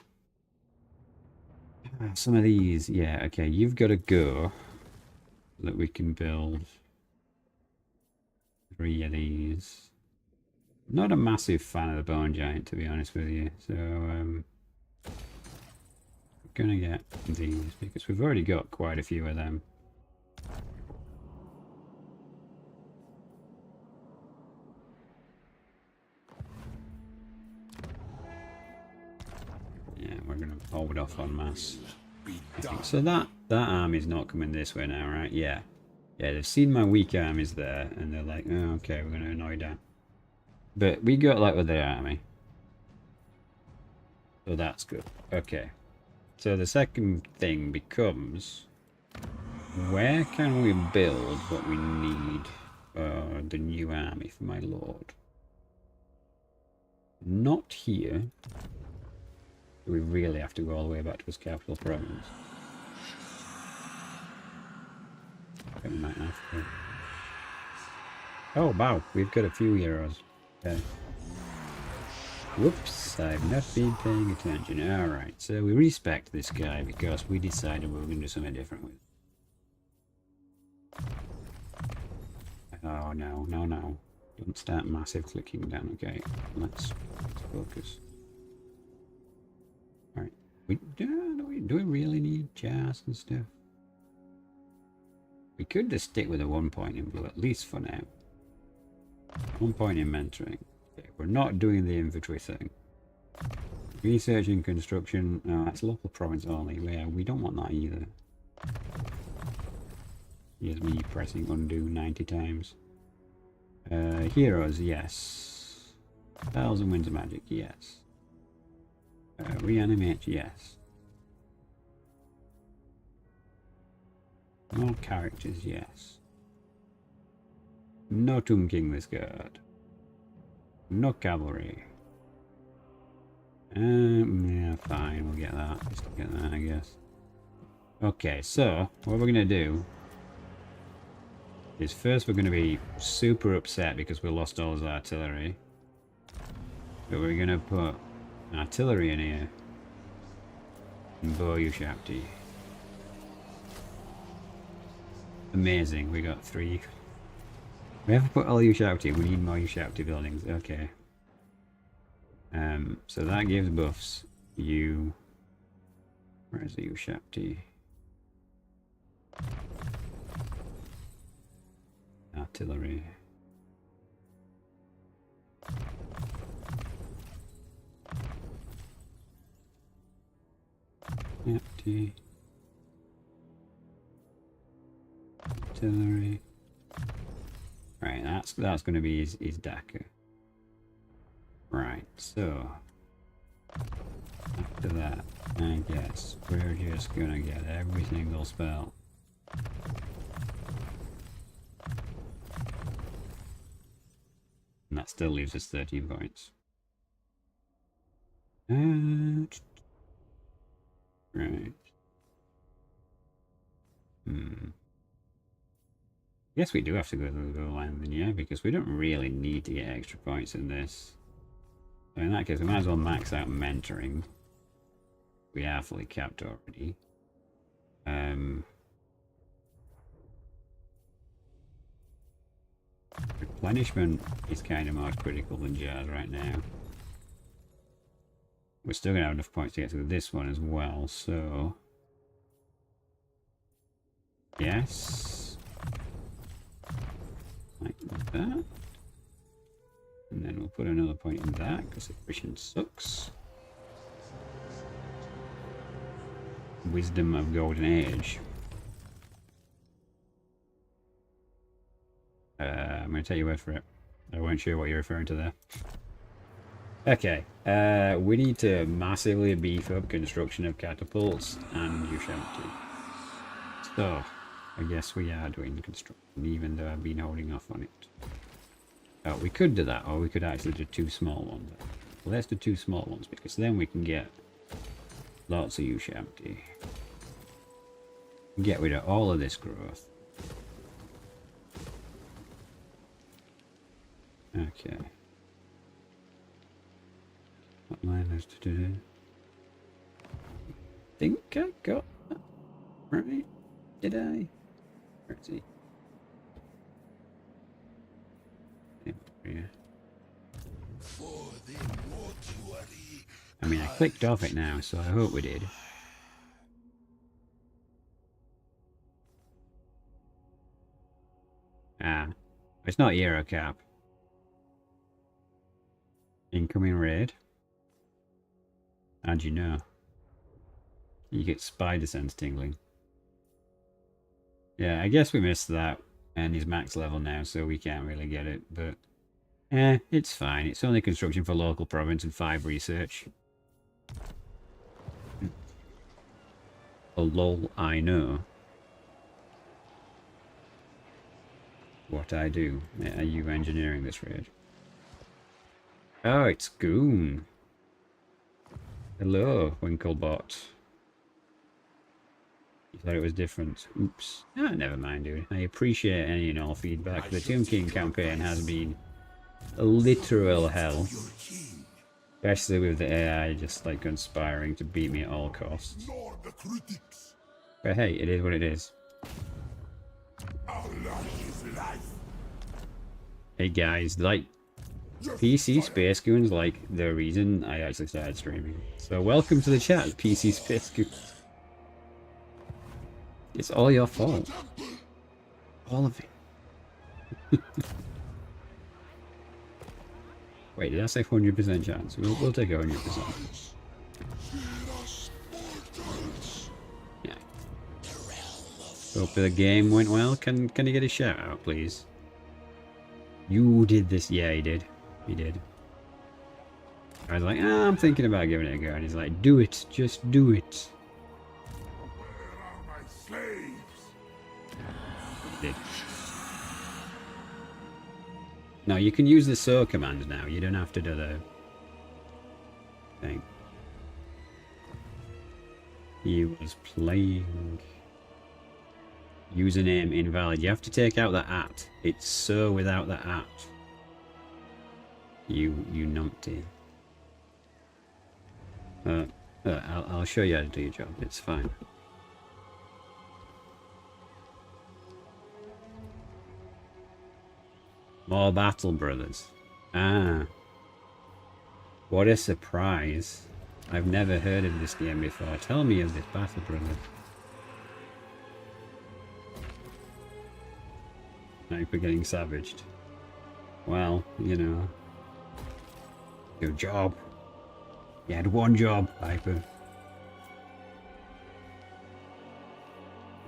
some of these. Yeah, okay, you've got to go. That we can build 3 of these. Not a massive fan of the Bone Giant, to be honest with you. So, we're gonna get these because we've already got quite a few of them. Yeah, we're gonna hold off on mass. Okay, so that army's not coming this way now, right? Yeah. Yeah, they've seen my weak armies there, and they're like, oh, okay, we're gonna annoy that. But we got that with their army. So that's good. Okay. So the second thing becomes, where can we build what we need for the new army for my lord? Not here. Do we really have to go all the way back to his capital province? I think we might have to. Oh wow, we've got a few heroes. Okay. Whoops, I've not been paying attention. Alright, so we respect this guy because we decided we were going to do something different with it. Oh no, no, no. Don't start massive clicking down. Okay, let's focus. Alright, do we really need jars and stuff? We could just stick with a 1 point in blue, at least for now. 1 point in mentoring. Okay, we're not doing the inventory thing. Research and construction. Oh, that's local province only. Yeah, we don't want that either. Here's me pressing undo 90 times. Heroes, yes. Spells and winds of magic, yes. Reanimate, yes. More characters, yes. No Tomb King this guard. No cavalry. Yeah, fine, we'll get that. Just get that, I guess. Okay, so what we're gonna do is first we're gonna be super upset because we lost all his artillery. But we're gonna put artillery in here. And bow Ushapti. Amazing, we got 3. We have to put all Ushapti, we need more Ushapti buildings, okay. So that gives buffs. Where's the Ushapti? Artillery. Ushapti. Artillery. Right, that's going to be his Daka. Right, so after that, I guess we're just gonna get every single spell. And that still leaves us 13 points. Right. Guess we do have to go to the goal line then, yeah, because we don't really need to get extra points in this. So in that case, we might as well max out mentoring. We are fully capped already. Replenishment is kind of more critical than jars right now. We're still going to have enough points to get through this one as well, so... Yes. Like that. And then we'll put another point in that, because attrition sucks. Wisdom of Golden Age. I'm going to take your word for it. I wasn't sure what you're referring to there. Okay, we need to massively beef up construction of catapults and Ushapti. So, I guess we are doing construction, even though I've been holding off on it. Oh, we could do that, or we could actually do 2 small ones. Well, let's do 2 small ones, because then we can get lots of Ushapti. Get rid of all of this growth. Okay. What line is to do? I think I got that right. Did I? Where is he? Yeah. For the mortuary. I mean, I clicked off it now, so I hope we did. Ah, it's not Euro Cap. Incoming raid. How'd you know? You get spider sense tingling. Yeah, I guess we missed that. And he's max level now, so we can't really get it, but... it's fine. It's only construction for local province and 5 research. Oh lol, I know. What I do. Are you engineering this raid? Oh, it's Goon. Hello, Winklebot. You thought it was different. Oops. Ah, never mind, dude. I appreciate any and all feedback. The Tomb King campaign has been a literal hell. Your king, Especially with the AI just like conspiring to beat me at all costs. nor the critics. But hey, it is what it is. Our life is life. Hey guys, like PC Space Goons like the reason I actually started streaming. So welcome to the chat, PC Space Goons. It's all your fault. All of it. Wait, did I say 100% chance? We'll take a 100%. Yeah. Hope the game went well. Can you get a shout out, please? You did this. Yeah, he did. He did. I was like, I'm thinking about giving it a go. And he's like, do it. Just do it. Where are my slaves? He did. No, you can use the so command now. You don't have to do the thing. He was playing. Username invalid. You have to take out the at. It's so without the at. You numpty. I'll show you how to do your job. It's fine. More Battle Brothers. Ah. What a surprise. I've never heard of this game before. Tell me of this Battle Brothers. Like we're getting savaged. Well, you know. Your job. You had one job, Piper.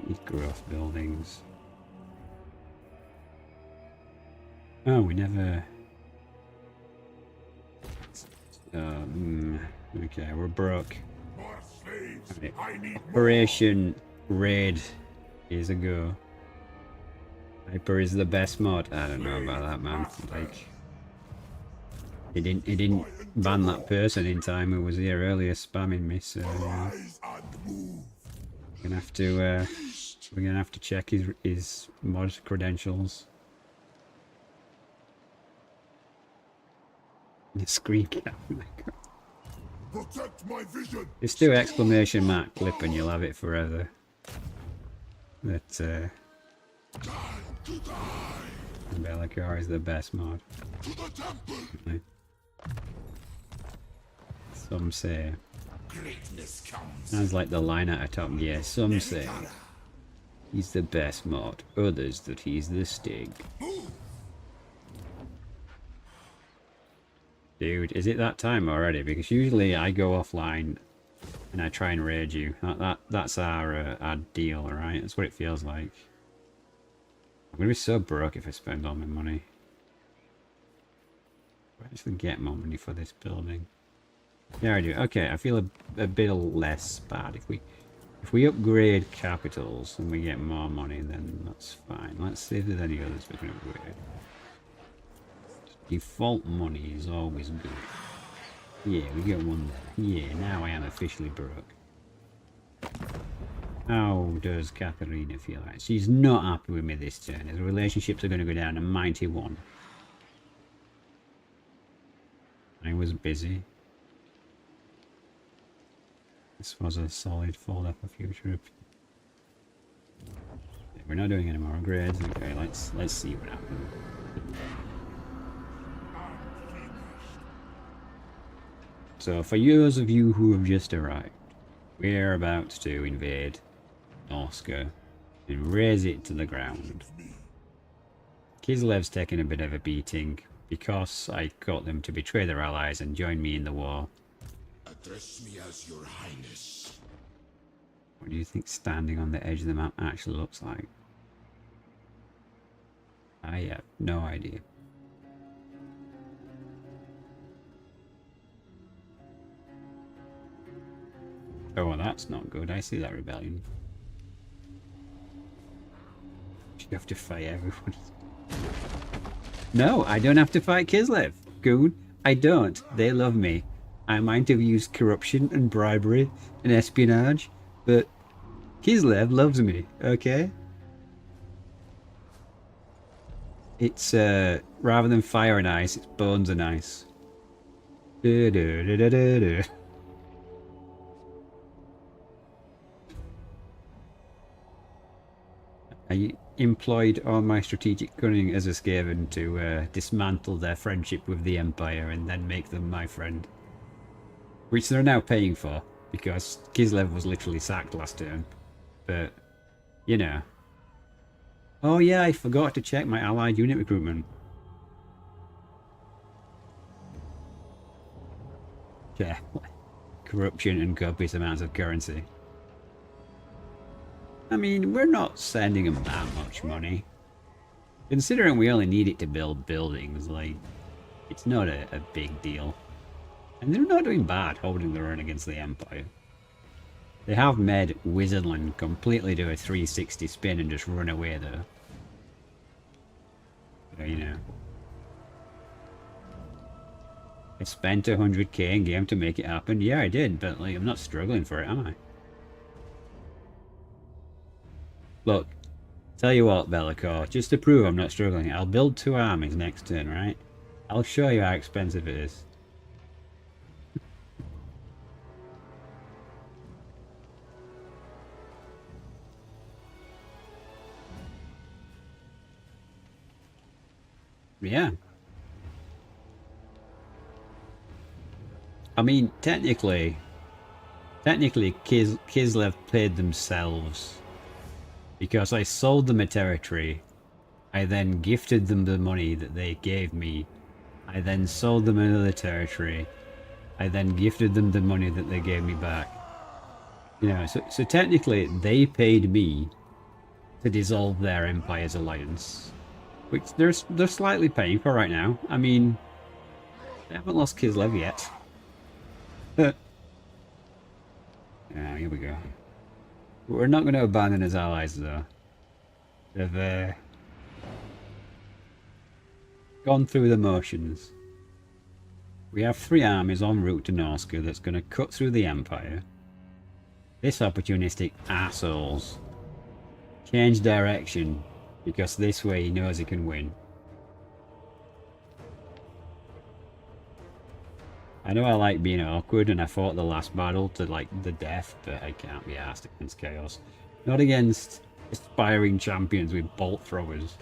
These growth buildings. Oh, we never... okay, we're broke. More slaves. Right. I need more. Operation Raid is a go. Hyper is the best mod. I don't know about that, man. Like, it didn't ban that person in time who was here earlier spamming me. So Rise and move. we're gonna have to check his mod credentials. The screen cap. Oh my God. Protect my vision. Just do exclamation mark clip and you'll have it forever. But Time to die. Bellicar is the best mod. To the temple. Right? Some say. Greatness comes. Sounds like the line out of Top Gear. Some say he's the best mod. Others that he's the Stig. Move. Dude, is it that time already? Because usually I go offline and I try and raid you. That's our deal, alright? That's what it feels like. I'm gonna be so broke if I spend all my money. I actually get more money for this building. Yeah, I do. Okay, I feel a bit less bad. If we upgrade capitals and we get more money, then that's fine. Let's see if there's any others we can upgrade. Default money is always good. Yeah, we got one there. Yeah, now I am officially broke. How does Katharina feel like? She's not happy with me this turn. His relationships are going to go down to -1. I was busy. This was a solid folder for future. We're not doing any more grades. Okay, let's see what happens. So for those of you who have just arrived, we're about to invade Norska and raze it to the ground. Kislev's taken a bit of a beating because I got them to betray their allies and join me in the war. Address me as your highness. What do you think standing on the edge of the map actually looks like? I have no idea. Oh, well, that's not good. I see that rebellion. You have to fight everyone. No, I don't have to fight Kislev. Goon. I don't. They love me. I might have used corruption and bribery and espionage, but Kislev loves me, okay? It's, rather than fire and ice, it's bones and ice. I employed all my strategic cunning as a Skaven to dismantle their friendship with the Empire and then make them my friend. Which they're now paying for, because Kislev was literally sacked last turn. But, you know. Oh yeah, I forgot to check my allied unit recruitment. Yeah. Corruption and copious amounts of currency. I mean, we're not sending them that much money. Considering we only need it to build buildings, like, it's not a big deal. And they're not doing bad holding their own against the Empire. They have made Wizardland completely do a 360 spin and just run away though. So, you know. I spent 100k in game to make it happen. Yeah, I did, but like, I'm not struggling for it, am I? Look, tell you what, Bellicor, just to prove I'm not struggling, I'll build 2 armies next turn, right? I'll show you how expensive it is. Yeah. I mean, technically Kislev paid themselves. Because I sold them a territory, I then gifted them the money that they gave me, I then sold them another territory, I then gifted them the money that they gave me back. You know, so technically they paid me to dissolve their Empire's alliance. Which they're slightly paying for right now. I mean, they haven't lost Kislev yet. Yeah, here we go. We're not going to abandon his allies, though. They've gone through the motions. We have 3 armies en route to Norska that's going to cut through the Empire. This opportunistic assholes change direction because this way he knows he can win. I know I like being awkward and I fought the last battle to like the death, but I can't be asked against Chaos. Not against aspiring champions with bolt throwers.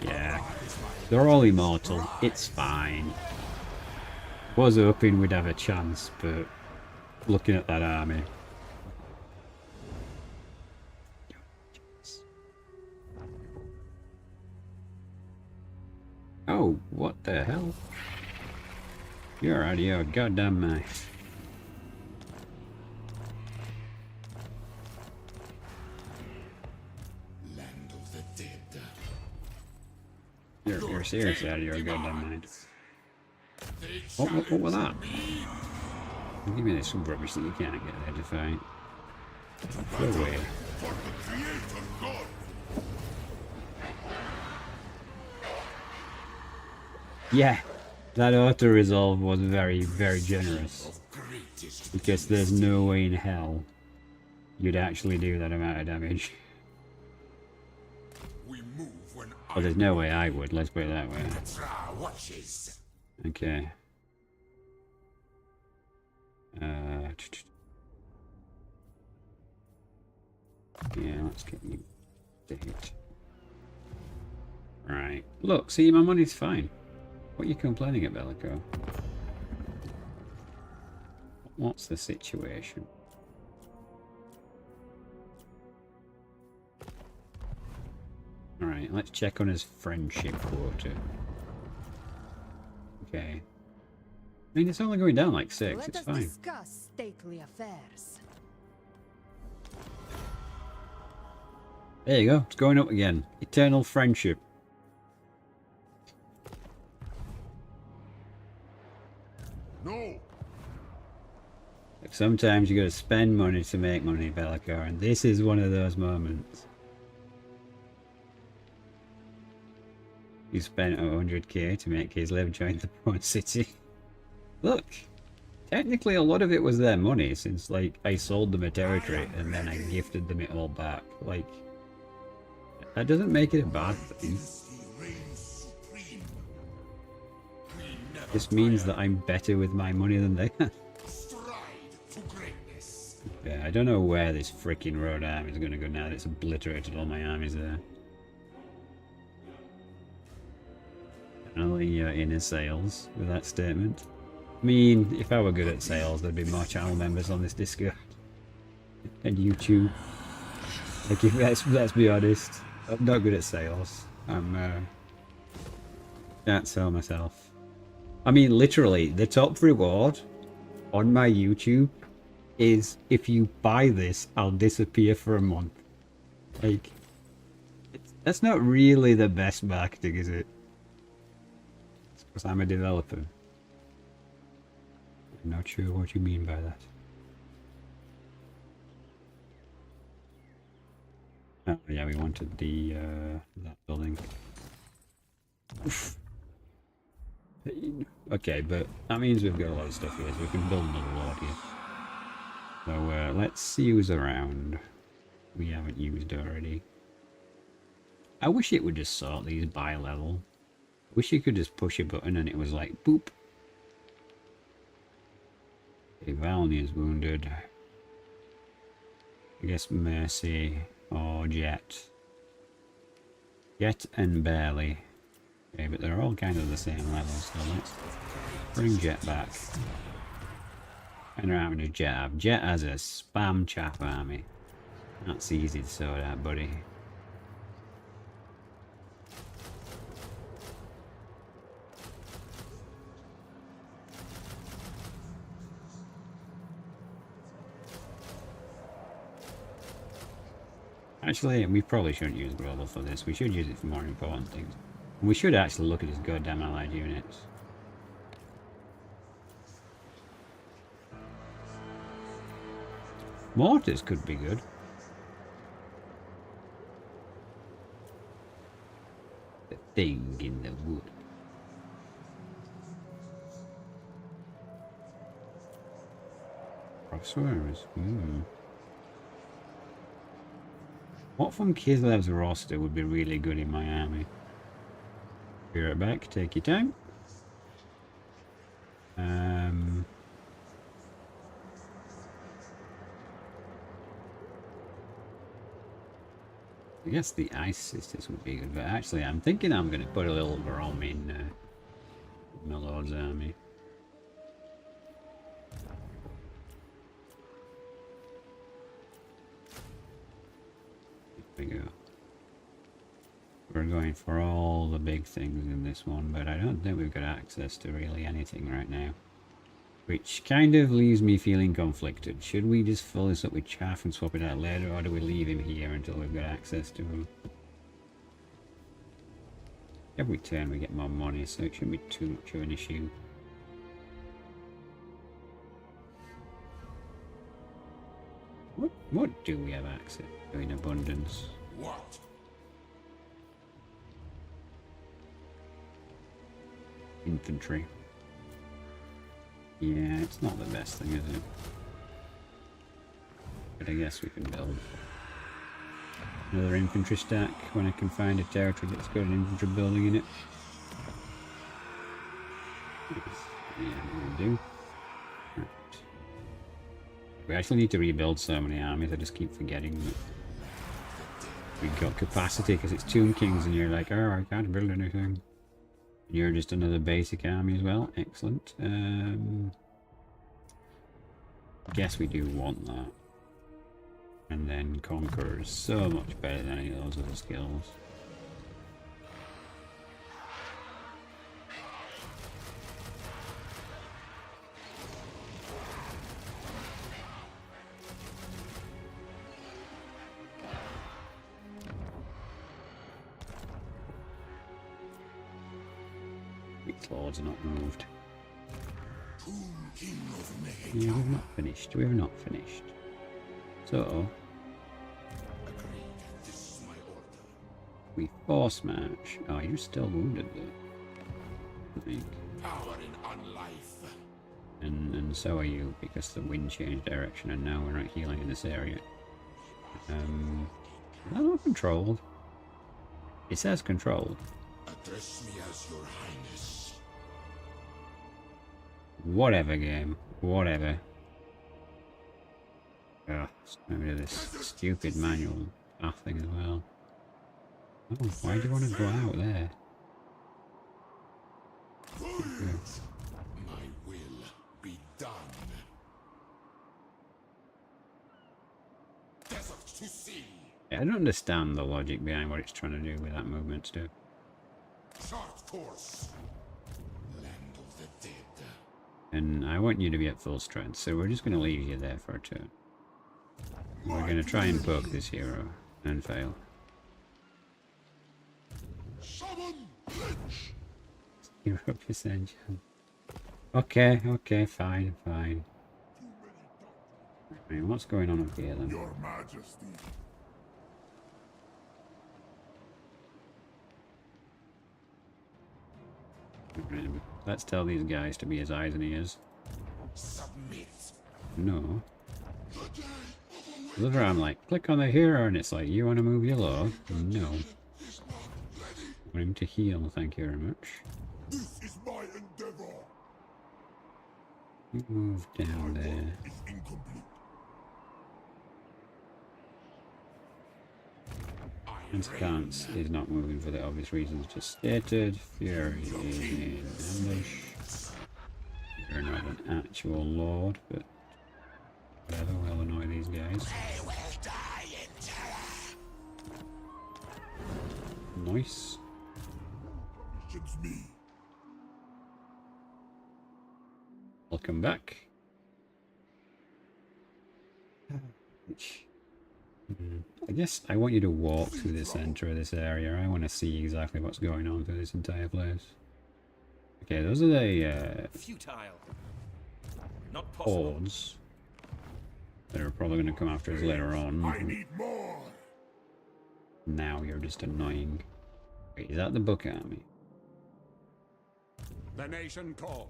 Yeah, they're all immortal. It's fine. Was hoping we'd have a chance, but looking at that army. Oh, what the hell? You're out of your goddamn mind. Land of the dead. You're seriously out of your goddamn mind. What was that? Give me this rubbish that you can't get identified. Go away. Yeah, that auto-resolve was very, very generous. Because there's no way in hell you'd actually do that amount of damage. Well, there's no way I would, let's put it that way. Okay. Yeah, let's get you to hit. Right. Look, see, my money's fine. What are you complaining about, Bellico? What's the situation? Alright, let's check on his friendship quota. Okay. I mean, it's only going down like 6, Let it's us fine. discuss stately affairs. There you go, it's going up again. Eternal friendship. No. Like sometimes you gotta spend money to make money, Bellico, and this is one of those moments. He spent 100k to make his live join the pawn city. Look, technically a lot of it was their money, since like I sold them a territory and then I gifted them it all back. Like, that doesn't make it a bad thing. Dynasty reigns supreme. We never This means that I'm better with my money than they are. stride to greatness. Yeah, I don't know where this freaking road army is going to go now that it's obliterated all my armies there. Only inner sales with that statement. I mean, if I were good at sales, there'd be more channel members on this Discord and YouTube. Like, if let's be honest, I'm not good at sales. Can't sell myself. I mean, literally, the top reward on my YouTube is if you buy this, I'll disappear for a month. Like, that's not really the best marketing, is it? It's because I'm a developer. I'm not sure what you mean by that. Oh yeah, we wanted the that building. Oof. Okay, but that means we've got a lot of stuff here, so we can build another lord here. So let's see who's around. We haven't used already. I wish it would just sort these by level. I wish you could just push a button and it was like boop. Okay, Valnia's wounded. I guess Mercy or Jet. Jet and Barely. Okay, but they're all kind of the same level, so let's bring Jet back. And around with Jet have. Jet has a spam chaff army. That's easy to sort out, buddy. Actually, we probably shouldn't use global for this. We should use it for more important things. And we should actually look at his goddamn allied units. Mortars could be good. The thing in the wood. Crosswords. What from Kislev's roster would be really good in my army? Be right back, take your time. I guess the Ice Sisters would be good, but actually I'm thinking I'm going to put a little Grom in my Lord's army. Here we go. We're going for all the big things in this one, but I don't think we've got access to really anything right now. Which kind of leaves me feeling conflicted. Should we just fill this up with chaff and swap it out later, or do we leave him here until we've got access to him? Every turn we get more money, so it shouldn't be too much of an issue. What do we have access to in abundance? What? Infantry. Yeah, it's not the best thing, is it? But I guess we can build another infantry stack when I can find a territory that's got an infantry building in it. Yeah, we do. Right. We actually need to rebuild so many armies, I just keep forgetting that we've got capacity because it's Tomb Kings and you're like, oh, I can't build anything. You're just another basic army as well. Excellent. Guess we do want that. And then Conqueror is so much better than any of those other skills. Lords are not moved. King of Yeah, we've not finished. We have not finished. So, Agreed. This is my order. We force match. Oh, you're still wounded though. I think. Power in unlife. And so are you, because the wind changed direction and now we're not healing in this area. Is that not controlled? It says controlled. Address me as your highness. Whatever, game. Whatever. Ugh, maybe this stupid manual path thing as well. Oh, why do you want to go out there? My will be done. Desert to sea. Yeah, I don't understand the logic behind what it's trying to do with that movement too. Chart course. Land of the dead. And I want you to be at full strength, so we're just going to leave you there for a turn. We're going to try and poke this hero and fail. Hero ascension. Okay, okay, fine, fine. I mean, what's going on up here then? Your Majesty. Let's tell these guys to be his eyes and ears. Submit. No. Look around like, click on the hero, and it's like, you want to move your lord? No. Want him to heal, thank you very much. This is my endeavor. You move down there. Is incomplete. And Kance is not moving for the obvious reasons just stated. Fury is in ambush. You're not an actual lord, but whatever, we'll annoy these guys. I will die in terror. Nice. Mission's me. Welcome back. I guess I want you to walk through the center of this area. I want to see exactly what's going on through this entire place. Okay, those are the Futile. Not possible. hordes that are probably going to come after us later I on. need more. Now you're just annoying. Wait, is that the book army? The nation call.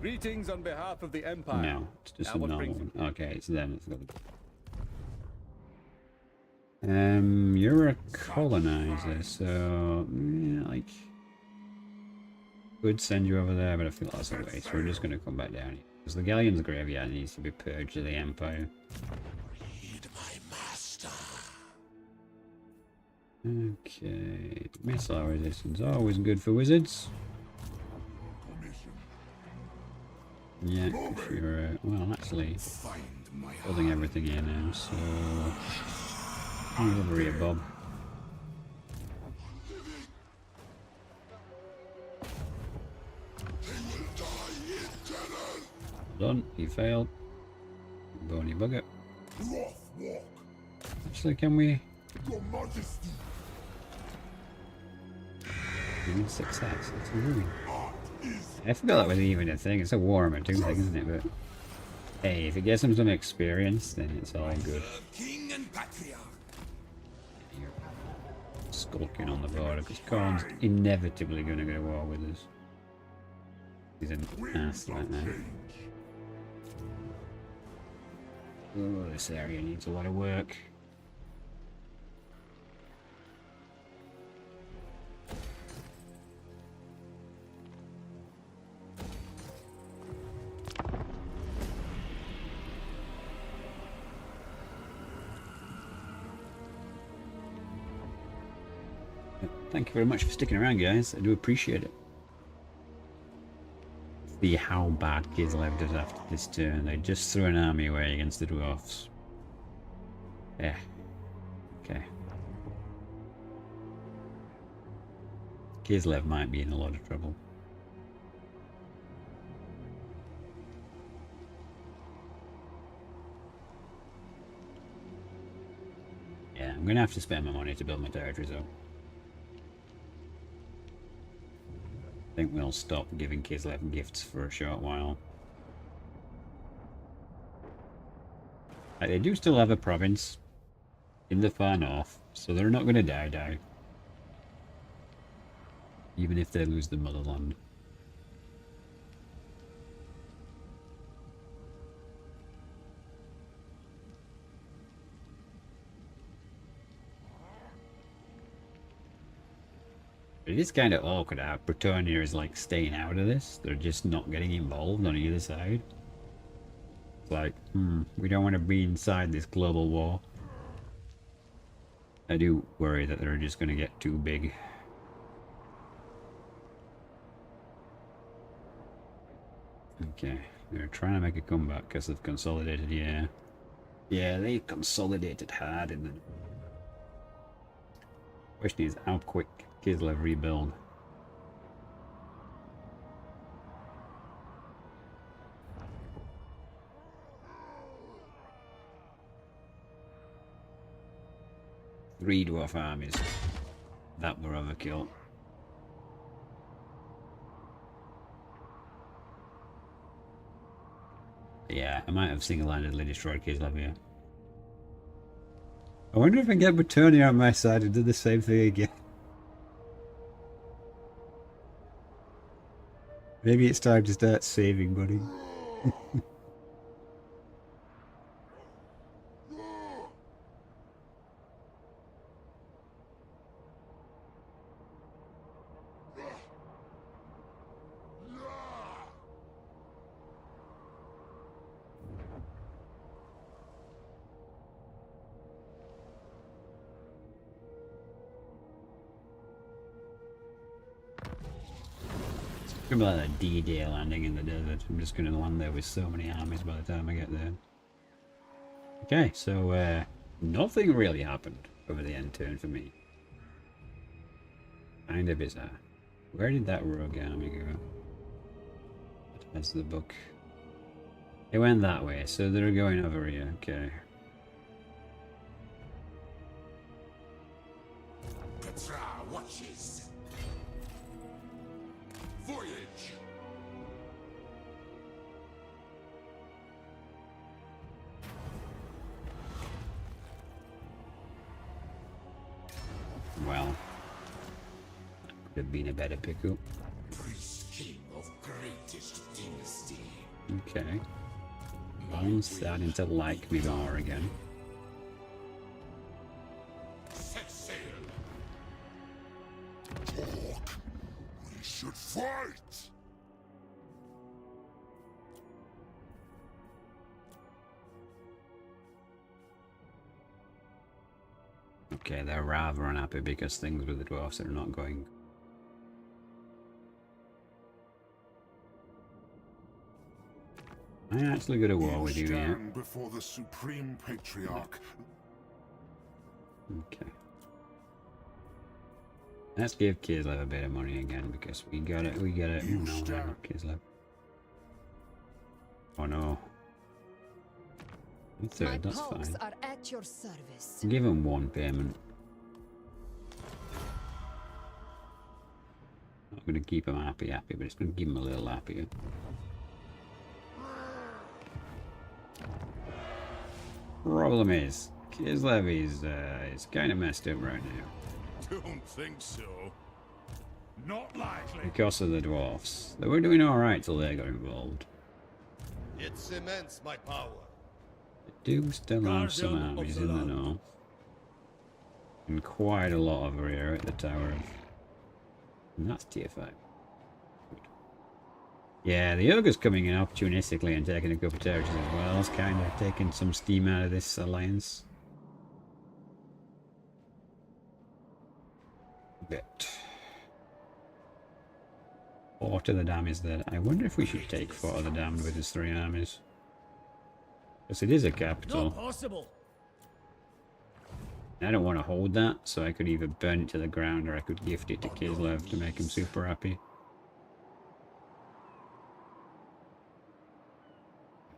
Greetings on behalf of the Empire. No, it's just Now a what normal brings one. Okay, it's them. It's got the... You're a colonizer, so yeah, like could send you over there, but I feel that's a waste. We're just gonna come back down here because the galleon's graveyard needs to be purged of the Empire. Read my master. Okay, missile resistance always good for wizards. Commission. Yeah, if you're well, actually Find my building everything here now, so over here, Bob. Done. He failed. Bony bugger. wrath walk. Actually, can we? Your Majesty. Even success. It's a ruin. Art is I forgot that was even a thing. It's a Warhammer 2 thing, isn't it? But hey, if it gets him some experience, then it's all good. King and Patriarch. You're skulking on the border because Khan's inevitably going to go to war with us. He's an ass right now. Oh, this area needs a lot of work. Thank you very much for sticking around, guys. I do appreciate it. See how bad Kislev does after this turn. They just threw an army away against the dwarfs. Yeah. Okay. Kislev might be in a lot of trouble. Yeah, I'm gonna have to spend my money to build my territories up. I think we'll stop giving Kislev gifts for a short while. They do still have a province in the far north, so they're not going to die. even if they lose the motherland. It is kind of awkward how Bretonnia is like staying out of this. They're just not getting involved on either side. It's like, we don't want to be inside this global war. I do worry that they're just going to get too big. Okay, they're trying to make a comeback because they've consolidated, yeah. Yeah, they consolidated hard in the... Question is, how quick Kislev rebuild? Three dwarf armies. That were overkill. Yeah, I might have single-handedly destroyed Kislev here. I wonder if I can get Bretonnia on my side and do the same thing again. Maybe it's time to start saving money. It's gonna be like a D-Day landing in the desert. I'm just gonna land there with so many armies by the time I get there. Okay, so nothing really happened over the end turn for me. Kind of bizarre. Where did that rogue army go? That's the book. It went that way, so they're going over here. Okay. Petra watches. Voyage. Well, that could have been a better pickup. Priest king of greatest dynasty. Okay. I'm starting to like me more again. Set sail. Talk. We should fight. Okay, they're rather unhappy because things with the dwarfs are not going. I actually go to war with you here. Stand before the supreme patriarch. Okay. Let's give Kislev a bit of money again because we got it. We got it. Oh no, not Kislev. Oh no. A third, that's fine. Are at your service. Give him one payment. Not going to keep him happy, but it's going to give him a little happier. Problem is, Kislev is kind of messed up right now. Don't think so. Not likely. Because of the dwarfs. They were doing alright till they got involved. It cements my power. They do still have some Guardian of armies the in the land. north. And quite a lot over here at the Tower of... And that's tier 5. Yeah, the ogre's coming in opportunistically and taking a couple of territories as well. It's kind of taking some steam out of this alliance. Bit. 4 to the Dam is dead. I wonder if we should take 4 to the Damned with his 3 armies. Because it is a capital. Not possible. I don't want to hold that, so I could either burn it to the ground or I could gift it to Kislev to make him super happy.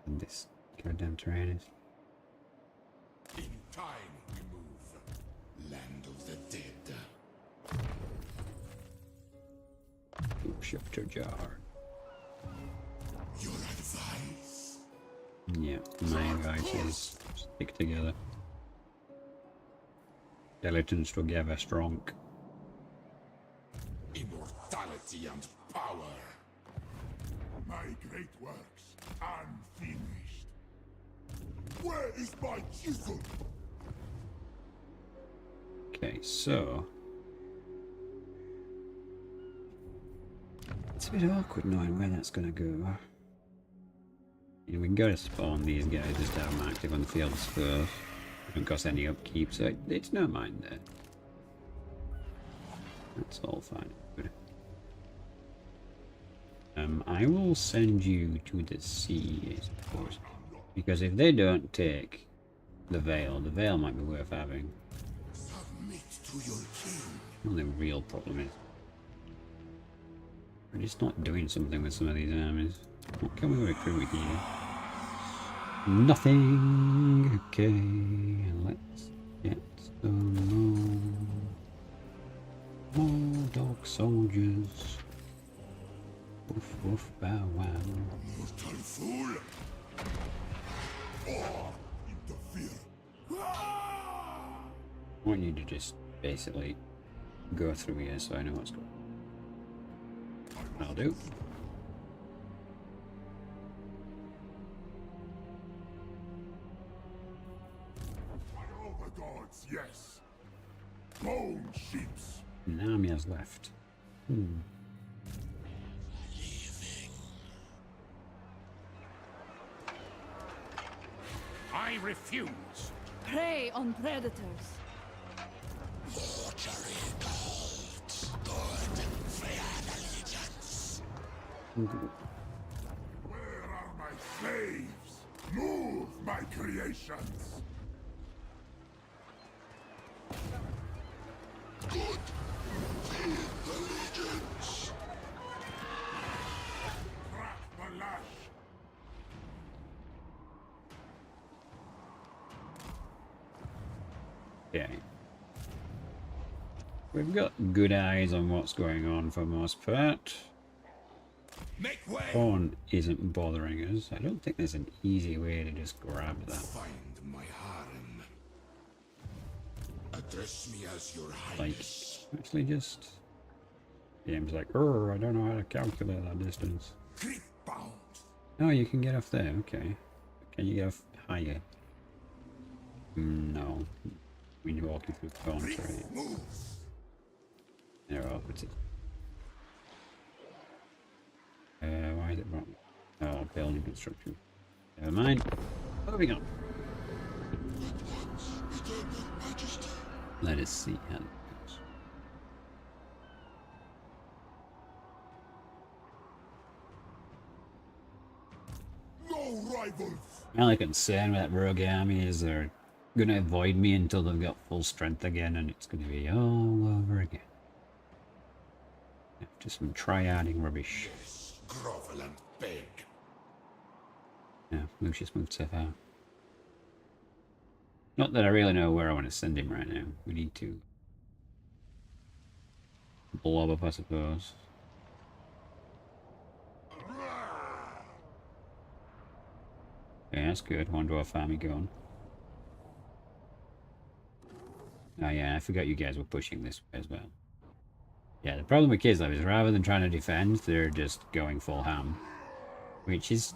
And this goddamn terrain is. In time we move. Land of the dead. Shifter jar. Your advice? Yeah, my advice is stick together. Skeletons together strong. Immortality. brutality and power. My great works unfinished. Where is my chisel? Okay, so it's a bit awkward knowing where that's gonna go. You know, we can go to spawn these guys, just have them active on the fields first. It don't cost any upkeep, so it's no mind there. That's all fine. Good. I will send you to the sea, I suppose. Because if they don't take the Veil might be worth having. Submit to your king. The only real problem is we're just not doing something with some of these armies. What can we recruit here? Nothing. Okay, let's get some more dog soldiers. Woof woof bow wow. Mortal fool! Or interfere. I want you to just basically go through here so I know what's going on. I'll do. Overgods, yes. Bone sheeps. An army has left. I refuse. Prey on predators. Where are my slaves? Move, my creations. Good. Feel the legions. Crack the lash. Okay. We've got good eyes on what's going on for most part. Make way. Pawn isn't bothering us. I don't think there's an easy way to just grab that. Find my harem. Address me as your Like, highness. actually just... Game's like, I don't know how to calculate that distance. Grip bound. Oh, you can get off there, okay. Can you get off higher? No. When you're walking through the corn terrain. Move. There, what's it? Why is it wrong? Oh, building construction. Never mind. Moving on. Let us see how it goes. No rivals. My only concern with that rogue army is they're going to avoid me until they've got full strength again, and it's going to be all over again. Just some triading rubbish. Yes, grovel and beg. Yeah, Lucius moved so far. Not that I really know where I want to send him right now. We need to blob up, I suppose. Yeah, that's good. One dwarf army going. Oh yeah, I forgot you guys were pushing this way as well. Yeah, the problem with Kislev is rather than trying to defend, they're just going full ham. Which is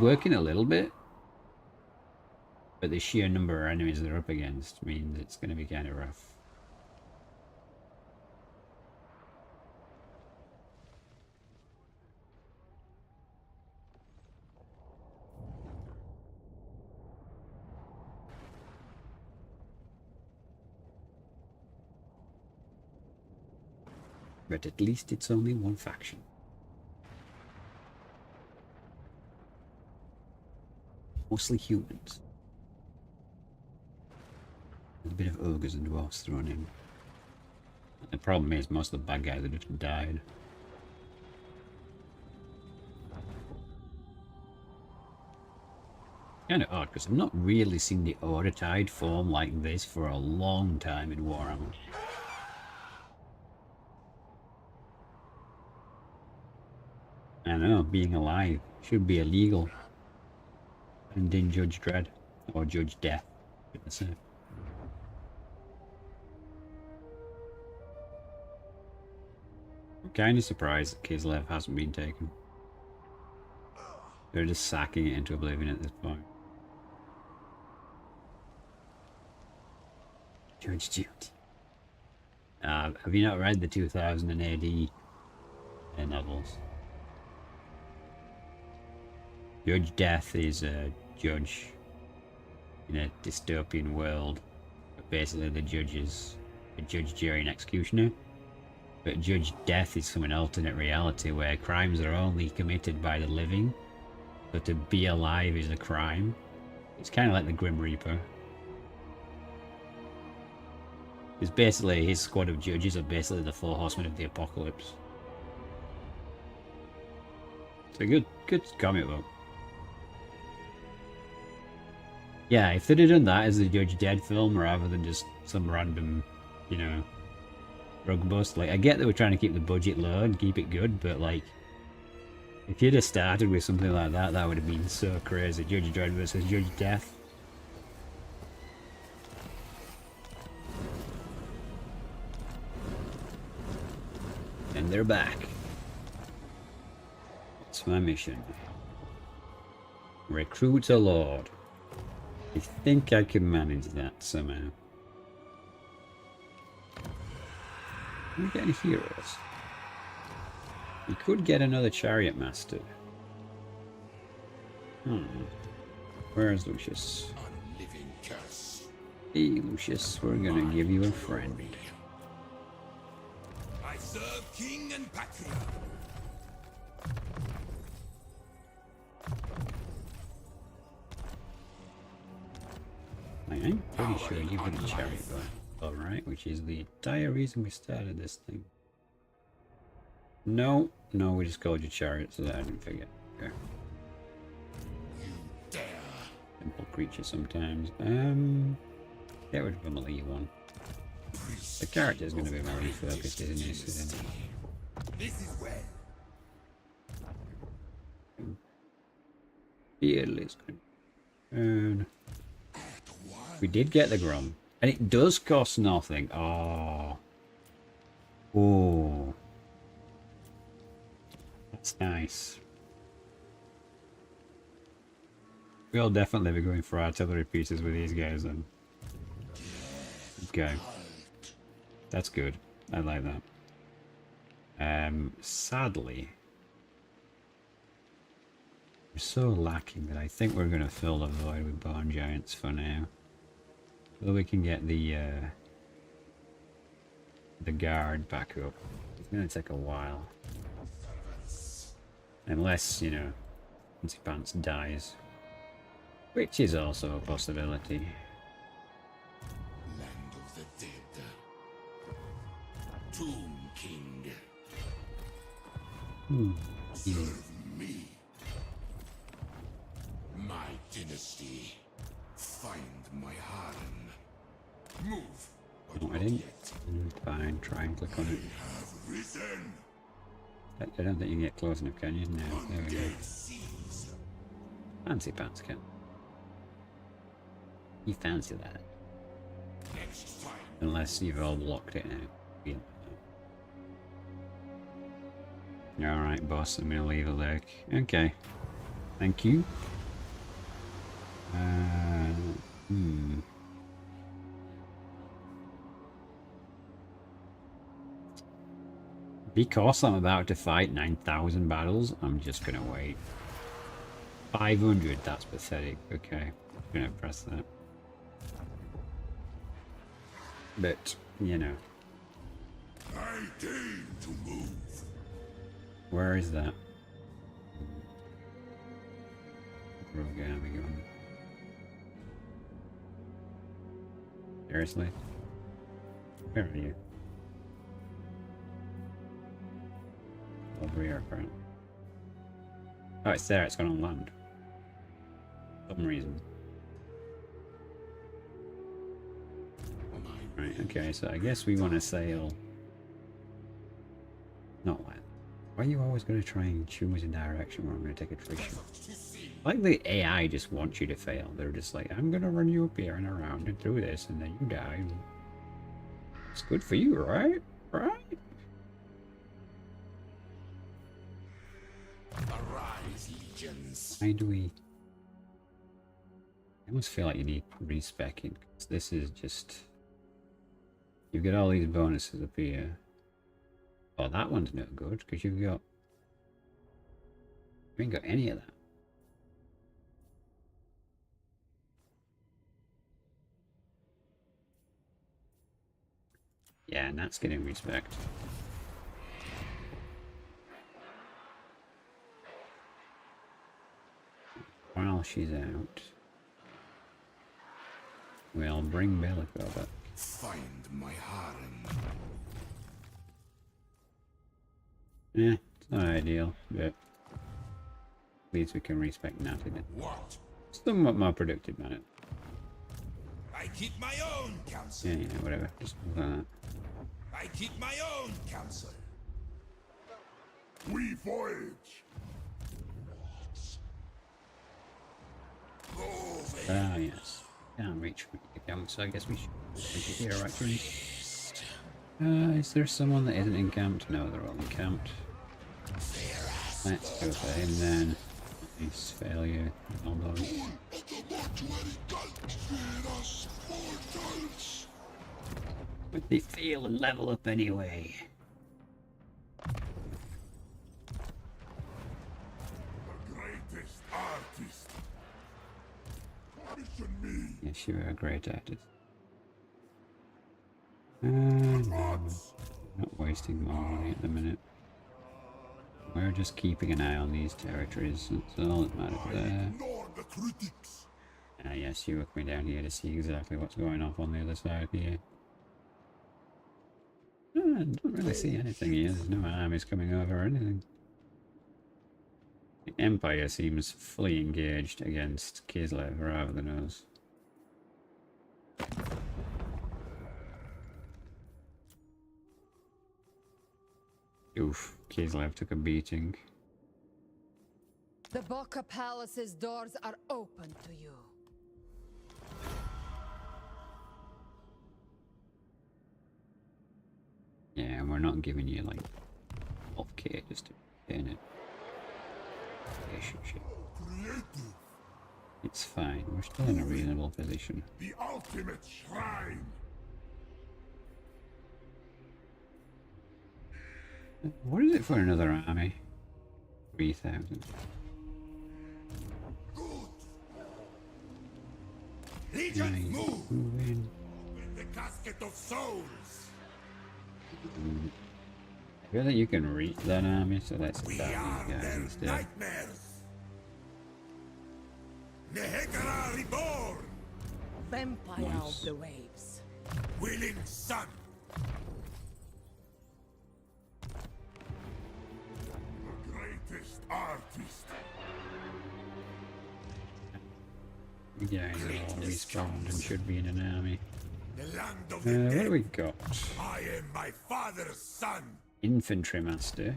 working a little bit. But the sheer number of enemies they're up against means it's going to be kind of rough. But at least it's only one faction. Mostly humans. There's a bit of ogres and dwarfs thrown in. The problem is most of the bad guys have just died. Kind of odd, because I've not really seen the Order Tide form like this for a long time in Warhammer. I know, being alive should be illegal. And in Judge Dredd, or Judge Death, should I say. I'm kind of surprised that Kislev hasn't been taken. They're just sacking it into oblivion at this point. Judge Judy. Have you not read the 2000 AD novels? Judge Death is a judge in a dystopian world. But basically the judge is a judge, jury and executioner. But Judge Death is from an alternate reality where crimes are only committed by the living. So to be alive is a crime. It's kind of like the Grim Reaper. It's basically his squad of judges are basically the 4 horsemen of the apocalypse. It's a good comic book. Yeah, if they'd have done that as a Judge Dead film rather than just some random, you know, rug bust. Like, I get that we're trying to keep the budget low and keep it good, but like, if you'd have started with something like that, that would have been so crazy. Judge Dredd versus Judge Death. And they're back. What's my mission? Recruit a lord. I think I can manage that somehow. Can we get any heroes? We could get another chariot master. Where's Lucius? Unliving curse. Hey Lucius, we're gonna give you a friend. I serve king and patria. I'm pretty sure you got a chariot guy. Alright, which is the entire reason we started this thing. No, we just called you chariot so that I didn't forget. Okay. You dare. Simple creature sometimes. Get rid of a melee one. The character's gonna be melee focused, isn't he? This is well. Fearless. And we did get the Grum. And it does cost nothing. Oh. Oh. That's nice. We'll definitely be going for artillery pieces with these guys then. Okay. That's good. I like that. Sadly, we're so lacking that I think we're going to fill the void with Bone Giants for now. So we can get the guard back up. It's going to take a while. Unless, you know, Fancy Pants dies. Which is also a possibility. Land of the dead. Tomb King. Serve me. My dynasty. Find my harem. Move. But Oh, I not didn't. yet. Fine, try and click on it. Have risen. I don't think you can get close enough, can you? No, there we go. Dead seas. Fancy Pants can. You fancy that. Next time. Unless you've all locked it now. Yeah. Alright, boss, I'm gonna leave a lurk. Okay. Thank you. Because I'm about to fight 9,000 battles, I'm just gonna wait. 500, that's pathetic. Okay, I'm gonna press that. But, you know. I deign to move. Where is that? Where are we going? Seriously? Where are you? Over here, apparently. Oh, it's there. It's gone on land. For some reason. Right, okay, so I guess we want to sail... Not land. Why are you always going to try and choose a direction where I'm going to take attrition? Like the AI just wants you to fail. They're just like, I'm going to run you up here and around and through this, and then you die. It's good for you, right? Right? his legions. Why do we... I almost feel like you need respecking, because this is just... You get all these bonuses up here. Oh, that one's no good, because you've got... You ain't got any of that. Yeah, and that's getting respect. While she's out, we'll bring Bellico back. Find my harem. Yeah, it's not ideal, but at least we can respect Nat in it. What? Somewhat more productive, man. I keep my own counsel. Yeah, whatever. Just move on. I keep my own counsel. We voyage. Ah, yes. Can't reach from the camp, so I guess we should take it here, actually. Is there someone that isn't encamped? No, they're all encamped. Let's go for him then. Nice failure. Hold on. But they fail and level up anyway. The greatest artist. Commission me. Yes, you are a great artist. No, not wasting more money at the minute. We're just keeping an eye on these territories. That's all that matters there. Ignore the critics. Ah, yes, you work me down here to see exactly what's going off on the other side here. I don't really see anything here. There's no armies coming over or anything. The Empire seems fully engaged against Kislev rather than us. Oof, Kislev took a beating. The Boca Palace's doors are open to you. Yeah, and we're not giving you like 12k just to gain it. Relationship. Creative. It's fine, we're still in a reasonable position. The ultimate shrine. What is it for another army? 3,000. Legions Nice. move. Move in. Open the casket of souls. I feel like you can reach that army, so let's We start are these guys their instead. nightmares. Nehekara reborn. Vampire Nice. of the waves. Willing son. The greatest artist. You guys are all respawned and should be in an army. The land of What the do dead. we got? I am my father's son. Infantry Master.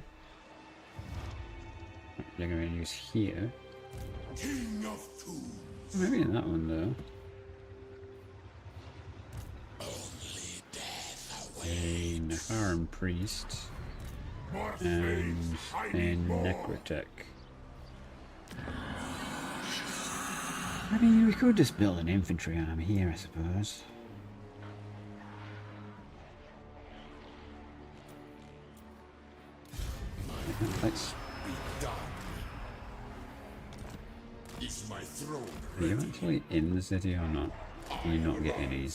They're going to use here. King of tombs. Maybe in that one though. Only death A Naharan Priest More and slaves. I a need more. Necrotech. I mean, we could just build an infantry army here, I suppose. Let's. be done. Is my throne Are you ready? actually in the city or not? Can you not get any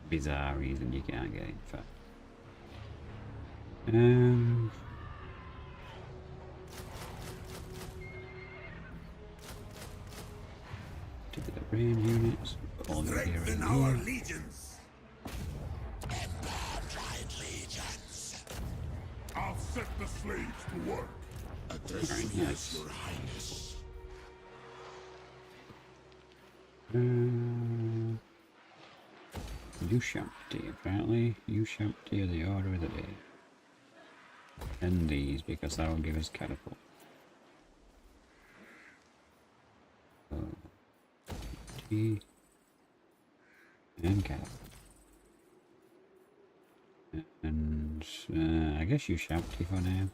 bizarre reason you can't get in fact. To the range units, all the here Strengthen and our here. legions. Empire-tried legions. I'll set the slaves to work. Address Alright, me yes. as your highness. Ushabti, apparently. Ushabti are the order of the day. And these, because that will give us catapult. T and catapult. And I guess Ushabti for now.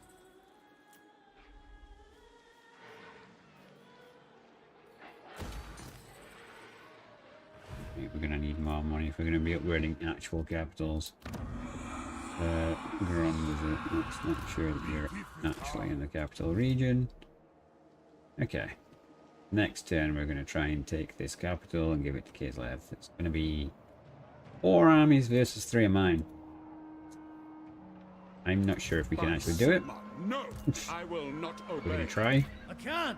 if we're going to be upgrading actual capitals. Grom is it? Let's make sure that you're actually in the capital region. Okay. Next turn we're going to try and take this capital and give it to Kislev. It's going to be 4 armies versus 3 of mine. I'm not sure if we can actually do it. No, I will not We're obey. going to try. I can't.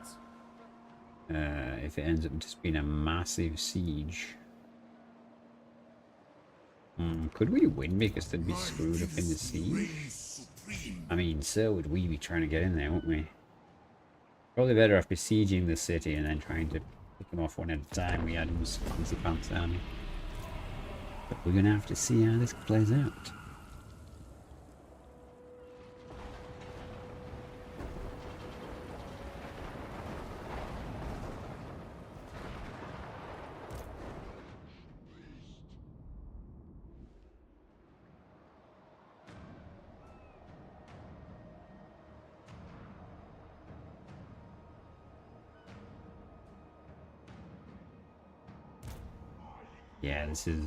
If it ends up just being a massive siege. Could we win because they'd be screwed up in the siege? I mean, so would we be trying to get in there, wouldn't we? Probably better off besieging the city and then trying to pick them off one at a time. We had his fancy pants army. But we're going to have to see how this plays out. Yeah, this is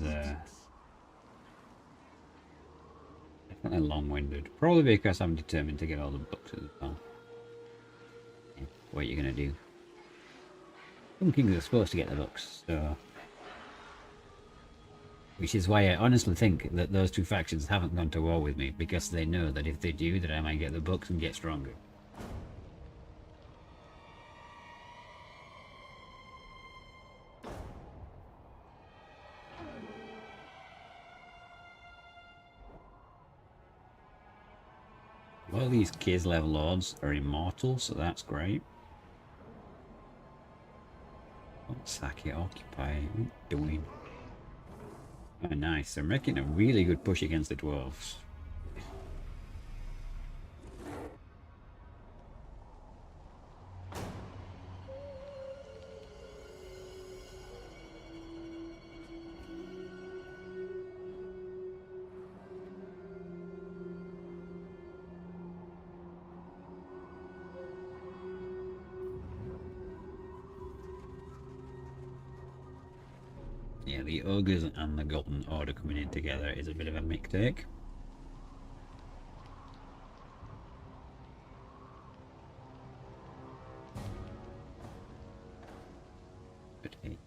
definitely long-winded. Probably because I'm determined to get all the books as well. Yeah, what are you gonna do? Some kings are supposed to get the books, so... Which is why I honestly think that those two factions haven't gone to war with me, because they know that if they do, that I might get the books and get stronger. Well, these Kislev lords are immortal, so that's great. Don't sack it, occupy it. What are you doing? Oh, nice. They're making a really good push against the dwarves. Yeah, the ogres and the golden order coming in together is a bit of a mistake. But hey.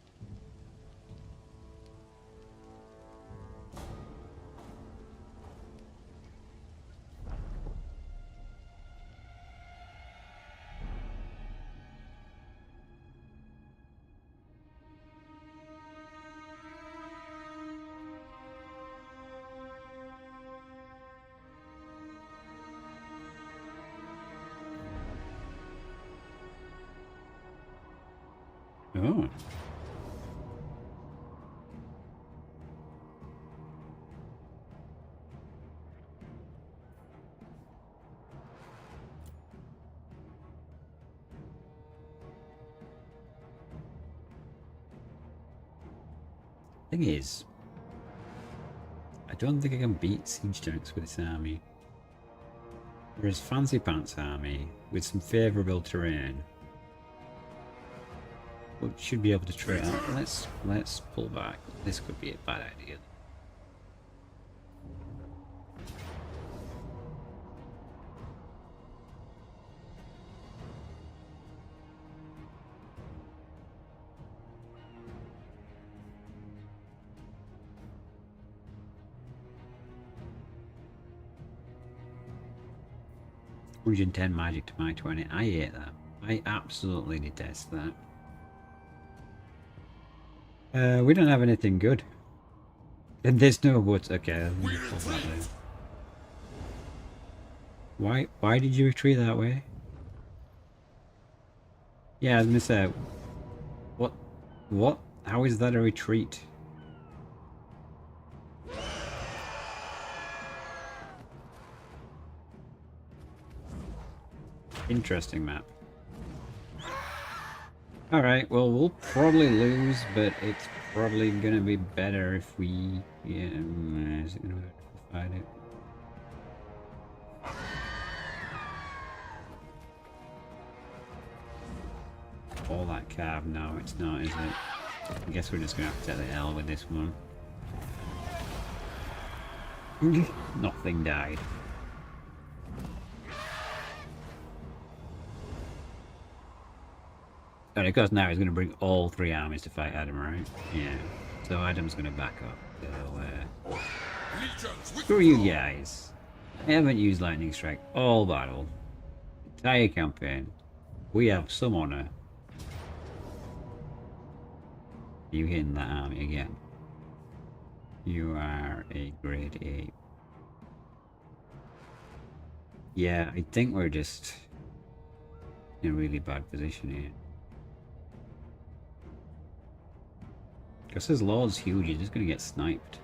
Oh. Thing is, I don't think I can beat siege tanks with this army. Whereas Fancy Pants army, with some favourable terrain, we should be able to try out. Let's pull back. This could be a bad idea. $110 magic to my 20. I hate that. I absolutely detest that. We don't have anything good. And there's no woods. Okay, let me pull that there. Why did you retreat that way? Yeah, I was gonna say, what? How is that a retreat? Interesting map. Alright, well, we'll probably lose, but it's probably gonna be better if we... Yeah, is it gonna be better if we fight it? All that carb? No, it's not, is it? I guess we're just gonna have to take the L with this one. Nothing died. And of course now he's going to bring all 3 armies to fight Adam, right? Yeah. So Adam's going to back up. So, screw you guys. I haven't used Lightning Strike all battle. Entire campaign. We have some honor. You hitting that army again. You are a grade 8. Yeah, I think we're just in a really bad position here. Because his lord's huge, he's just going to get sniped.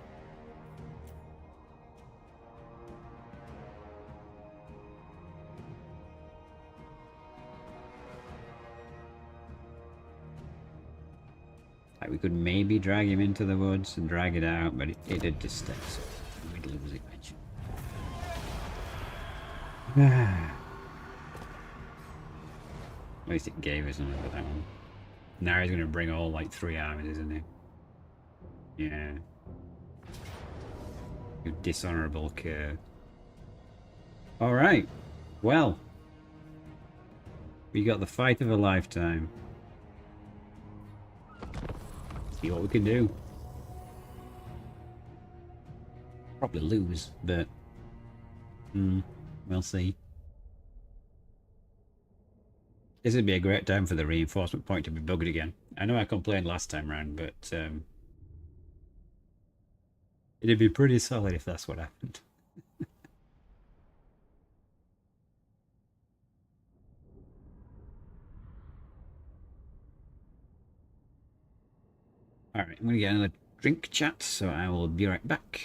Like, we could maybe drag him into the woods and drag it out, but it did just stay, so we'd lose it eventually. At least it gave us another that one. Now he's going to bring all like 3 armies, isn't he? Yeah. You dishonorable cur. Alright. Well. We got the fight of a lifetime. See what we can do. Probably lose, but we'll see. This would be a great time for the reinforcement point to be bugged again. I know I complained last time round, but it'd be pretty solid if that's what happened. Alright, I'm going to get another drink chat, so I will be right back.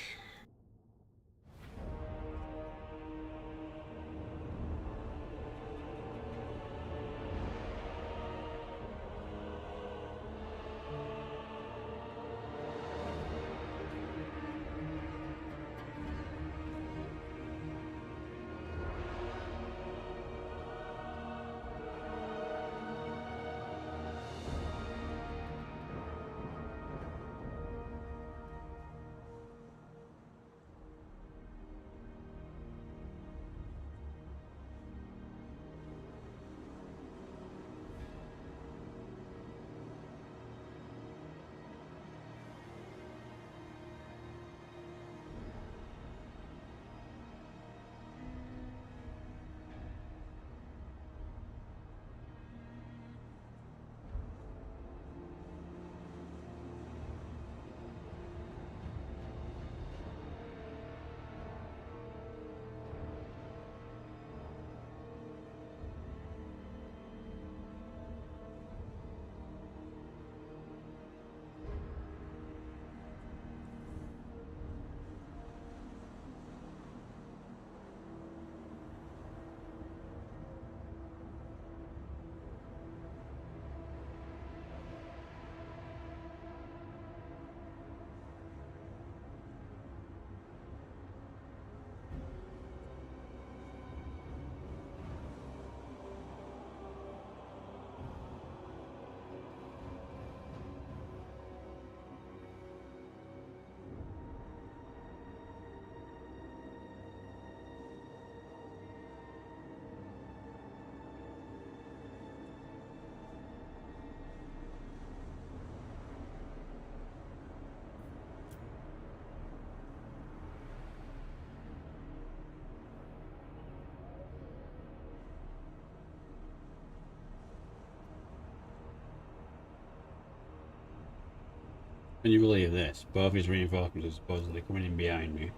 Can you believe this? Both his reinforcements are supposedly coming in behind me.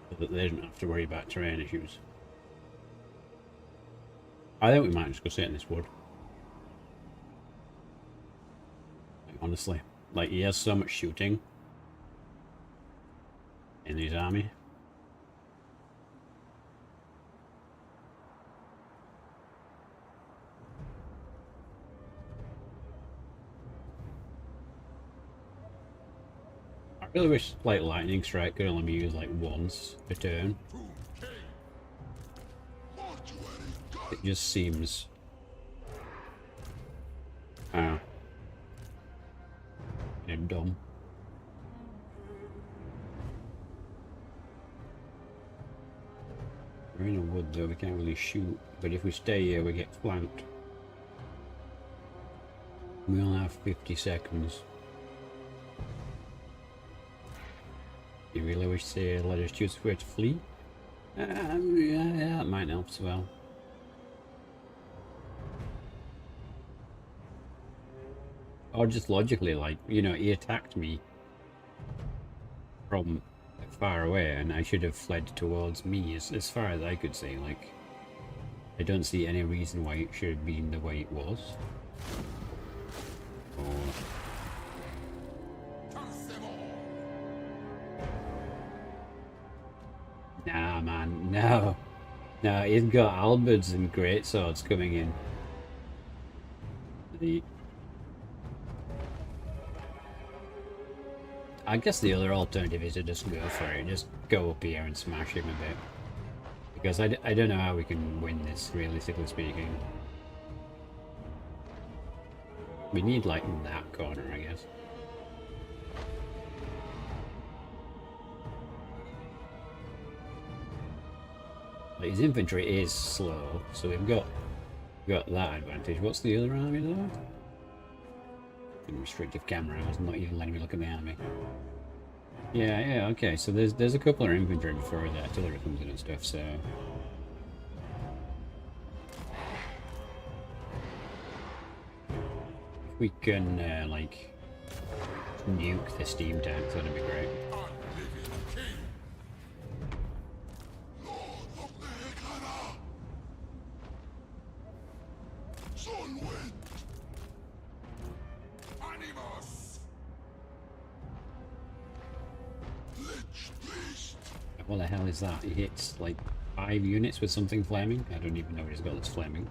So that they don't have to worry about terrain issues. I think we might just go sit in this wood. Like, honestly. Like, he has so much shooting in his army. I really wish like lightning strike could only be used like once a turn. It just seems dumb. We're in a wood though, we can't really shoot. But if we stay here, we get flanked. We only have 50 seconds. You really wish to let us choose where to flee? Yeah, that might help as well. Or just logically, like, you know, he attacked me from far away and I should have fled towards me as far as I could see. Like, I don't see any reason why it should have been the way it was. Or... Nah, man, no. No, he's got halberds and greatswords coming in. I guess the other alternative is to just go for it, just go up here and smash him a bit. Because I don't know how we can win this, realistically speaking. We need, like, that corner, I guess. Like, his infantry is slow, so we've got that advantage. What's the other army, though? Restrictive camera, I was not even letting me look at the army. Yeah, okay, so there's a couple of infantry before the artillery comes in and stuff, so... If we can, like, nuke the steam tanks, that'd be great. What the hell is that? He hits like 5 units with something flaming? I don't even know what he's got that's flaming.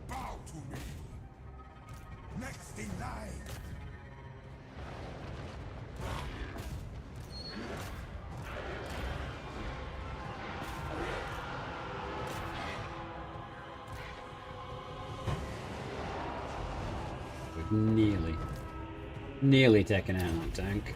Bow to me. Next in line. We've nearly taken out that tank.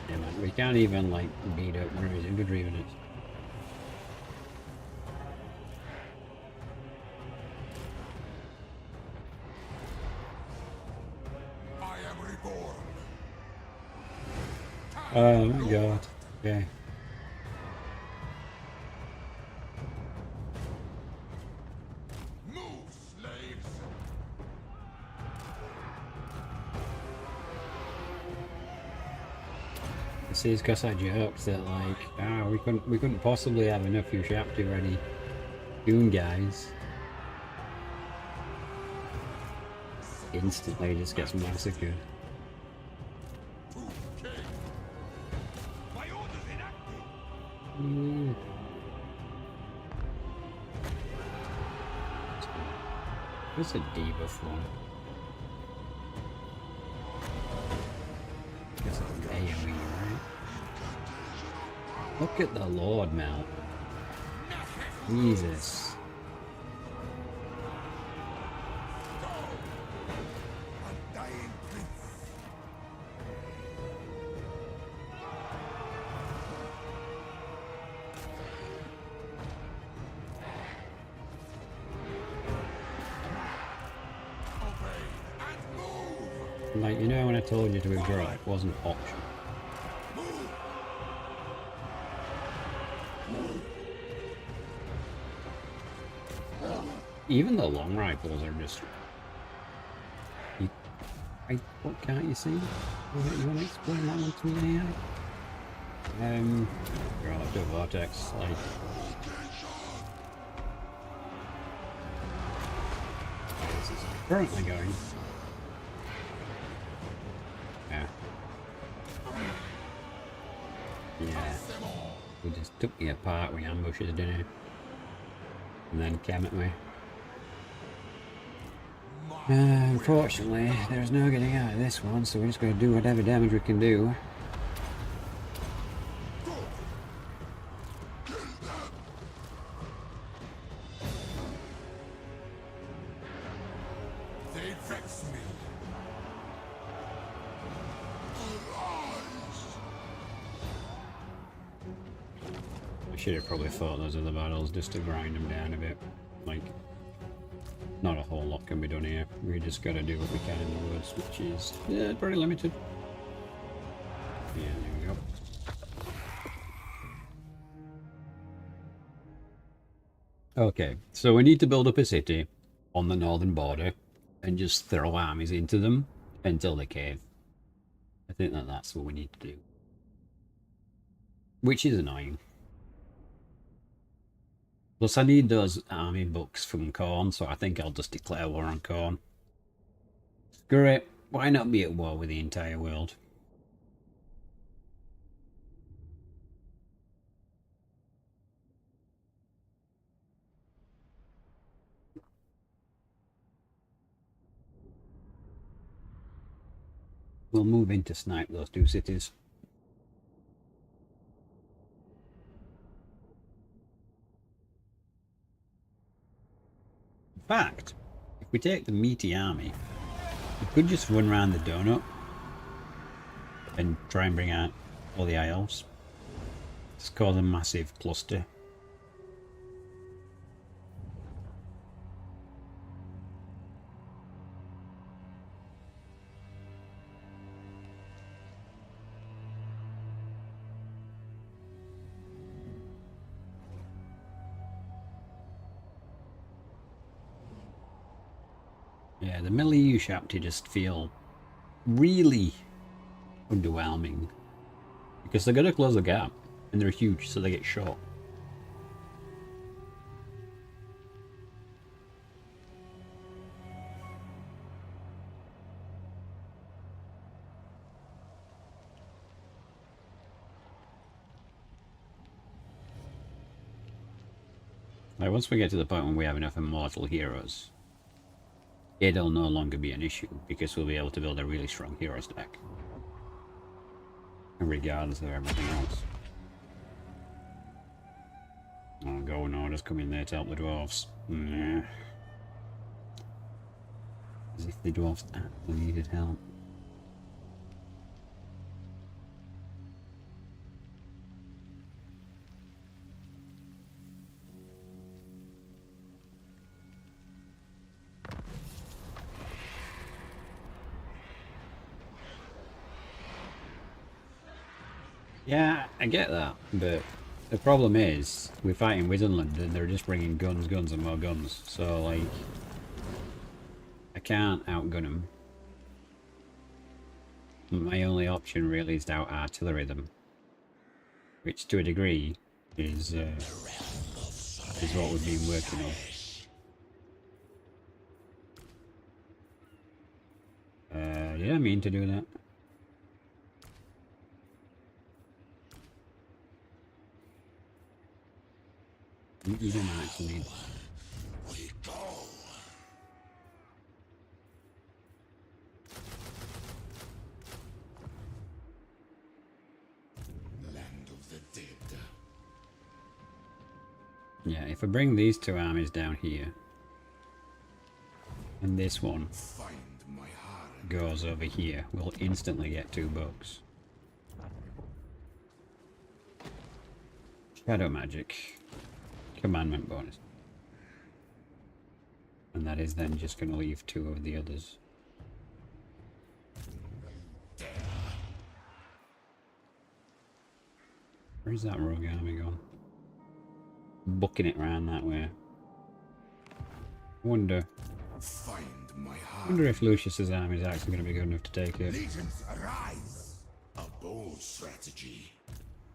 Yeah, man, we can't even like beat up one of his infantry units. Oh my god. Okay. Move, slaves. See, it's because I joked that like, we couldn't possibly have enough Ushapti ready goon guys. Instantly just gets massacred. What's a debuff one? Guess it's AoE, right? Look at the Lord mount. Jesus. Like, you know when I told you to withdraw, it wasn't optional. Even the long rifles are just... what can't you see? You want to explain that one to me now? You're all up to a vortex, like... This is currently going. Yeah. He just took me apart with ambushes, didn't he? And then came at me. Unfortunately, there's no getting out of this one, so we're just going to do whatever damage we can do. They vex me. I should have probably fought those other battles just to grind them down a bit. Like, not a whole lot can be done here. We just got to do what we can in the woods, which is pretty limited. Yeah, there we go. Okay, so we need to build up a city on the northern border and just throw armies into them until they cave. I think that's what we need to do. Which is annoying. Plus I need those army books from Khorne, so I think I'll just declare war on Khorne. Screw it, why not be at war with the entire world? We'll move in to snipe those two cities. In fact, if we take the meaty army, we could just run around the donut and try and bring out all the elves. It's called a massive cluster. Yeah, the milieu Shapti just feel really underwhelming because they're going to close the gap and they're huge, so they get shot. Like, once we get to the point when we have enough immortal heroes, it'll no longer be an issue because we'll be able to build a really strong heroes deck. Regardless of everything else. Oh, Golden Orders come in there to help the dwarves. Nah. As if the dwarves actually needed help. Yeah, I get that, but the problem is we're fighting Wizardland and they're just bringing guns, guns and more guns. So, like, I can't outgun them. My only option really is to out-artillery them, which to a degree is what we've been working on. Did I mean to do that? You don't actually. We go. Land of the dead. Yeah, if I bring these two armies down here, and this one Find my heart. goes over here, we'll instantly get 2 bucks. Shadow magic. Commandment bonus. And that is then just going to leave 2 of the others. Where's that rogue army gone? Booking it round that way. Wonder Find my heart. wonder if Lucius's army is actually going to be good enough to take it. Legions arise. A bold strategy.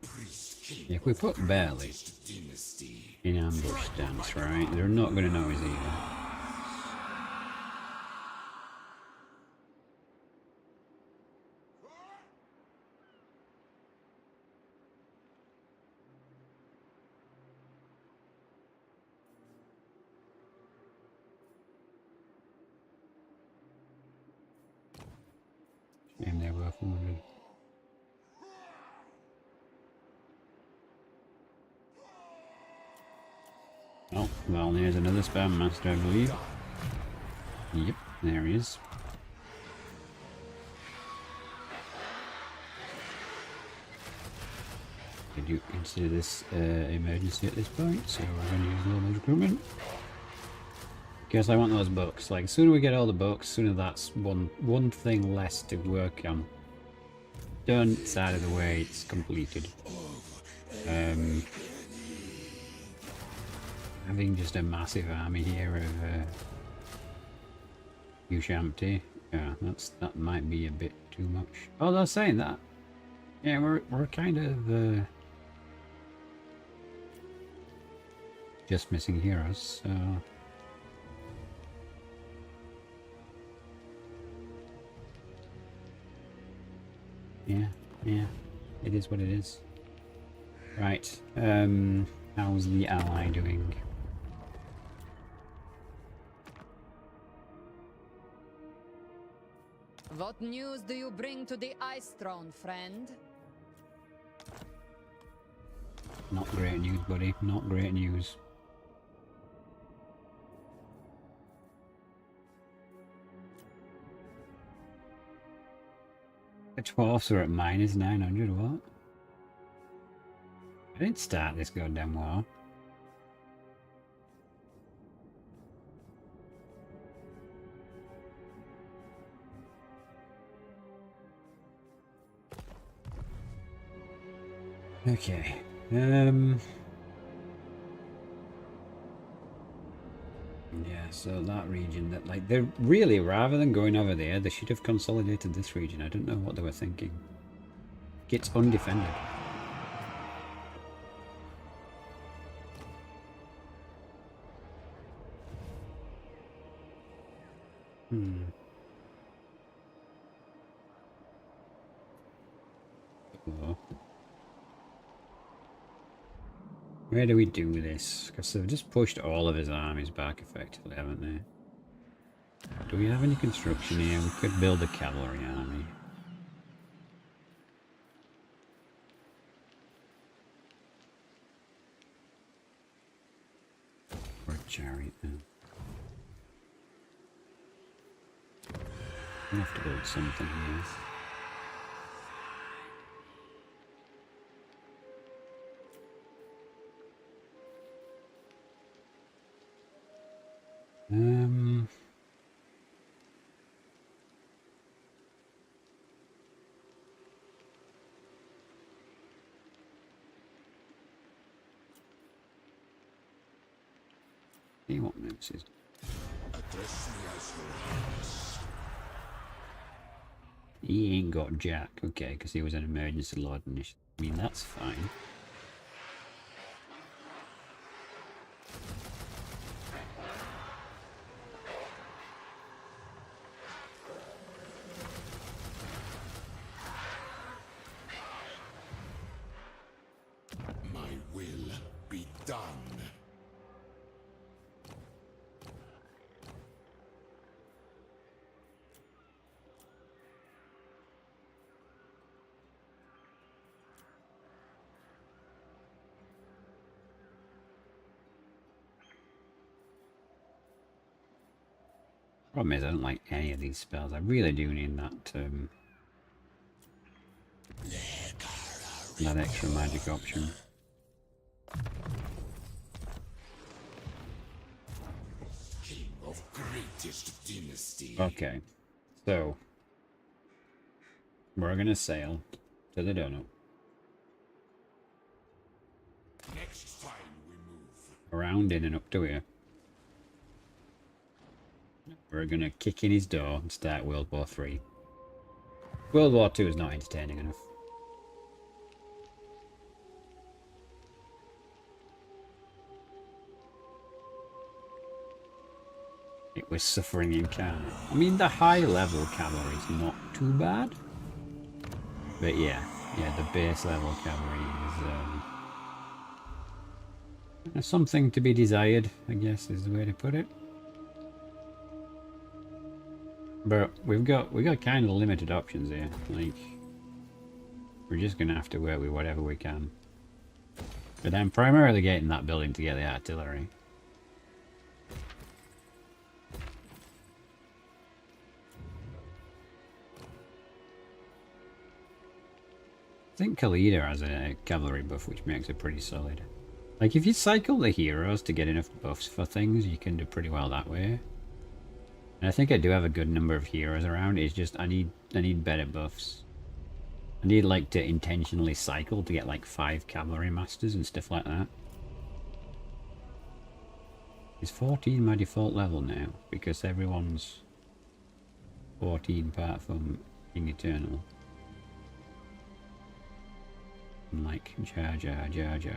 Priest king. If we put Barley Dynasty. in ambush stance, right, they're not going to know he's here. worth 100. Oh, well, there's another spam master, I believe. Yep, there he is. I do consider this emergency at this point, so we're going to use normal recruitment. Because I want those books. Like, the sooner we get all the books, sooner that's one thing less to work on. Done, it's out of the way, it's completed. Having just a massive army here of Hierophant, yeah, that might be a bit too much. Although saying that, yeah, we're kind of just missing heroes, so yeah, it is what it is. Right, how's the ally doing? What news do you bring to the Ice Throne, friend? Not great news, buddy. Not great news. The dwarfs are at minus 900, what? I didn't start this goddamn war. Okay. Yeah, so that region, that, like, they're really, rather than going over there, they should have consolidated this region. I don't know what they were thinking. It's undefended. Oh. Where do we do this? Because they've just pushed all of his armies back effectively, haven't they? Do we have any construction here? We could build a cavalry army. Or a chariot now. We have to build something here. See what moves is. He ain't got jack, okay, because he was an emergency lord initially. I mean, that's fine. My will be done. Problem is, I don't like any of these spells. I really do need that that extra magic option. King of greatest dynasty. Okay, so we're gonna sail to the donut. Next time we move. Around in and up to here. We're gonna kick in his door and start World War III. World War II is not entertaining enough. It was suffering incarnate. I mean, the high level cavalry is not too bad. But yeah, the base level cavalry is something to be desired, I guess is the way to put it. But we've got kind of limited options here. Like, we're just gonna have to work with whatever we can. But I'm primarily getting that building to get the artillery. I think Khalida has a cavalry buff, which makes it pretty solid. Like, if you cycle the heroes to get enough buffs for things, you can do pretty well that way. And I think I do have a good number of heroes around. It's just I need better buffs. I need, like, to intentionally cycle to get like 5 cavalry masters and stuff like that. Is 14 my default level now? Because everyone's 14 apart from King Eternal. I'm like, Jar Jar, Jar Jar.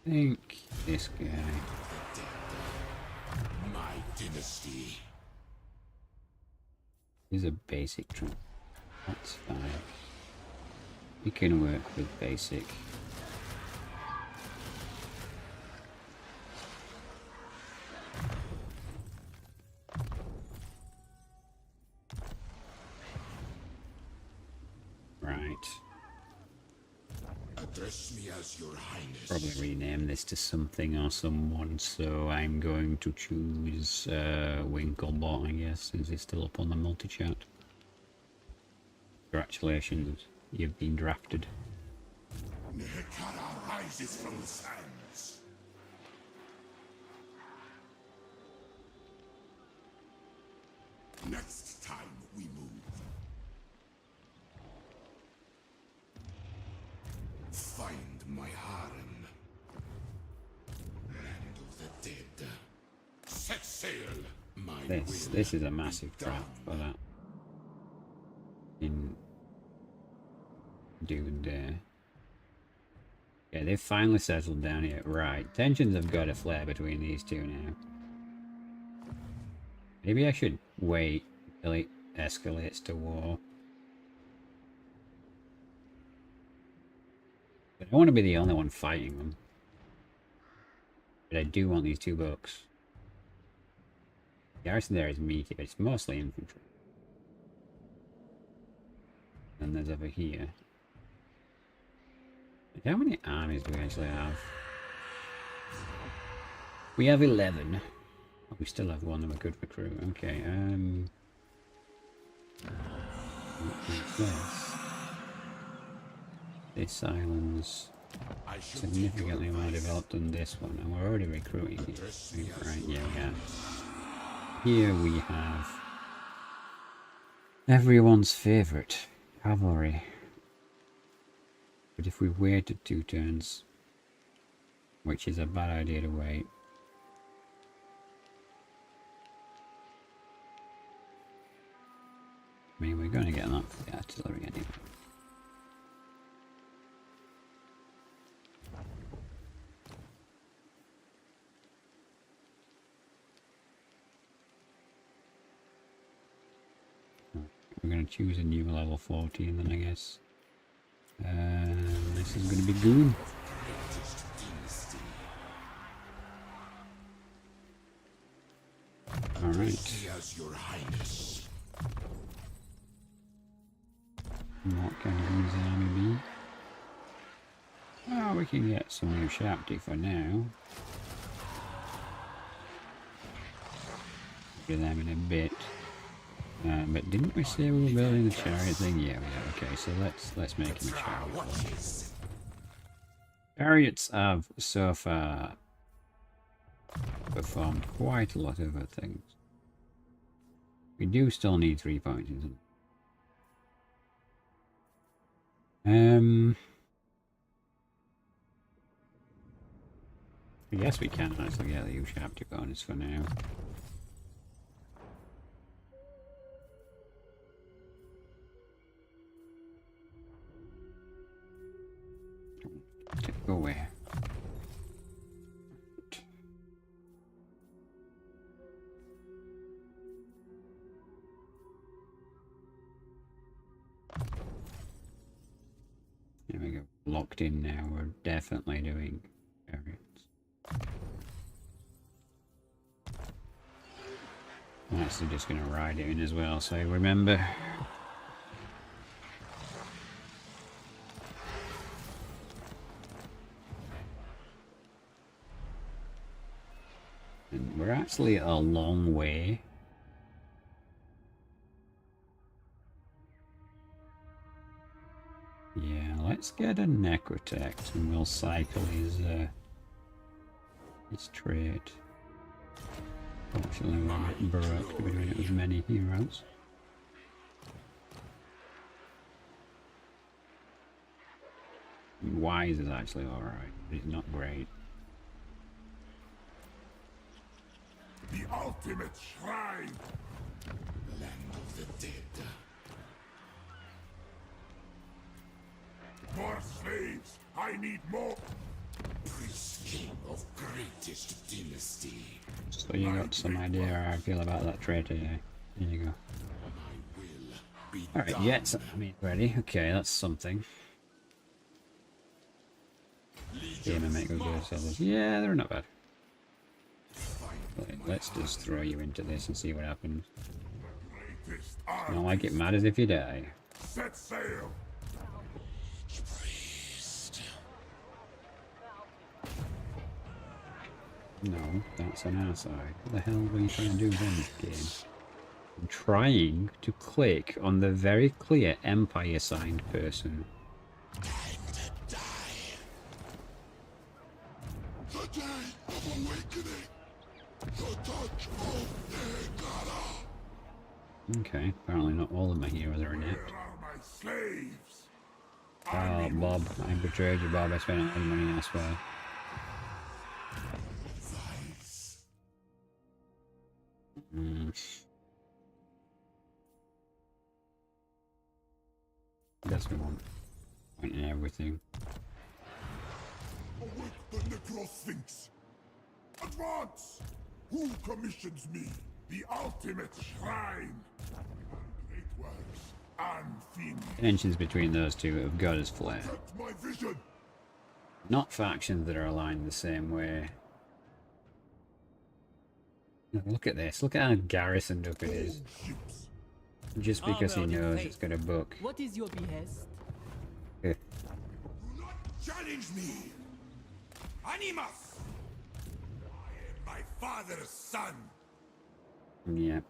I think this guy. My dynasty. Is a basic trunk. That's fine. We can work with basic. Right. Address me as your highness. Probably rename this to something or someone, so I'm going to choose Winklebot, I guess, since it's still up on the multi-chat. Congratulations, you've been drafted. Nehekara rises from the sands. Next time we move. Find my harem. Land of the dead. Set sail. My This is a massive trap for that. In dude there. Yeah, they've finally settled down here. Right, tensions have got a flare between these two now. Maybe I should wait till it escalates to war. But I don't want to be the only one fighting them. But I do want these 2 books. The garrison there is meaty, but it's mostly infantry. And there's over here. How many armies do we actually have? We have 11. Oh, we still have one that we could recruit. Okay, what is this? This island's significantly more developed than this one, and we're already recruiting it. Right, yeah, we are. Here we have everyone's favourite, cavalry. But if we waited 2 turns, which is a bad idea to wait. I mean, we're going to get that for the artillery anyway. We're going to choose a new level 14 then, I guess. This is going to be good. Alright. What can Goon's army be? Oh, we can get some new Sharpty for now. Get them in a bit. But didn't we say we were building the chariot thing? Yeah, we are. Okay, so let's make him a chariot. Chariots have so far performed quite a lot of other things. We do still need 3 points. I guess we can actually get the U-Sharpty bonus for now. Go where? There we go. Locked in now. We're definitely doing variants. I'm actually just going to ride it in as well, so remember. And we're actually a long way. Yeah, let's get a Necrotect and we'll cycle his trait. Fortunately, we're a bit baroque to be doing it with many heroes. Wise is actually alright, but it's not great. The ultimate shrine! Land of the dead. More slaves! I need more! Priest king of greatest dynasty. So you got some idea how I feel about that traitor, yeah. There you go. My will be Alright, done. Jets, I mean, ready. Okay, that's something. Game and make good sellers. Yeah, they're not bad. Let's just throw you into this and see what happens. Greatest Not like it matters if you die. set sail! No, that's on our side. What the hell were you trying to do then, game? I'm trying to click on the very clear Empire signed person. The day of awakening! The touch of Negara! Okay, apparently not all of my heroes are inept. Where are my slaves? Oh, Bob, I betrayed you, Bob. I spent a lot of money elsewhere. Vice. Guess we won't point in everything. Awake the Necrosphinx! Advance! Who commissions me? The ultimate shrine! Great works and things. Tensions between those two have got us flared. Protect my vision! Not factions that are aligned the same way. Look at this. Look at how garrisoned up it is. Ships. Just because he Armored in knows faith. it's got a book. What is your behest? Do not challenge me! Animus! I am my father's son! Yeah,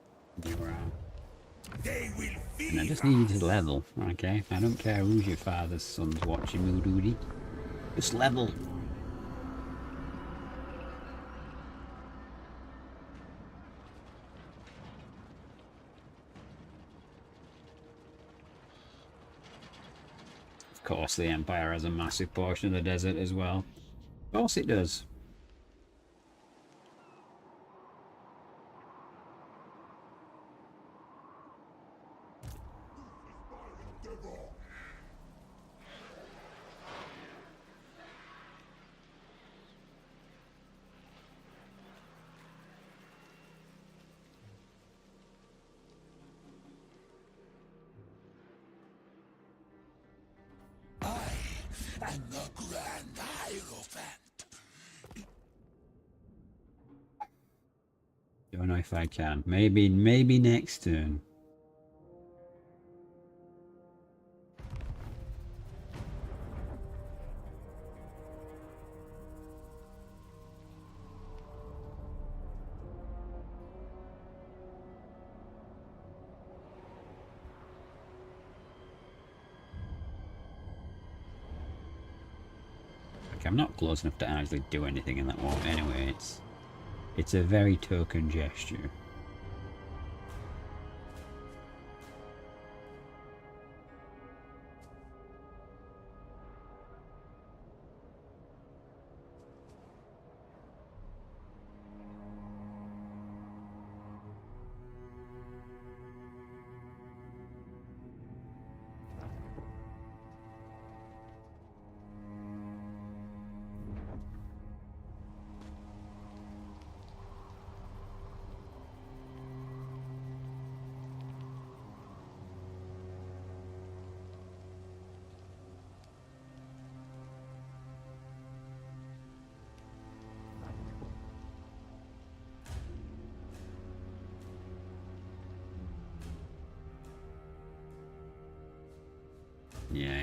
you are. They will feed And I just us. need you to level, okay? I don't care who's your father's son's watching you, duty. Just level. Of course, the Empire has a massive portion of the desert as well. Of course it does. And the Grand Hierophant. Don't know if I can. Maybe next turn. I'm not close enough to actually do anything in that war anyway. It's a very token gesture.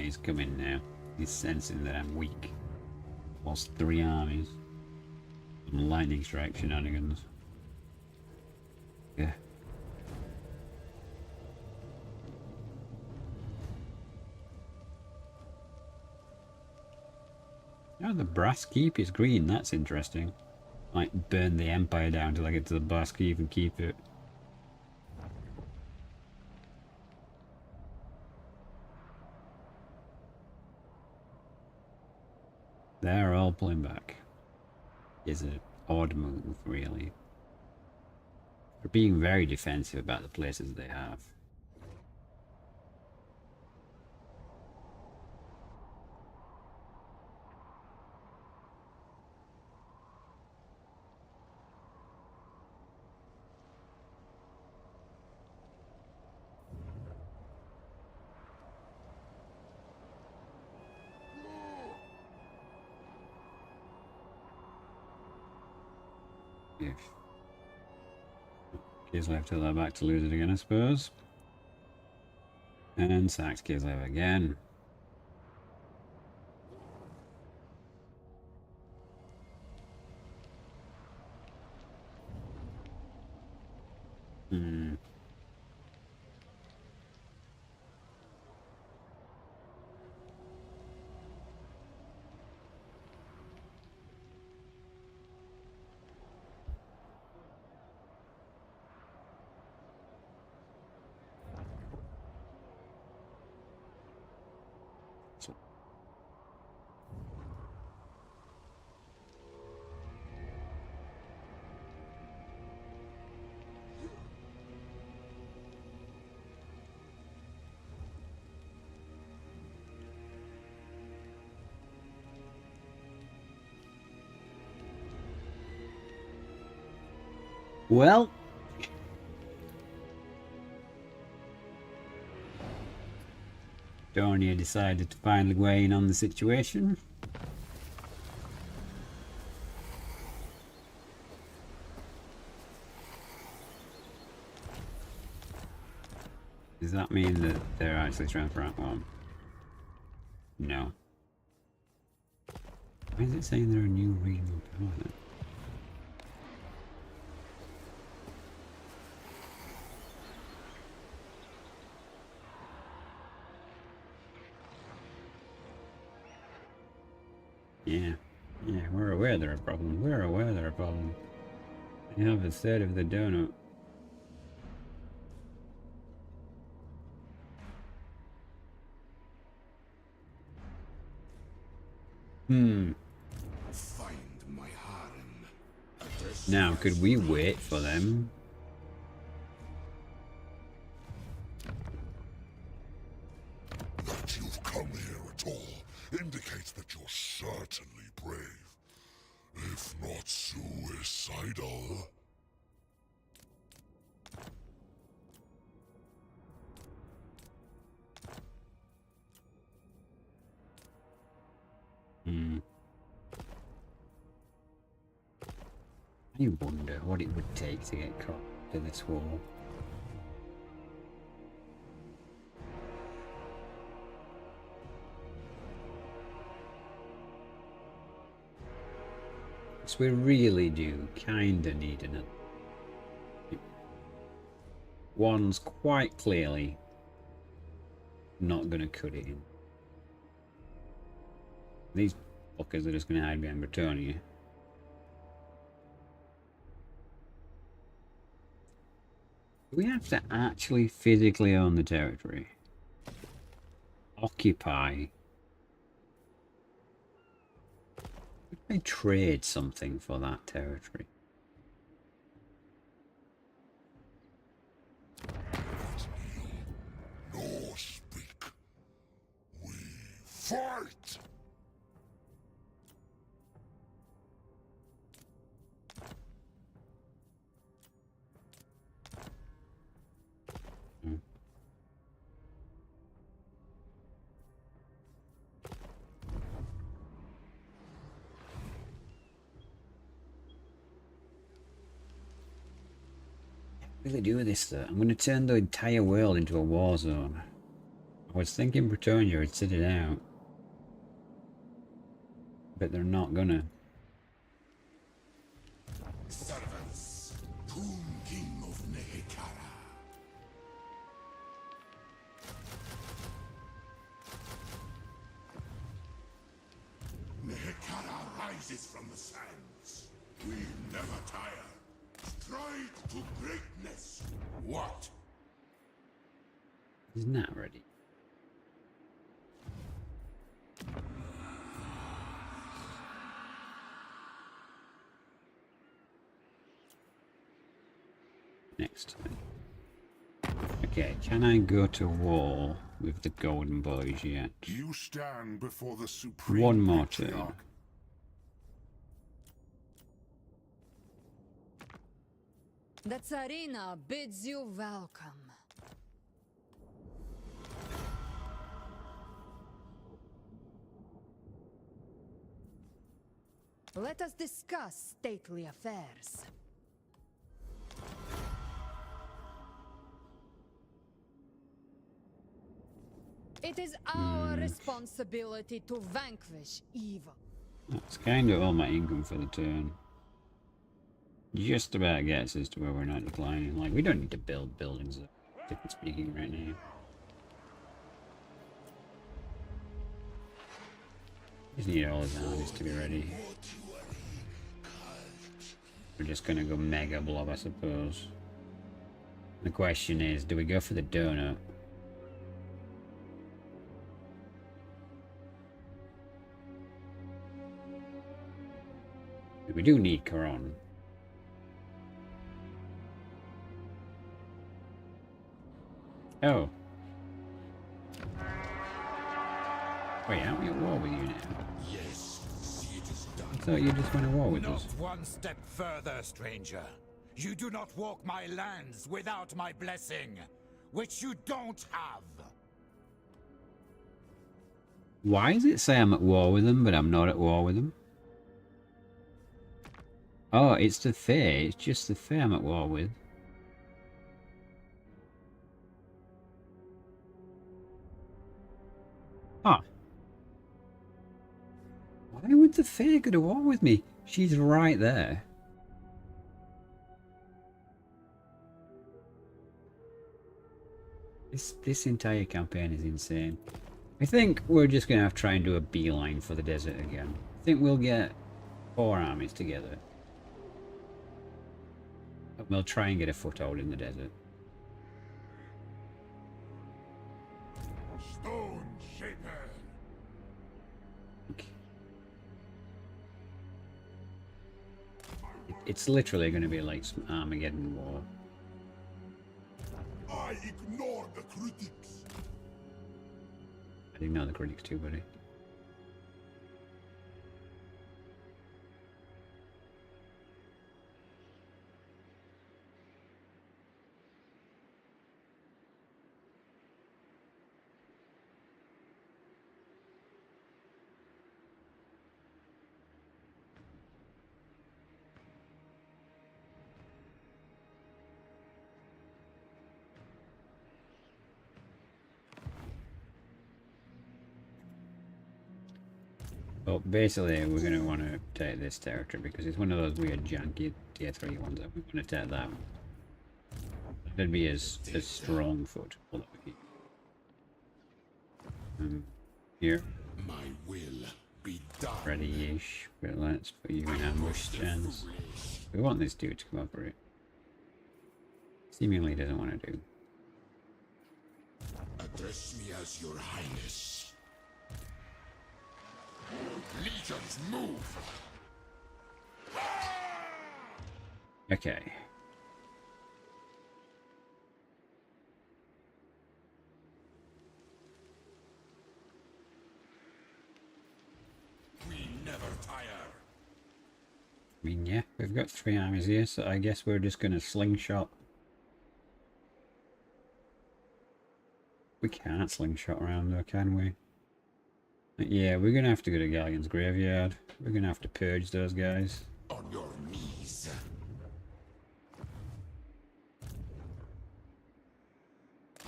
armies coming now. He's sensing that I'm weak. Lost 3 armies. Some lightning strike shenanigans. Yeah. Oh, the brass keep is green. That's interesting. Might burn the empire down till I get to the brass keep and keep it. They're all pulling back. Is an odd move, really. They're being very defensive about the places they have. If Kislev till they're back to lose it again, I suppose. And sacks Kislev again. Hmm. Well, Dornier decided to finally weigh in on the situation. Does that mean that they're actually trying for rank 1? No. Why is it saying they're a new regional power then? Yeah, we're aware they're a problem. We're aware they're a problem. They have a third of the donut. Find my harem. Now, could we wait for them? That you've come here at all indicates that you're certainly brave, if not suicidal. I wonder what it would take to get caught to this war. So we really do kinda need another. One's quite clearly not gonna cut it in. These fuckers are just gonna hide behind Bretonnia. Do we have to actually physically own the territory? Occupy? Could I trade something for that territory? Nor speak. We fight! What do they do with this though? I'm going to turn the entire world into a war zone. I was thinking Bretonia would sit it out. But they're not gonna. Servants, Tomb King of Nehekara. Nehekara rises from the sands. We never tire. Stride to greatness. What? He's not ready. Next time. Okay, can I go to war with the golden boys yet? You stand before the supreme One more turn. patriarch. The Tsarina bids you welcome. Let us discuss stately affairs. It is our responsibility to vanquish evil. That's kind of all my income for the turn. Just about gets us to where we're not declining. Like, we don't need to build buildings, technically speaking, right now. Just need all his armies to be ready. We're just gonna go mega blob, I suppose. The question is, do we go for the donut? We do need Karon. Oh. Wait, aren't we at war with you now? Yes, see it is done. I thought you just went to war with Not us. one step further, stranger. You do not walk my lands without my blessing, which you don't have. Why does it say I'm at war with them, but I'm not at war with them? Oh, it's the Fae. It's just the Fae I'm at war with. Huh. Why would the Fae go to war with me? She's right there. This entire campaign is insane. I think we're just going to have to try and do a beeline for the desert again. I think we'll get 4 armies together. And we'll try and get a foothold in the desert. Stone Shaper. It's literally going to be like some Armageddon war. I ignore the critics. I ignore the critics too, buddy. Well, basically, we're going to want to take this territory because it's one of those weird janky tier 3 ones that we want to take that one. That'd be as strong foot. Here. My will be done. Ready-ish, but let's put you in ambush stance. We want this dude to come over it. Seemingly doesn't want to do. Address me as your highness. Legions move. Okay. We never tire. I mean, yeah, we've got 3 armies here, so I guess we're just going to slingshot. We can't slingshot around though, can we? Yeah, we're going to have to go to Galleon's graveyard. We're going to have to purge those guys. On your knees.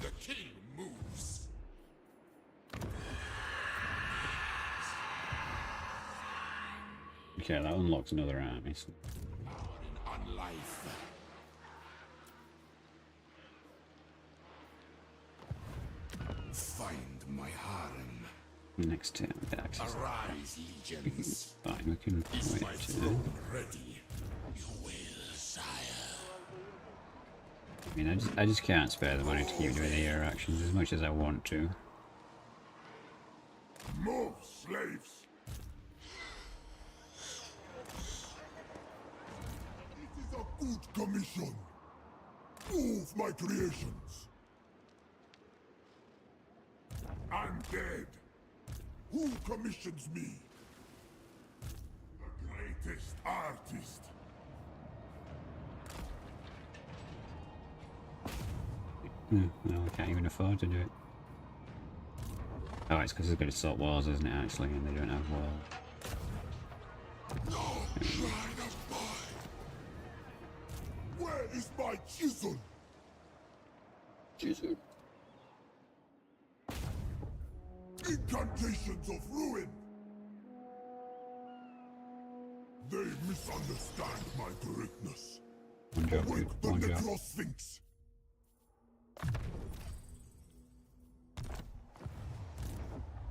The king moves. Okay, that unlocks another army. So Power in unlife. Find my harem. next turn, back. Arise, legions. Fine, we can Is my wait. throne ready? You will, sire. I mean, I just can't spare the money to keep doing the hero actions as much as I want to. Move, slaves. It is a good commission. Move, my creations. I'm dead. Who commissions me? The greatest artist. No, I can't even afford to do it. Oh, it's because it's got assault walls, isn't it, actually, and they don't have walls. No, pride of mine. Where is my chisel? Jesus. Incantations of ruin. They misunderstand my greatness. One job, dude. Awake the One job. Necrosphinx.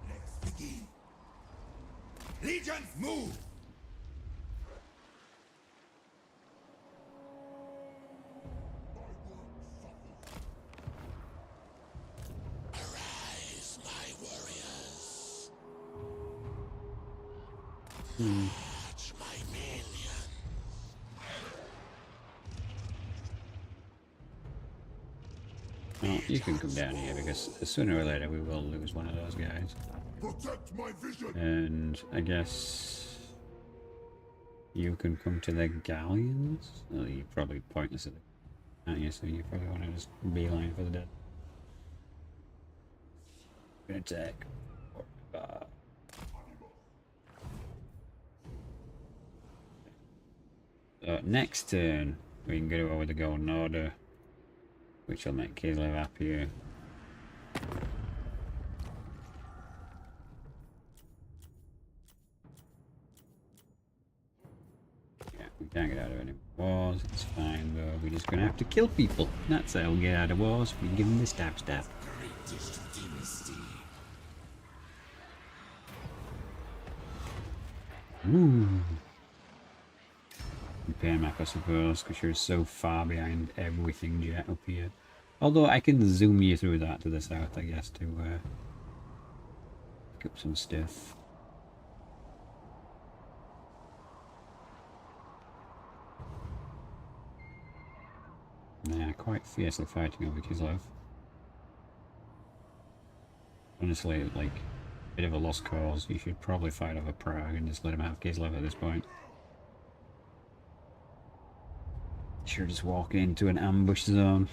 Let's begin. Legions, move! My work suffers. Arise, my warriors. Catch my minions. Well, you can come down here because sooner or later we will lose one of those guys. Protect my vision. And I guess you can come to the galleons? Oh, you're probably pointless at it, aren't you? So you probably want to just beeline for the dead. Good attack. Next turn, we can go over the Golden Order, which will make Kislev happier. Yeah, we can't get out of any wars, it's fine though, we're just gonna have to kill people. That's how we get out of wars, we give them the stab. Greatest dynasty. Ooh. Map, I suppose, because you're so far behind everything jet up here. Although I can zoom you through that to the south, I guess, to pick up some stuff. Nah, quite fiercely fighting over Kislev. Honestly, like, a bit of a lost cause. You should probably fight over Prague and just let him have Kislev at this point. Sure, just walk into an ambush zone.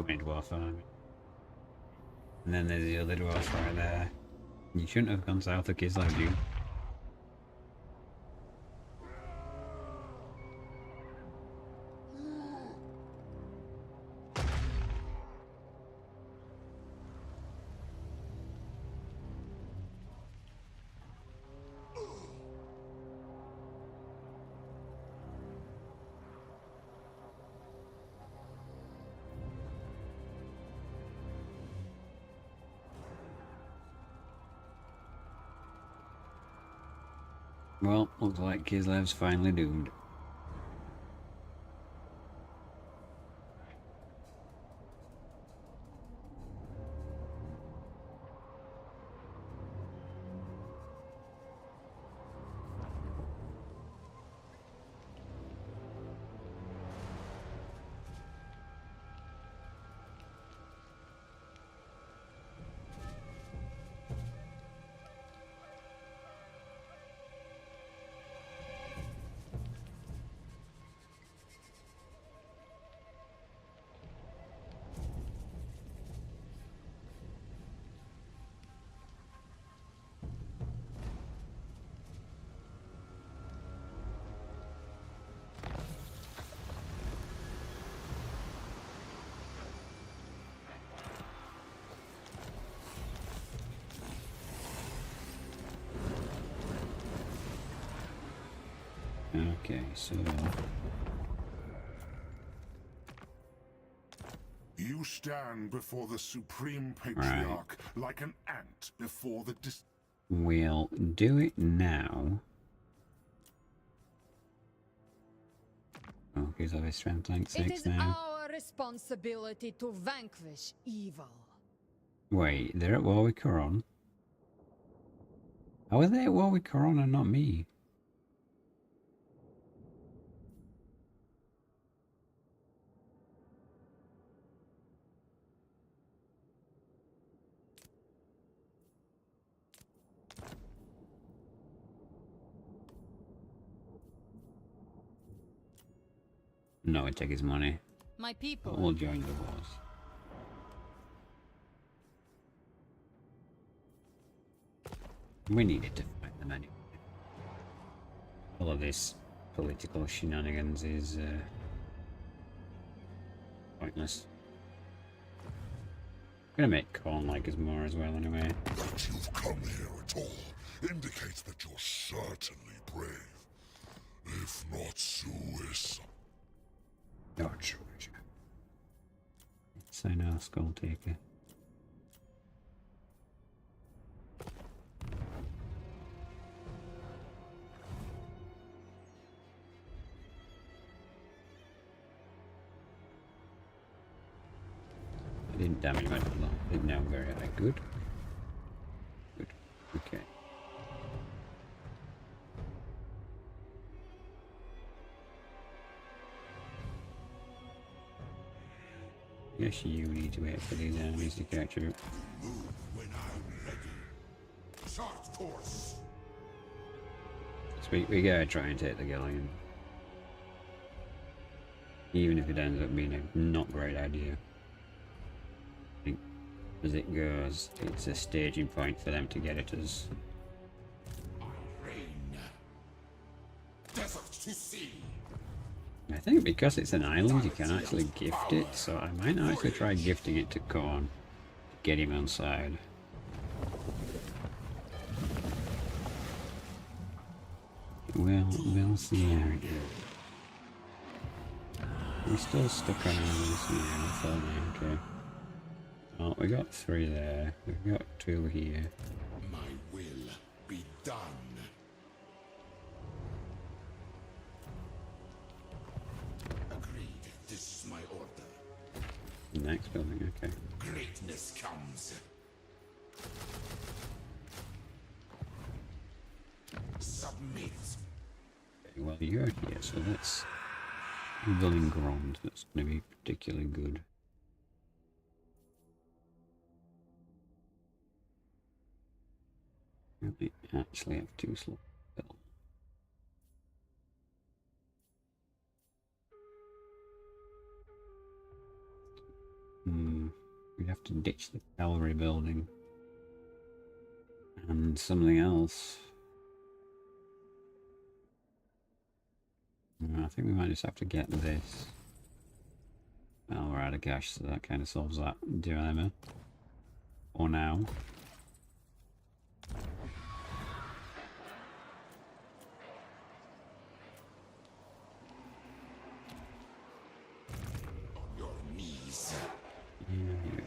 going into Warhammer. And then there's the other dwarf right there. You shouldn't have gone south of Kislev, dude. Well, looks like Kislev's finally doomed. Okay, so You stand before the Supreme Patriarch like an ant before the we'll do it now. Oh, here's our strength rank It 6 is now. our responsibility to vanquish evil. Wait, they're at war with Coron? How are they at war with Coron and not me? No, I take his money. My people. We'll join the wars. We needed to fight them anyway. All of this political shenanigans is pointless. I'm gonna make Corn like us more as well anyway. That you've come here at all indicates that you're certainly brave. If not suicide. Not Georgia. Say no, Skull Taker. I didn't damage my block. Did now very high. Good. Good. Okay. Guess you need to wait for these enemies to catch up. Move when I'm ready. Chart course. So we gotta try and take the galleon. Even if it ends up being a not great idea. I think as it goes, it's a staging point for them to get at us. Rain. Desert to sea. I think because it's an island, you can actually gift it, so I might actually try gifting it to Korn to get him on side. We'll see how it goes. We're still stuck on this now, okay. Oh, we got 3 there. We've got 2 here. My will be done. Agreed. This is my order. Next building, okay. Greatness comes. Submit. Okay, well, you're here, so that's building ground. That's going to be particularly good. We actually have 2 slow built. have to ditch the cavalry building. And something else. I think we might just have to get this. Well, we're out of cash, so that kind of solves that dilemma. For now. On your knees. Yeah.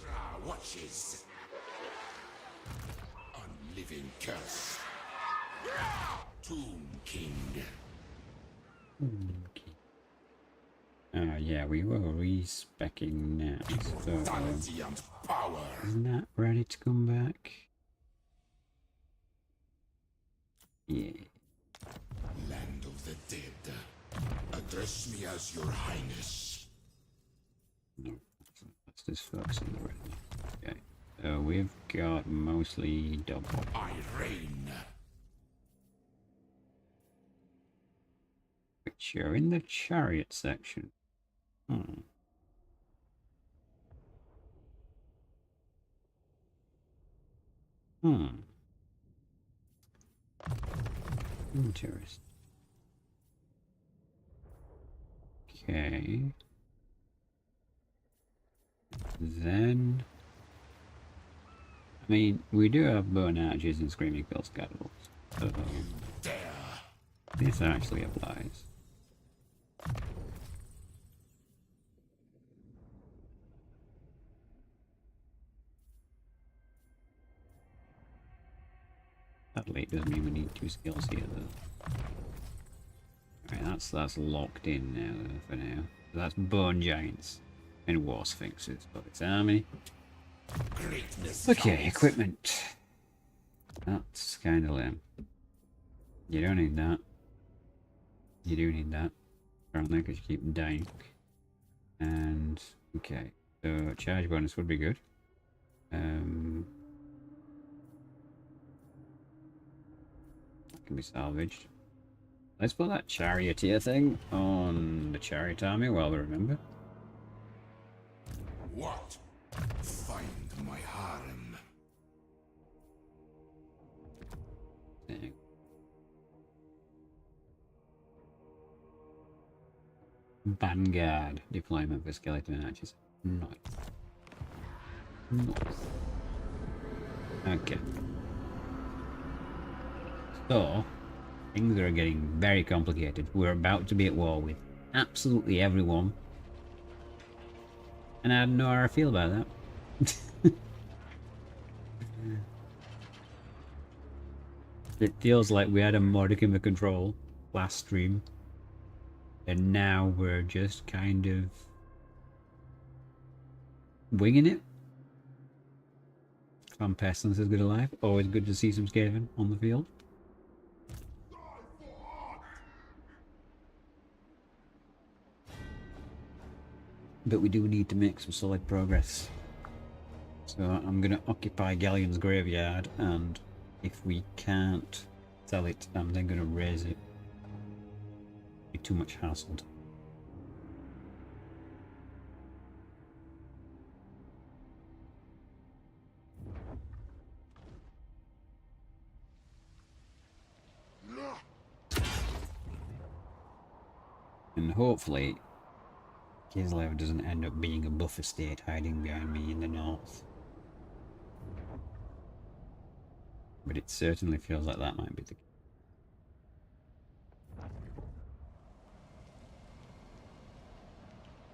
Ra watches. Unliving curse. Tomb King. Oh yeah, we were respecking now. So, Immortality and power. isn't that ready to come back? Yeah. Land of the dead. Address me as your highness. No, let's just focus on the red. Okay. So we've got mostly double. I reign. Which are in the chariot section. Interesting. Okay. Then, I mean, we do have bone archers and screaming girls catapults. So Dare. this actually applies. That late doesn't mean we need 2 skills here though. Alright, that's locked in now though, for now. So that's bone giants and war sphinxes for its army. Greatness. Okay, comes. equipment. That's kind of lame. You don't need that. You do need that. Apparently, because you keep dying. And, okay. So, charge bonus would be good. Can be salvaged. Let's put that charioteer thing on the chariot army while we remember. What? Find my harem. Thing. Vanguard deployment for skeleton archers. Nice. Nice. Okay. So, things are getting very complicated. We're about to be at war with absolutely everyone. And I don't know how I feel about that. It feels like we had a modicum of control last stream. And now we're just kind of winging it. From Pestilence is good alive. Always good to see some Skaven on the field. But we do need to make some solid progress. So I'm going to occupy Galleon's graveyard, and if we can't sell it, I'm then going to raise it. Be too much hassle. And hopefully Kislev doesn't end up being a buffer state hiding behind me in the north. But it certainly feels like that might be the case.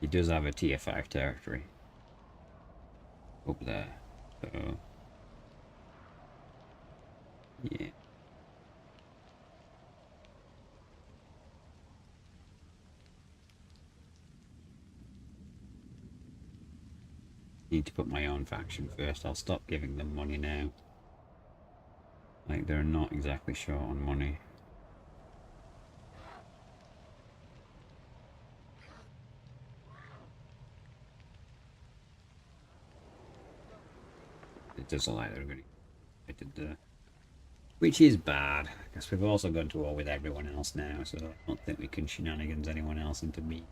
He does have a tier 5 territory up there, so yeah. Need to put my own faction first. I'll stop giving them money now. Like, they're not exactly short on money. It doesn't like they're going to get there. Which is bad, because we've also gone to war with everyone else now, so I don't think we can shenanigans anyone else into me.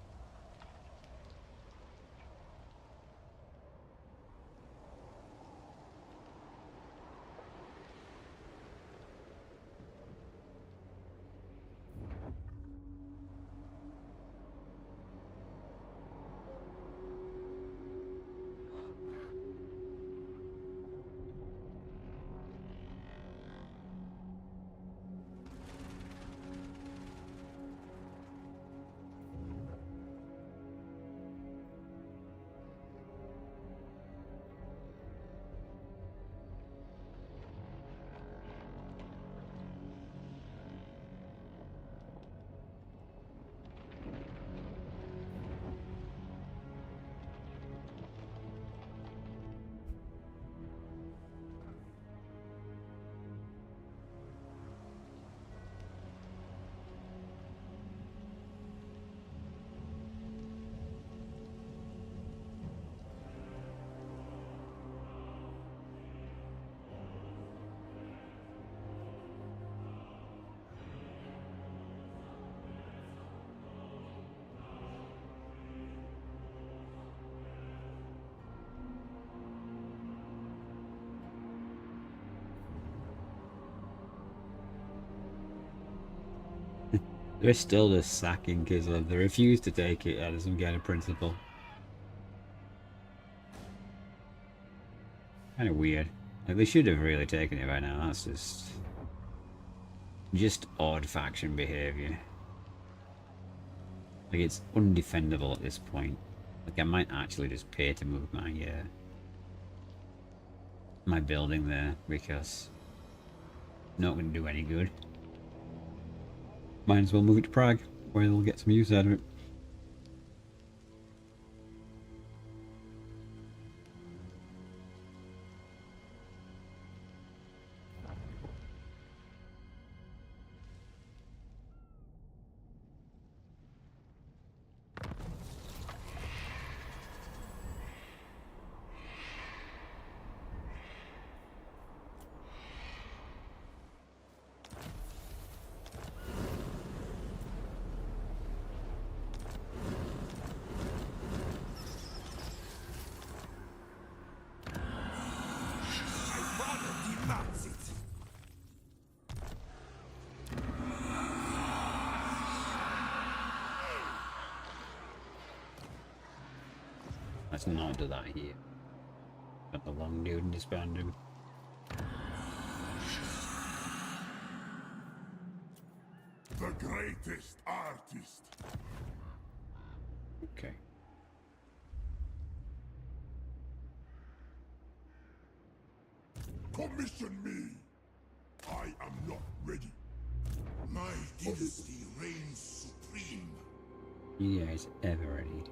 They're still just sacking Kislev. They refuse to take it out of some kind of principle. Kind of weird. Like, they should have really taken it by now. That's just odd faction behavior. Like, it's undefendable at this point. Like, I might actually just pay to move my building there, because not going to do any good. Might as well move it to Prague, where they'll get some use out of it. Let's not do that here. Got the long dude and disband him. The greatest artist. Okay. Commission me. I am not ready. My dynasty reigns supreme. You guys ever ready?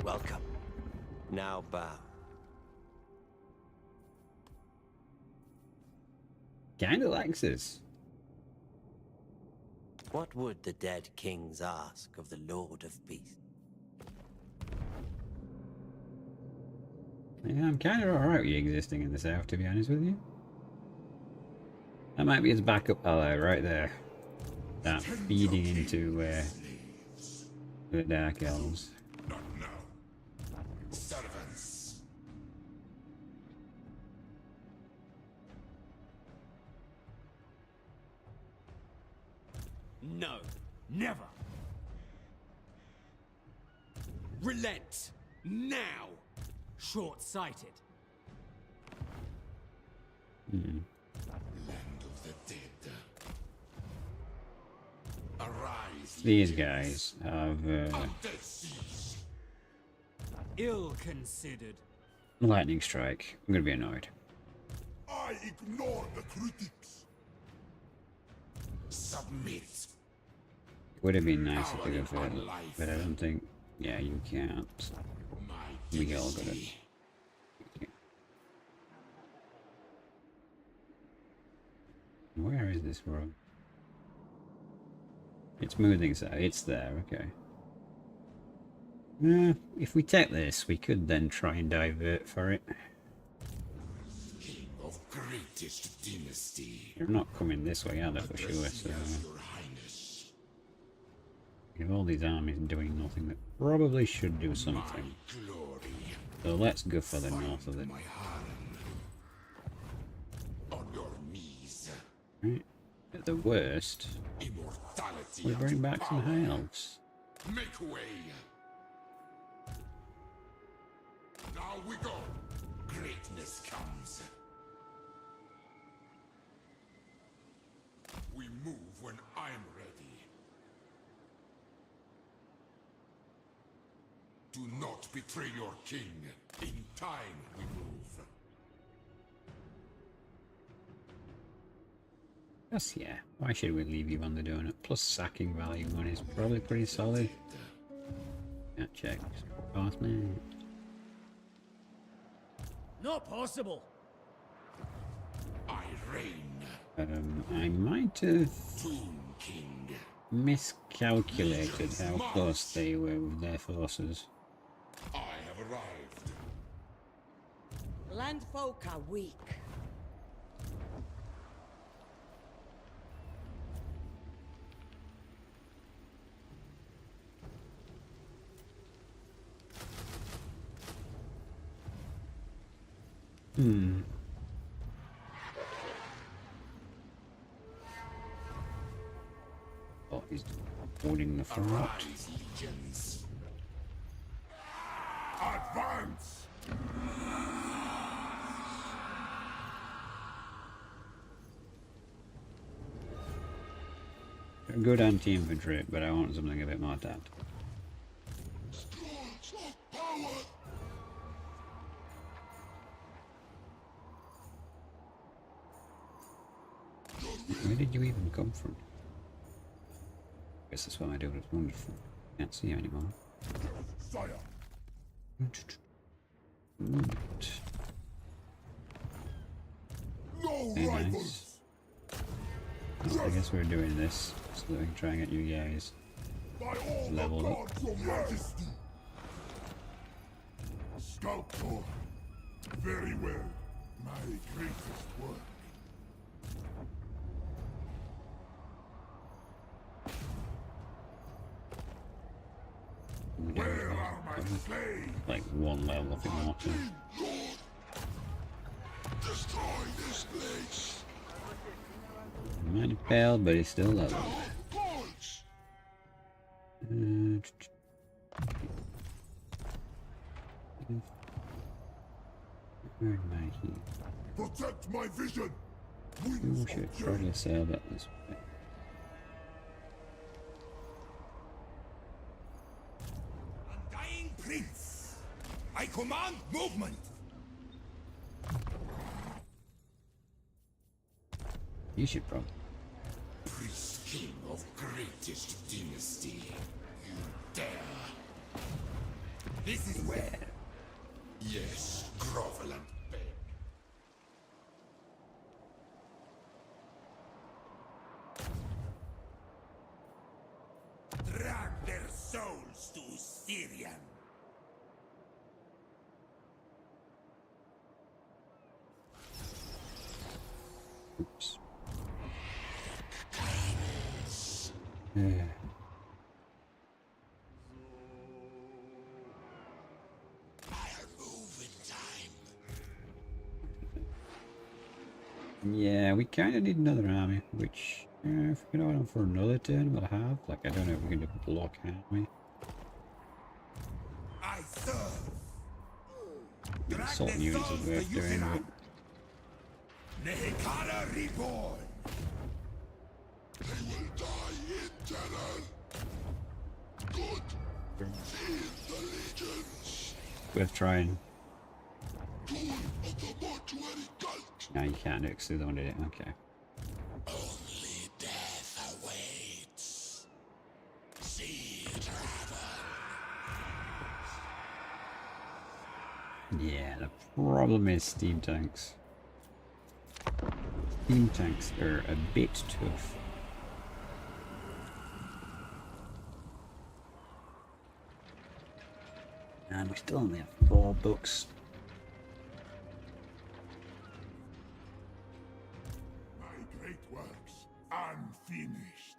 Welcome. Now bow. Kinda likes this. What would the dead kings ask of the Lord of Peace? Yeah, I'm kind of alright with you existing in the south, to be honest with you. That might be his backup ally right there. That feeding into the Dark Elves. Not now. Servants. No, never. Relent now. Short-sighted. Land of the dead. Arise. These guys have Ill-considered. lightning strike. I'm gonna be annoyed. I ignore the critics. Submit. Would have been nice if they could have, but I don't think. Yeah, you can't. My We all got it. dynasty. Where is this road? It's moving, so it's there. Okay. If we take this, we could then try and divert for it. King of greatest dynasty. They're not coming this way, are they, for sure? So, Your Highness. we have all these armies doing nothing that probably should do something. Glory. So let's go for the north of it. My harem. On your knees. Right. At the worst, Immortality. we bring and back some power. high elves. Make way. Now we go. Greatness comes. We move when I'm ready. Do not betray your king. In time we move. Yes, yeah. Why should we leave you on the donut? Plus sacking value one is probably pretty solid. Yeah, check. Pass me. Not possible. I reign. I might have Tomb King. miscalculated how close they were with their forces. I have arrived. Landfolk are weak. holding the fort. Arise, legions. Advance! Good anti-infantry, but I want something a bit more tactical. Scrolls of power! Where did you even come from? Guess that's why my dude was wonderful. Can't see you anymore. Fire! No Very rivals! nice. Well, I guess we're doing this so that we can try and get you guys By all the leveled up. gods, your majesty! Scout Corps. Very well. My greatest work. Where are my slaves? Like one level if you want to. Lord! Destroy this place! Might have failed, but he's still level. Gods! Where am I here? Protect my vision! Oh Winds shit, of probably change. sail that this way. Undying Prince! I command movement! You should probably. Priest King of greatest dynasty. You dare! This is where. Yes, grovel and beg. Drag their souls to Syrian. Oops. Yeah. Yeah, we kind of need another army, which if we can hold on for another turn, we'll have. Like, I don't know if we can do a block army. I serve. The Drag assault their units souls is to worth doing, Yuthian. but Nehekara reborn. They will die in terror. Good. Feed the legions. worth trying. Tool of the mortuary cult. No, you can't do it because they're the one who did it. Okay. Only death awaits. Sea travel. Yeah, the problem is steam tanks. Steam tanks are a bit tough. And we still only have 4 books. My great works unfinished.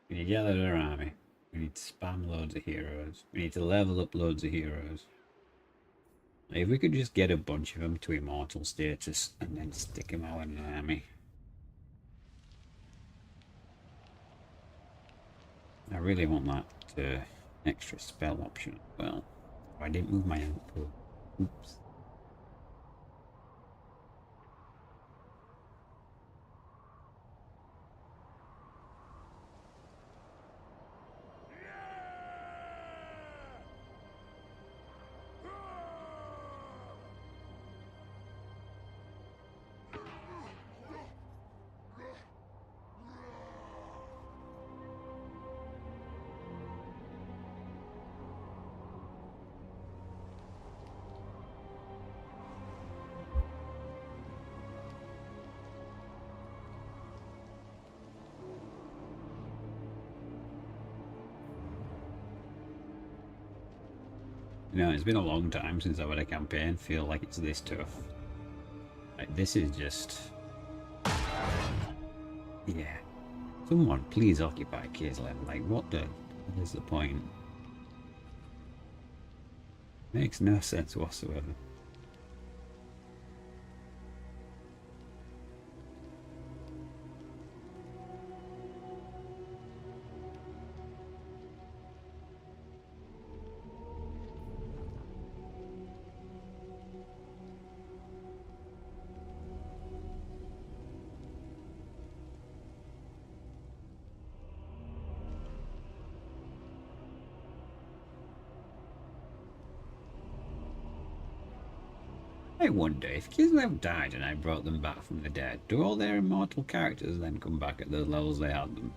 We need to gather our army. We need to spam loads of heroes. We need to level up loads of heroes. If we could just get a bunch of them to immortal status and then stick them all in an army. I really want that extra spell option as well. I didn't move my output. Oops. You know, it's been a long time since I've had a campaign feel like it's this tough. Like, this is just... Yeah. Someone please occupy Kislev. Like, what is the point? Makes no sense whatsoever. I wonder if Kislev died and I brought them back from the dead, do all their immortal characters then come back at the levels they had them?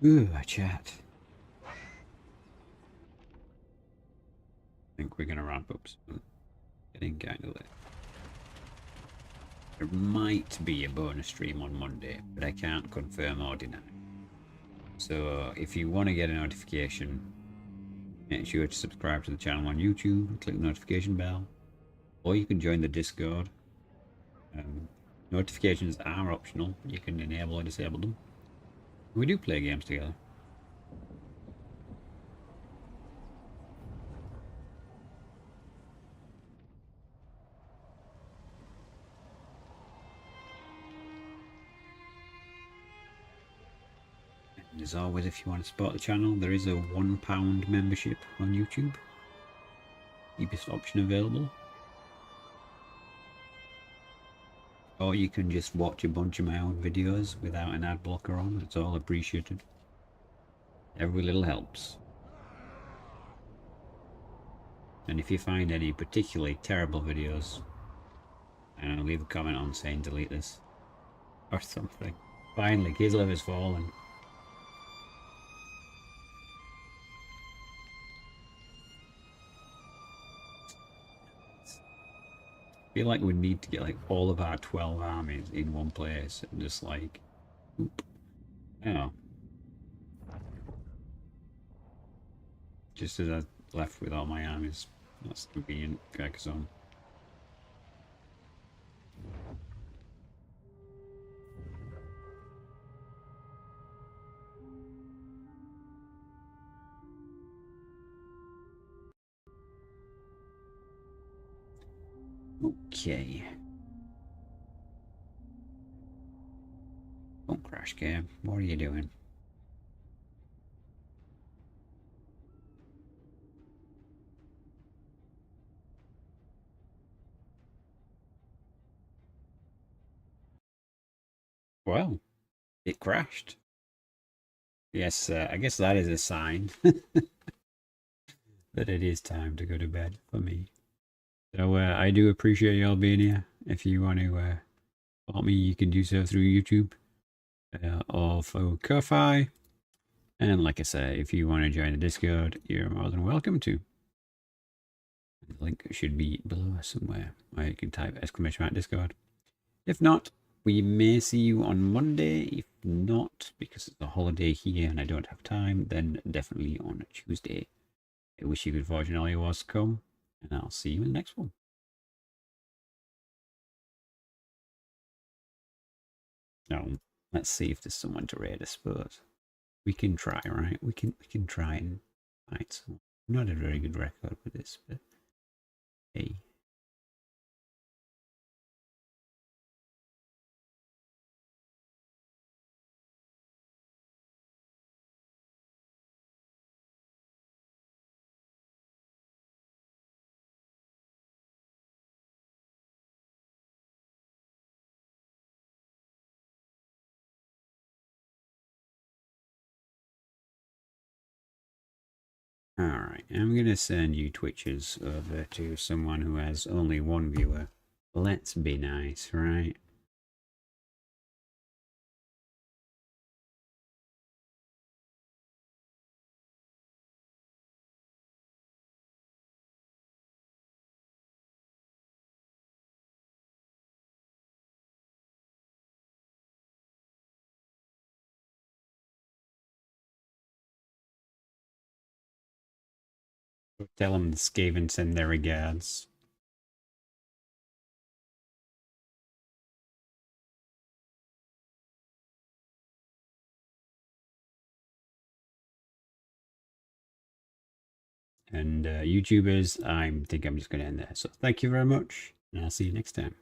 Ooh, chat. I think we're gonna wrap up soon. Getting kind of late. There might be a bonus stream on Monday, but I can't confirm or deny. So if you want to get a notification, make sure to subscribe to the channel on YouTube and click the notification bell. Or you can join the Discord. Notifications are optional. You can enable or disable them. We do play games together. And as always, if you want to support the channel, there is a £1 membership on YouTube. Cheapest option available. Or you can just watch a bunch of my own videos without an ad blocker on. It's all appreciated. Every little helps. And if you find any particularly terrible videos, I don't know, leave a comment on saying delete this. Or something. Finally, Kislev has fallen. I feel like we need to get like all of our 12 armies in one place and just like, oop. Oh. Just as I left with all my armies. That's convenient. Carcassonne. Okay. Don't crash game. What are you doing? Well, it crashed. Yes, I guess that is a sign that it is time to go to bed for me. So I do appreciate y'all being here. If you want to support me, you can do so through YouTube or for Ko-Fi. And like I say, if you want to join the Discord, you're more than welcome to. The link should be below somewhere, or you can type !Discord. If not, we may see you on Monday. If not, because it's a holiday here and I don't have time, then definitely on Tuesday. I wish you good fortune all your wars to come, and I'll see you in the next one. Now, let's see if there's someone to raid, I suppose. We can try, right? We can try and find someone. Not a very good record with this, but hey. Alright, I'm going to send you Twitches over to someone who has only one viewer. Let's be nice, right? Tell them the Skaven send their regards. And YouTubers, I think I'm just going to end there. So thank you very much, and I'll see you next time.